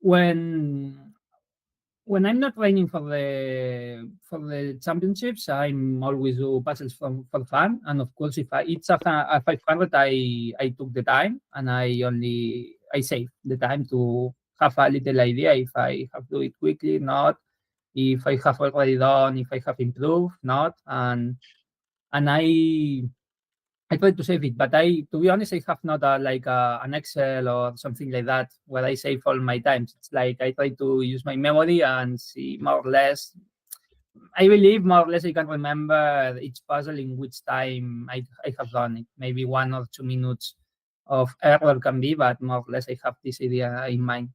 Speaker 7: when I'm not training for the championships, I'm always do puzzles for fun. And of course, if it's a 500, I took the time and I save the time to have a little idea if I have to do it quickly, not if I have already done, if I have improved, not, and I try to save it, but to be honest, I have not an Excel or something like that where I save all my times. It's like I try to use my memory and see more or less. I believe more or less I can remember each puzzle in which time I have done it. Maybe 1 or 2 minutes of error can be, but more or less I have this idea in mind.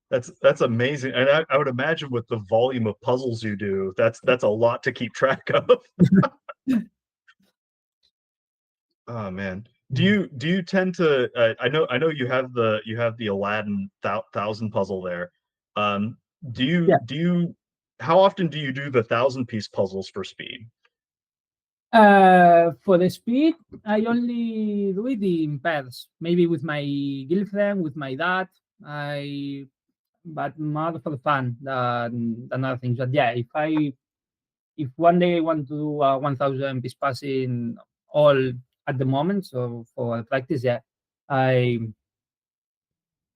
Speaker 2: That's amazing, and I would imagine with the volume of puzzles you do, that's a lot to keep track of. Oh man, do you tend to? I know you have the Aladdin 1,000 puzzle there. Do you? How often do you do the 1,000-piece puzzles for speed?
Speaker 7: For the speed, I only do it in pairs. Maybe with my girlfriend, with my dad. But more for fun than other things. But yeah, if one day I want to do 1,000 piece passing all at the moment, so for practice, yeah, I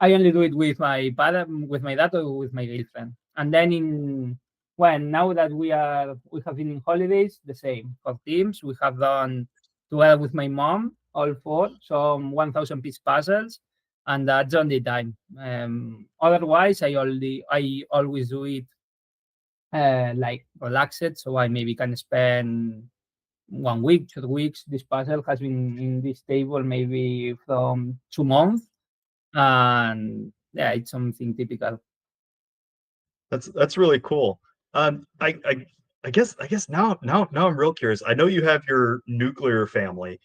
Speaker 7: only do it with my father, with my dad, or with my girlfriend. And then now that we have been in holidays, the same for teams. We have done together with my mom all 4 some 1,000 piece puzzles, and that's on the time. Otherwise, I always do it like relaxed, so I maybe can spend 1 week, 2 weeks. This puzzle has been in this table maybe from 2 months, and yeah, it's something typical.
Speaker 2: That's really cool. I guess now I'm real curious. I know you have your nuclear family.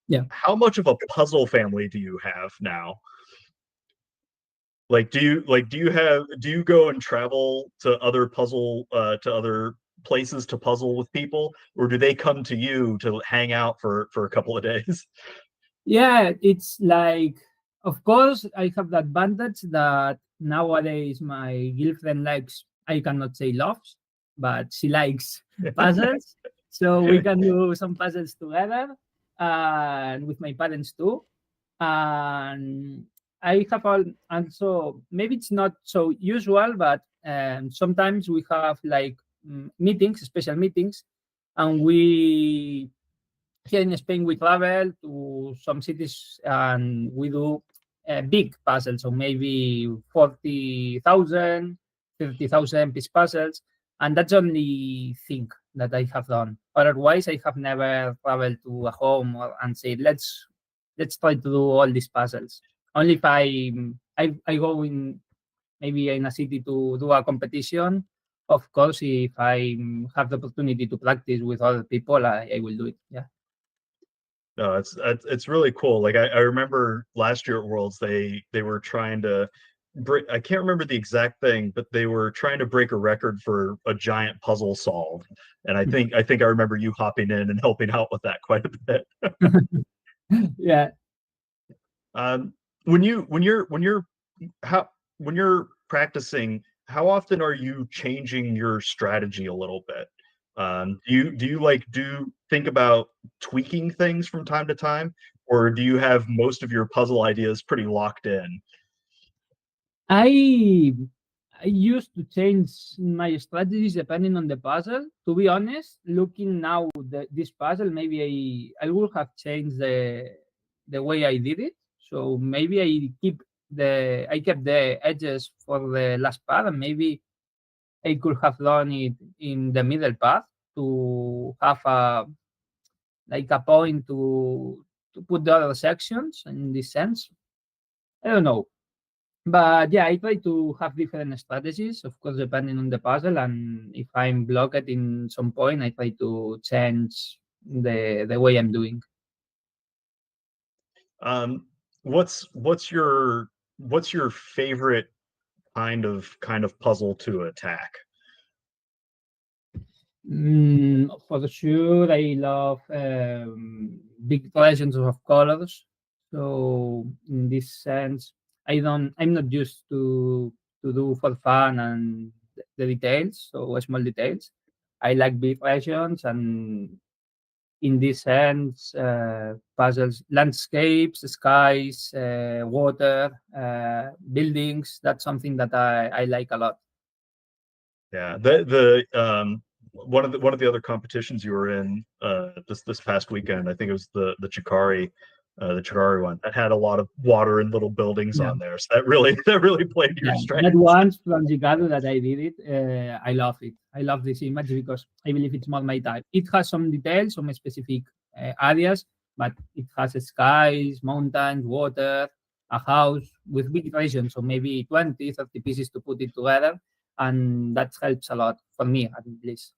Speaker 7: Yeah.
Speaker 2: How much of a puzzle family do you have now? Like, do you go and travel to other places to puzzle with people, or do they come to you to hang out for a couple of days?
Speaker 7: Yeah, it's like, of course, I have the advantage that nowadays my girlfriend likes, I cannot say loves, but she likes puzzles. So we can do some puzzles together, and with my parents too. And I have also, maybe it's not so usual, but sometimes we have like meetings, special meetings, and here in Spain, we travel to some cities and we do big puzzles, so maybe 40,000, 50,000 piece puzzles. And that's the only thing that I have done. Otherwise, I have never traveled to a home and said, let's try to do all these puzzles. Only if I go in maybe in a city to do a competition. Of course, if I have the opportunity to practice with other people, I will do it. Yeah.
Speaker 2: No, it's really cool. Like I remember last year at Worlds, they were trying to break. I can't remember the exact thing, but they were trying to break a record for a giant puzzle solved. And I think I remember you hopping in and helping out with that quite a bit.
Speaker 7: Yeah.
Speaker 2: When you're practicing, how often are you changing your strategy a little bit? Do you think about tweaking things from time to time, or do you have most of your puzzle ideas pretty locked in?
Speaker 7: I used to change my strategies depending on the puzzle. To be honest, looking now this puzzle, maybe I would have changed the way I did it. So maybe I kept the edges for the last part, and maybe I could have done it in the middle path to have a point to put the other sections in this sense. I don't know. But yeah, I try to have different strategies, of course, depending on the puzzle. And if I'm blocked in some point, I try to change the way I'm doing.
Speaker 2: What's your favorite kind of puzzle to attack?
Speaker 7: For sure, I love big legends of colors. So in this sense, I'm not used to do for fun and the details, so small details. I like big versions, and in this sense, puzzles, landscapes, skies, water, buildings. That's something that I like a lot.
Speaker 2: Yeah, the one of the other competitions you were in this past weekend, I think it was the Chikari one that had a lot of water and little buildings
Speaker 7: Yeah.
Speaker 2: on there. So that really played to your
Speaker 7: Yeah,
Speaker 2: strengths.
Speaker 7: that once from Chicago that I did it, I love it. I love this image because I believe it's more my type. It has some details, some specific areas, but it has skies, mountains, water, a house with big regions, so maybe 20, 30 pieces to put it together, and that helps a lot for me at least.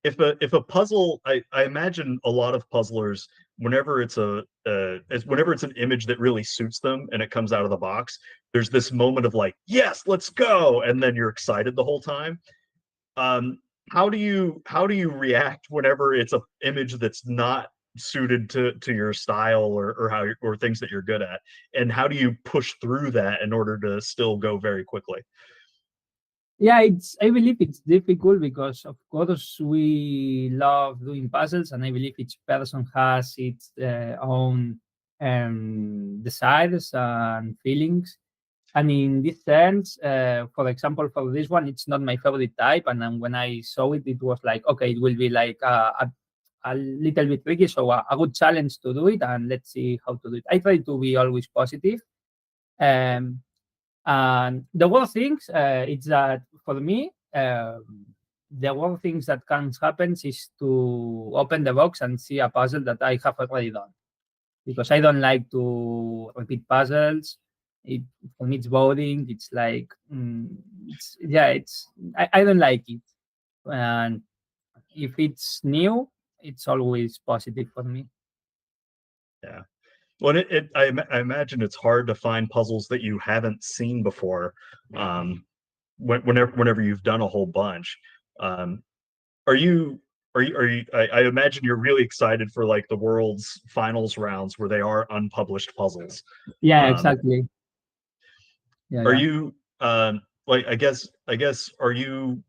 Speaker 2: If a puzzle, I imagine a lot of puzzlers, whenever it's whenever it's an image that really suits them and it comes out of the box, there's this moment of like, yes, let's go, and then you're excited the whole time. How do you react whenever it's a image that's not suited to your style or how or things that you're good at, and how do you push through that in order to still go very quickly?
Speaker 7: Yeah, I believe it's difficult because of course we love doing puzzles, and I believe each person has its own desires and feelings. And in this sense, for example, for this one, it's not my favorite type. And then when I saw it, it was like, okay, it will be like a little bit tricky, so a good challenge to do it, and let's see how to do it. I try to be always positive. Um, and the worst things, it's that for me, the worst things that can happen is to open the box and see a puzzle that I have already done, because I don't like to repeat puzzles. It For me it's boring. It's like I don't like it. And if it's new, it's always positive for me.
Speaker 2: Yeah. Well, I imagine it's hard to find puzzles that you haven't seen before. Whenever you've done a whole bunch, um, are you I imagine you're really excited for like the world's finals rounds where they are unpublished puzzles.
Speaker 7: Yeah,
Speaker 2: Um,
Speaker 7: exactly.
Speaker 2: Are
Speaker 7: Yeah.
Speaker 2: you like I guess are you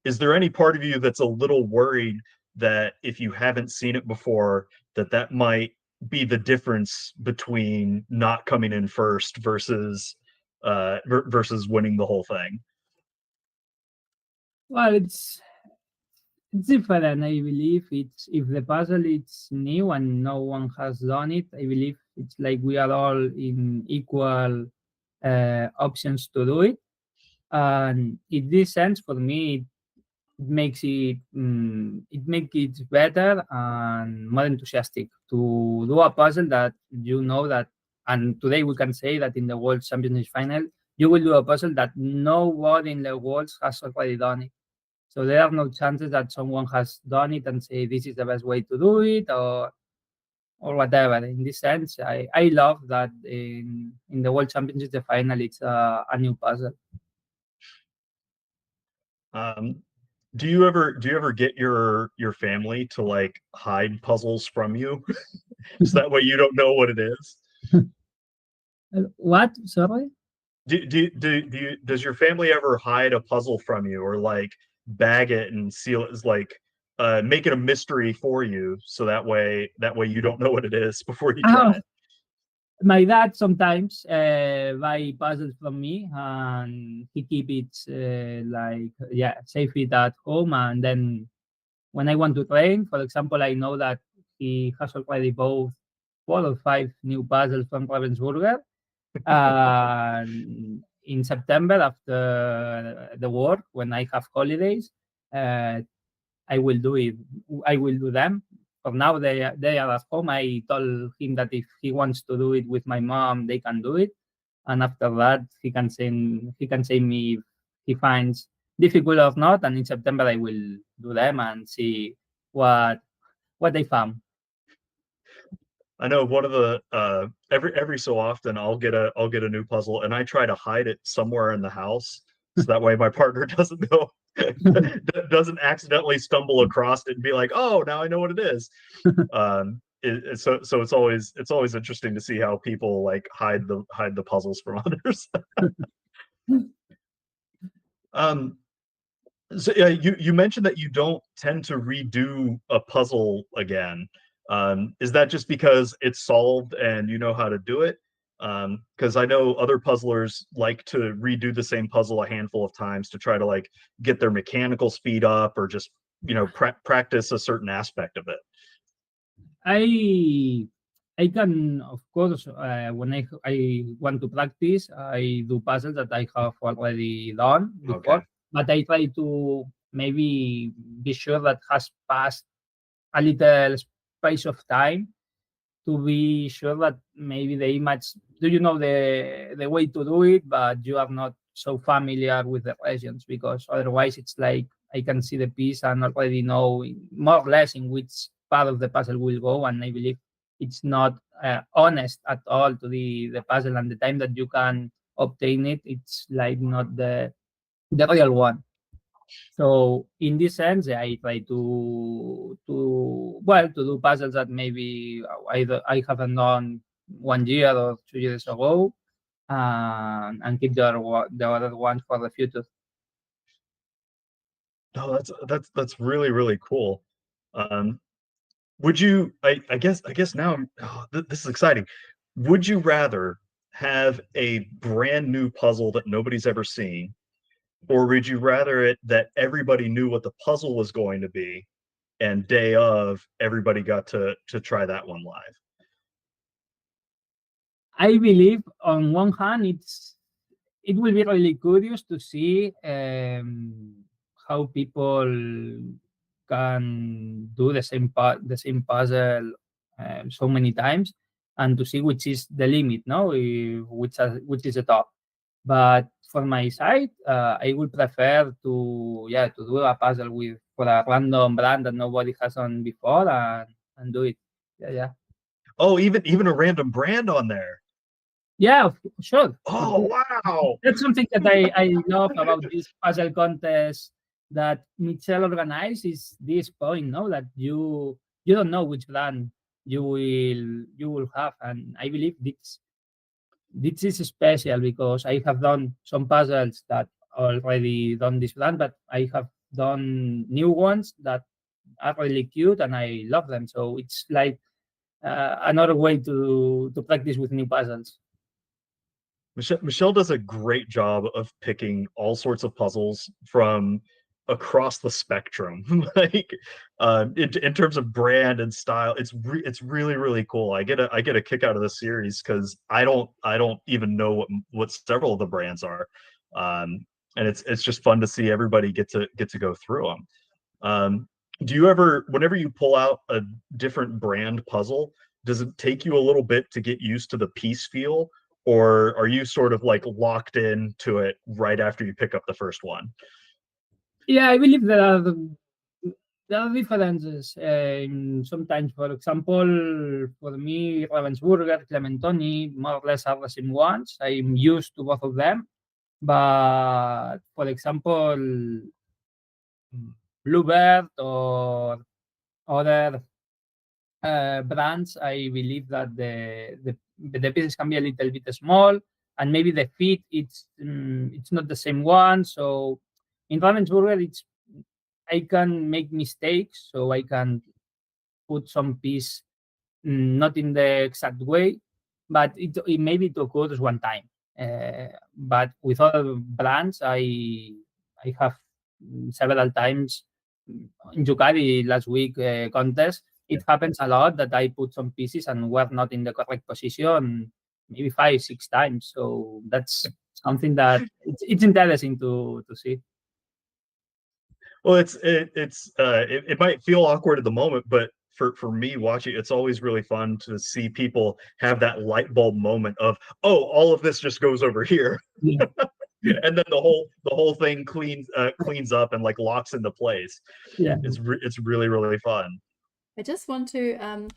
Speaker 2: is there any part of you that's a little worried that if you haven't seen it before, that might be the difference between not coming in first versus versus winning the whole thing?
Speaker 7: Well, it's different. I believe it's if the puzzle is new and no one has done it. I believe it's like we are all in equal options to do it. And in this sense, for me, it makes it better and more enthusiastic to do a puzzle that you know that. And today we can say that in the World Championship final, you will do a puzzle that nobody in the world has already done it. So there are no chances that someone has done it and say this is the best way to do it, or whatever. In this sense, I love that in the World Championships, the final, it's a new puzzle.
Speaker 2: Um, do you ever get your family to like hide puzzles from you, so that way you don't know what it is?
Speaker 7: What? Sorry?
Speaker 2: Does your family ever hide a puzzle from you, or like bag it and seal it as like make it a mystery for you, so that way you don't know what it is before you try it?
Speaker 7: My dad sometimes buy puzzles from me, and he keep it safe it at home. And then when I want to train, for example, I know that he has already bought 4 or 5 new puzzles from Ravensburger. And in September, after the work, when I have holidays, I will do it. I will do them. For now, they are at home. I told him that if he wants to do it with my mom, they can do it. And after that, he can say me if he finds difficult or not. And in September, I will do them and see what they found.
Speaker 2: I know one of the every so often I'll get a new puzzle and I try to hide it somewhere in the house, so that way my partner doesn't know, doesn't accidentally stumble across it and be like, oh, now I know what it is. so it's always interesting to see how people like hide the puzzles from others. So yeah, you mentioned that you don't tend to redo a puzzle again. Is that just because it's solved and you know how to do it? Because I know other puzzlers like to redo the same puzzle a handful of times to try to like get their mechanical speed up or just practice a certain aspect of it.
Speaker 7: I can, of course, when I want to practice, I do puzzles that I have already done before,
Speaker 2: Okay.
Speaker 7: but I try to maybe be sure that has passed a little space of time to be sure that maybe the image, do you know the way to do it, but you are not so familiar with the regions, because otherwise it's like I can see the piece and already know more or less in which part of the puzzle will go, and I believe it's not honest at all to the puzzle, and the time that you can obtain it, it's like not the real one. So in this sense, I try to do puzzles that maybe I haven't done 1 year or 2 years ago, and keep the other one for the future.
Speaker 2: No, that's really really cool. Would you? I guess now this is exciting. Would you rather have a brand new puzzle that nobody's ever seen, or would you rather it that everybody knew what the puzzle was going to be, and day of everybody got to try that one live?
Speaker 7: I believe on one hand, it will be really curious to see how people can do the same puzzle so many times, and to see which is the limit, no, which is the top. But for my side, I would prefer to do a puzzle for a random brand that nobody has done before, and do it. Yeah.
Speaker 2: Oh, even a random brand on there.
Speaker 7: Yeah, sure.
Speaker 2: Oh, wow.
Speaker 7: That's something that I love about this puzzle contest that Michelle organized, is this point, no, that you don't know which brand you will have, and I believe this is special because I have done some puzzles that already done this brand, but I have done new ones that are really cute and I love them. So it's like another way to practice with new puzzles.
Speaker 2: Michelle does a great job of picking all sorts of puzzles from across the spectrum. Like in terms of brand and style, it's really really cool. I get a kick out of this series because I don't even know what several of the brands are, and it's just fun to see everybody get to go through them. Do you ever, whenever you pull out a different brand puzzle, does it take you a little bit to get used to the piece feel? Or are you sort of like locked into it right after you pick up the first one?
Speaker 7: Yeah, I believe there are differences. Sometimes, for example, for me, Ravensburger, Clementoni, more or less are the same ones. I'm used to both of them. But for example, Bluebird or other brands, I believe that the pieces can be a little bit small, and maybe the fit it's not the same one. So in Ravensburger, I can make mistakes, so I can put some piece not in the exact way, but it maybe it occurs one time. But with other brands, I have several times in Yukari last week contest. It happens a lot that I put some pieces and were not in the correct position, maybe 5-6 times. So that's something that it's interesting to see.
Speaker 2: Well, it might feel awkward at the moment, but for me watching, it's always really fun to see people have that light bulb moment of, oh, all of this just goes over here.
Speaker 7: Yeah.
Speaker 2: And then the whole thing cleans up and like locks into place.
Speaker 7: Yeah.
Speaker 2: It's really really fun.
Speaker 3: I just want to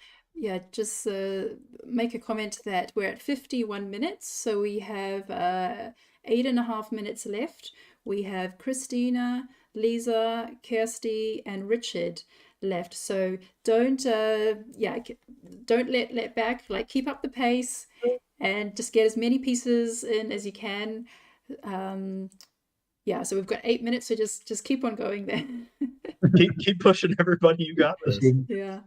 Speaker 3: make a comment that we're at 51 minutes, so we have 8.5 minutes left. We have Christina, Lisa, Kirsty, and Richard left. So don't don't let back. Like keep up the pace and just get as many pieces in as you can. Yeah, so we've got 8 minutes, so just keep on going there.
Speaker 2: Keep pushing, everybody. You got this.
Speaker 3: Yeah.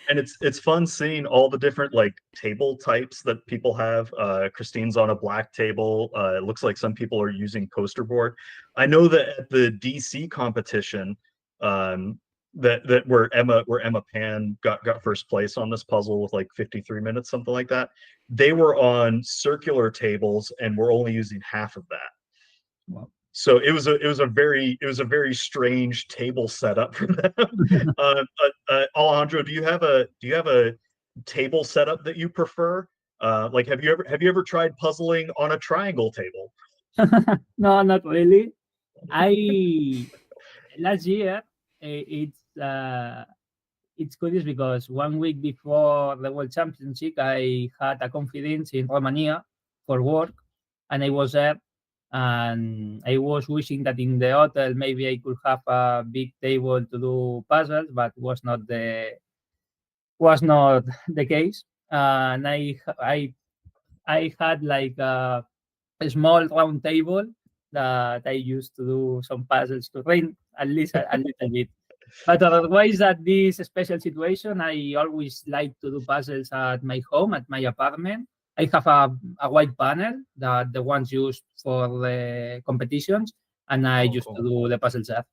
Speaker 2: And it's fun seeing all the different like table types that people have. Christine's on a black table. It looks like some people are using poster board. I know that at the DC competition, that where Emma Pan got first place on this puzzle with like 53 minutes, something like that. They were on circular tables and we're only using half of that.
Speaker 7: Wow.
Speaker 2: So it was a very strange table setup for them. Alejandro, do you have a table setup that you prefer? Like have you ever tried puzzling on a triangle table?
Speaker 7: No, not really. Last year it's curious because 1 week before the World Championship, I had a conference in Romania for work, and I was there. And I was wishing that in the hotel maybe I could have a big table to do puzzles, but was not the case. And I had like a small round table that I used to do some puzzles to train at least a little bit. But otherwise, at this special situation, I always like to do puzzles at my home, at my apartment. I have a white panel that the ones used for the competitions, and I used to do the puzzles there.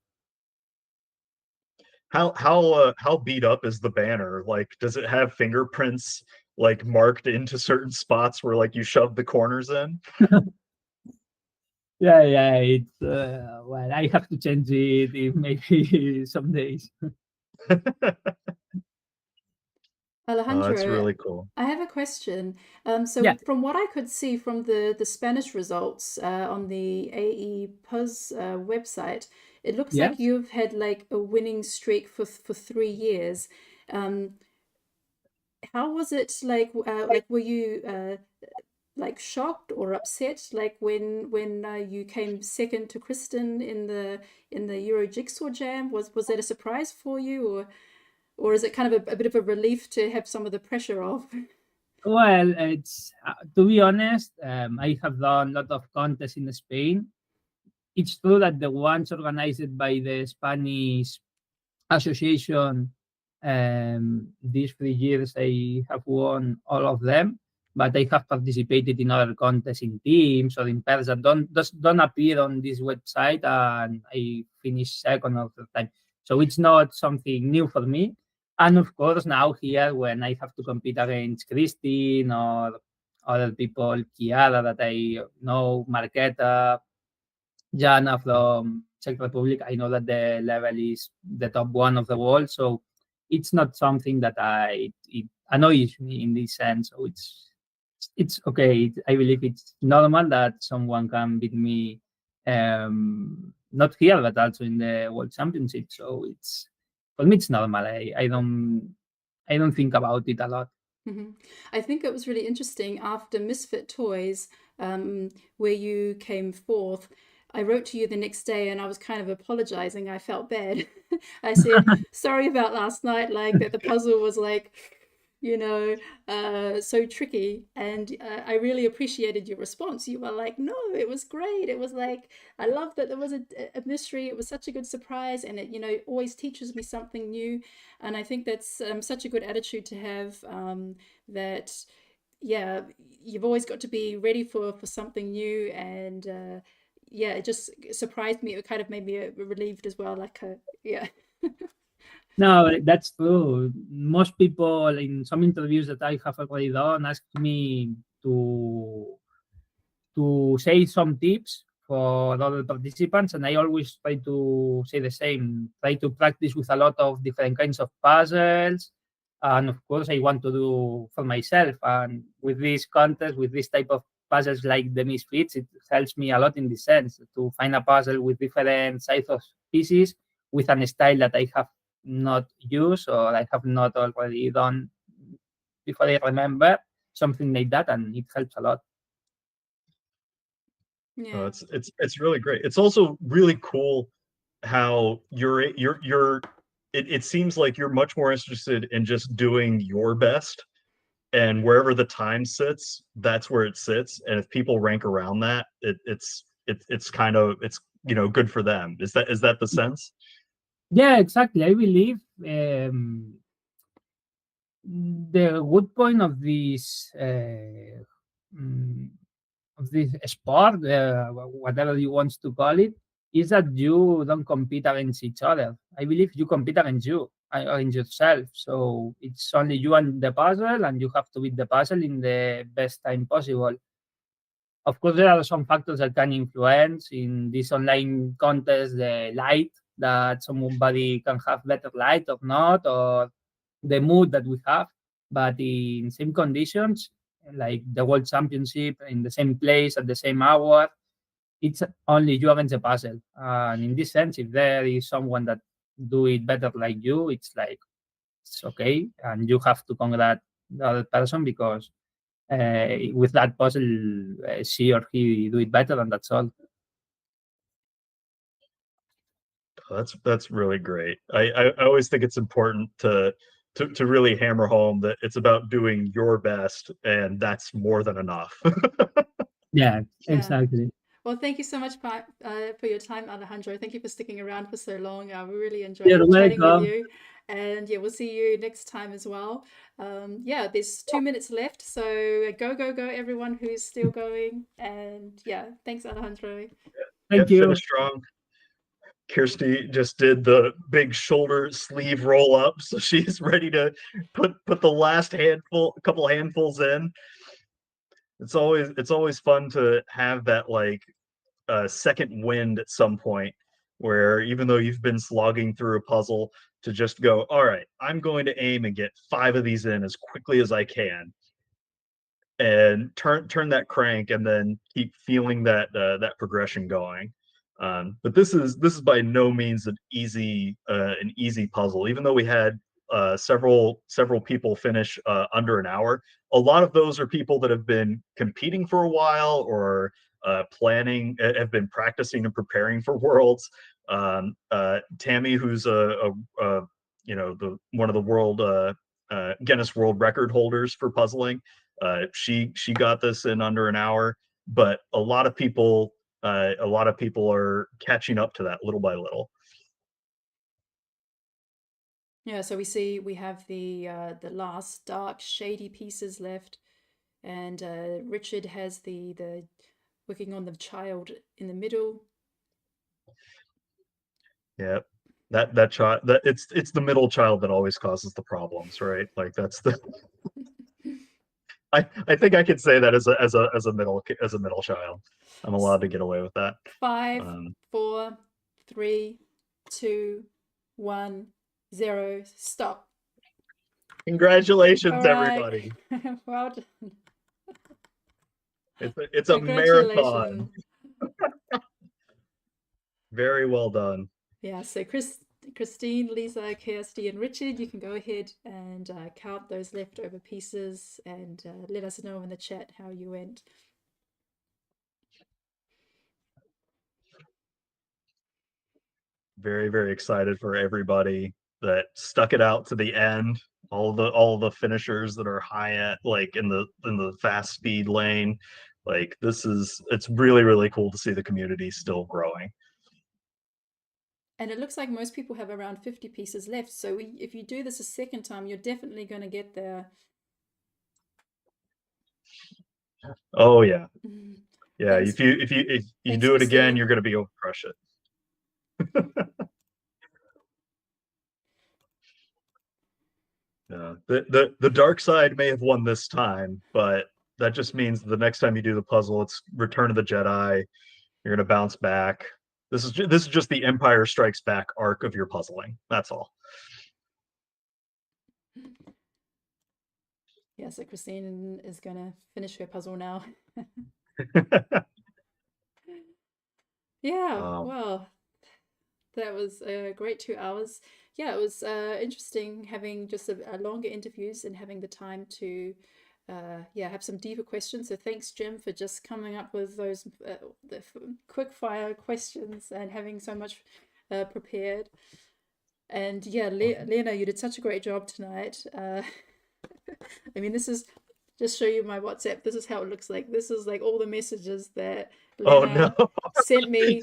Speaker 2: How beat up is the banner? Like, does it have fingerprints like marked into certain spots where like you shove the corners in?
Speaker 7: Yeah, it's well, I have to change it in maybe some days.
Speaker 3: Alejandro,
Speaker 2: That's really cool.
Speaker 3: I have a question. So
Speaker 7: Yeah.
Speaker 3: from what I could see from the Spanish results on the AE Puz website, it looks like
Speaker 7: Yes.
Speaker 3: you've had like a winning streak for 3 years. How was it like were you like shocked or upset like when you came second to Kristen in the Euro Jigsaw Jam? Was that a surprise for you, or is it kind of a bit of a relief to have some of the pressure off?
Speaker 7: Well, it's to be honest, I have done a lot of contests in Spain. It's true that the ones organized by the Spanish association, these 3 years I have won all of them, but I have participated in other contests in teams or in pairs that don't appear on this website, and I finished second all the time. So it's not something new for me. And of course, now here when I have to compete against Christine or other people, Chiara that I know, Marqueta, Jana from Czech Republic, I know that the level is the top one of the world. So it's not something that it annoys me in this sense. So it's okay. I believe it's normal that someone can beat me, not here but also in the World Championship. So it's, for me it's normal. I don't think about it a lot.
Speaker 3: Mm-hmm. I think it was really interesting after Misfit Toys, where you came fourth. I wrote to you the next day and I was kind of apologizing. I felt bad. I said, sorry about last night, like that the puzzle was like, so tricky. And I really appreciated your response. You were like, no, it was great. It was like, I love that there was a mystery. It was such a good surprise, and it always teaches me something new. And I think that's such a good attitude to have, that, yeah, you've always got to be ready for something new. And yeah, it just surprised me. It kind of made me relieved as well. Like, yeah.
Speaker 7: No, that's true. Most people in some interviews that I have already done ask me to say some tips for other participants, and I always try to say the same. Try to practice with a lot of different kinds of puzzles, and of course, I want to do for myself. And with this contest, with this type of puzzles like the Misfits, it helps me a lot in this sense to find a puzzle with different sizes of pieces with a style that I have not used or I have not already done before I remember, something like that, and it helps a lot.
Speaker 3: Yeah.
Speaker 2: It's really great. It's also really cool how you're it seems like you're much more interested in just doing your best, and wherever the time sits, that's where it sits. And if people rank around that, it's kind of it's good for them. Is that the sense?
Speaker 7: Yeah, exactly. I believe the good point of mm, this sport, whatever you want to call it, is that you don't compete against each other. I believe you compete against against yourself. So it's only you and the puzzle, and you have to beat the puzzle in the best time possible. Of course, there are some factors that can influence in this online contest, the light, that somebody can have better light or not, or the mood that we have. But in same conditions, like the World Championship, in the same place at the same hour, it's only you against the puzzle. And in this sense, if there is someone that do it better like you, it's like it's okay, and you have to congratulate the other person because with that puzzle, she or he do it better, and that's all.
Speaker 2: That's really great. I always think it's important to really hammer home that it's about doing your best, and that's more than enough.
Speaker 7: Yeah,
Speaker 3: Yeah.
Speaker 7: exactly.
Speaker 3: Well, thank you so much for your time, Alejandro. Thank you for sticking around for so long. We really enjoyed
Speaker 7: You're
Speaker 3: chatting with
Speaker 7: welcome.
Speaker 3: you. And yeah, we'll see you next time as well. Yeah, there's 2 minutes left. So go, go, go, everyone who's still going. And yeah, thanks, Alejandro.
Speaker 7: Thank
Speaker 2: Yeah,
Speaker 7: you.
Speaker 2: finish strong. Kirsty just did the big shoulder sleeve roll up, so she's ready to put the last couple handfuls in. It's always fun to have that like second wind at some point, where even though you've been slogging through a puzzle, to just go, all right, I'm going to aim and get 5 of these in as quickly as I can, and turn that crank, and then keep feeling that progression going. But this is by no means an easy puzzle. Even though we had several people finish under an hour, a lot of those are people that have been competing for a while, or have been practicing and preparing for Worlds. Tammy, who's the one of the world Guinness World Record holders for puzzling, she got this in under an hour. But a lot of people are catching up to that little by little.
Speaker 3: Yeah, so we have the last dark shady pieces left, and Richard has the working on the child in the middle.
Speaker 2: Yeah, that child, that it's the middle child that always causes the problems, right? Like that's the I think I could say that as a middle child, I'm allowed to get away with that.
Speaker 3: 5, 4, 3, 2, 1, 0. Stop.
Speaker 2: Congratulations,
Speaker 3: All right.
Speaker 2: everybody!
Speaker 3: Well done.
Speaker 2: It's a marathon.
Speaker 3: Congratulations.
Speaker 2: Very well done.
Speaker 3: Yeah, so Christine, Lisa, Kirsty, and Richard, you can go ahead and count those leftover pieces and let us know in the chat how you went.
Speaker 2: Very, very excited for everybody that stuck it out to the end. All the finishers that are high at, like, in the fast speed lane. Like, it's really, really cool to see the community still growing.
Speaker 3: And it looks like most people have around 50 pieces left. So if you do this a second time, you're definitely going to get there.
Speaker 2: Oh yeah, yeah.
Speaker 3: Thanks.
Speaker 2: If you
Speaker 3: Thanks,
Speaker 2: do it again,
Speaker 3: Christine.
Speaker 2: you're going to be able to crush it. Yeah. The dark side may have won this time, but that just means the next time you do the puzzle, it's Return of the Jedi. You're going to bounce back. This is just the Empire Strikes Back arc of your puzzling. That's all.
Speaker 3: Yeah, so Christine is going to finish her puzzle now. Yeah, well, that was a great 2 hours. Yeah, it was interesting having just a longer interviews and having the time to have some deeper questions. So thanks, Jim, for just coming up with those the quick fire questions and having so much prepared. And yeah, Lena, you did such a great job tonight. I mean, this is just show you my WhatsApp. This is how it looks like. This is like all the messages that
Speaker 2: Oh
Speaker 3: Lena
Speaker 2: no.
Speaker 3: sent me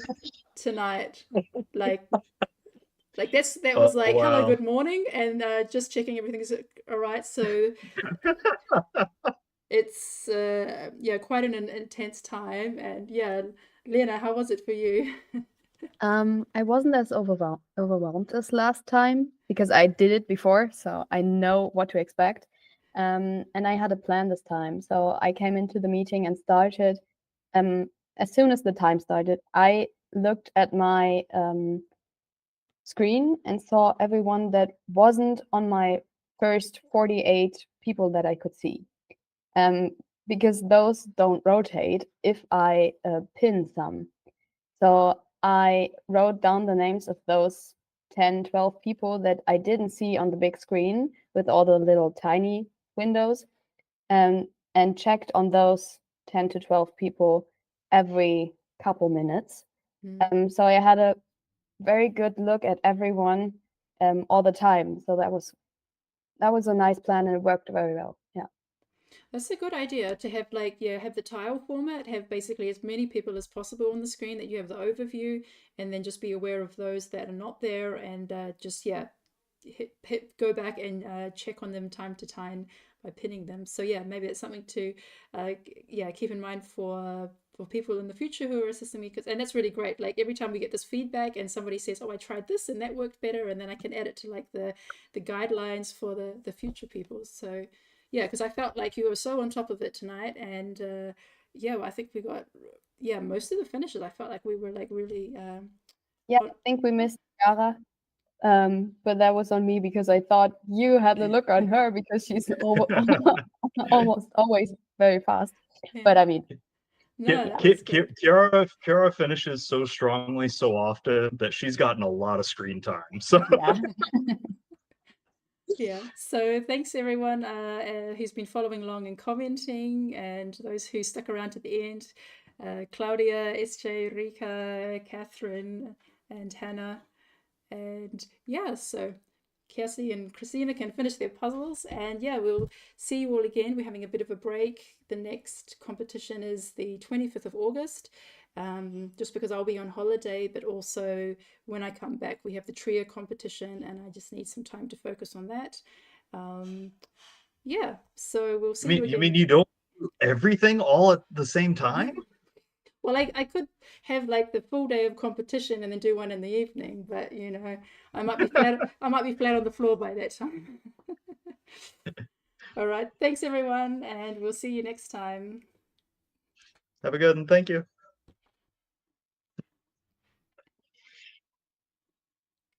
Speaker 3: tonight. Like that
Speaker 2: Oh
Speaker 3: was like hello,
Speaker 2: wow.
Speaker 3: good morning, and just checking everything's all right. So it's yeah, quite an intense time. And yeah, Lena, how was it for you?
Speaker 4: I wasn't as overwhelmed as last time because I did it before, so I know what to expect. And I had a plan this time, so I came into the meeting and started. As soon as the time started, I looked at my screen and saw everyone that wasn't on my first 48 people that I could see. Because those don't rotate if I pin some. So I wrote down the names of those 10, 12 people that I didn't see on the big screen with all the little tiny windows, and checked on those 10 to 12 people every couple minutes. So I had a very good look at everyone all the time. So that was a nice plan and it worked very well. Yeah.
Speaker 3: That's a good idea to have like, yeah, have the tile format, have basically as many people as possible on the screen that you have the overview, and then just be aware of those that are not there, and just, yeah, go back and check on them time to time by pinning them. So yeah, maybe it's something to yeah, keep in mind for people in the future who are assisting me, and that's really great. Like every time we get this feedback and somebody says, oh, I tried this and that worked better, and then I can add it to like the guidelines for the future people. So yeah, because I felt like you were so on top of it tonight, and yeah, I think we got most of the finishes. I felt like we were like really
Speaker 4: Yeah, I think we missed Yara, but that was on me because I thought you had the look on her because she's almost always very fast.
Speaker 3: yeah.
Speaker 4: But I mean,
Speaker 3: No, that was good.
Speaker 2: Kiara finishes so strongly so often that she's gotten a lot of screen time. So
Speaker 4: yeah.
Speaker 3: Yeah, so thanks everyone who's been following along and commenting, and those who stuck around to the end. Claudia, SJ, Rika, Catherine, and Hannah. And yeah, so Cassie and Christina can finish their puzzles, and yeah, we'll see you all again. We're having a bit of a break. The next competition is the 25th of August, just because I'll be on holiday, but also when I come back, we have the trio competition, and I just need some time to focus on that. Yeah, so we'll see you again.
Speaker 2: you mean you don't do everything all at the same time?
Speaker 3: Well, I could have like the full day of competition and then do one in the evening, but you know, I might be flat. I might be flat on the floor by that time. All right, thanks everyone, and we'll see you next time.
Speaker 2: Have a good one. Thank you.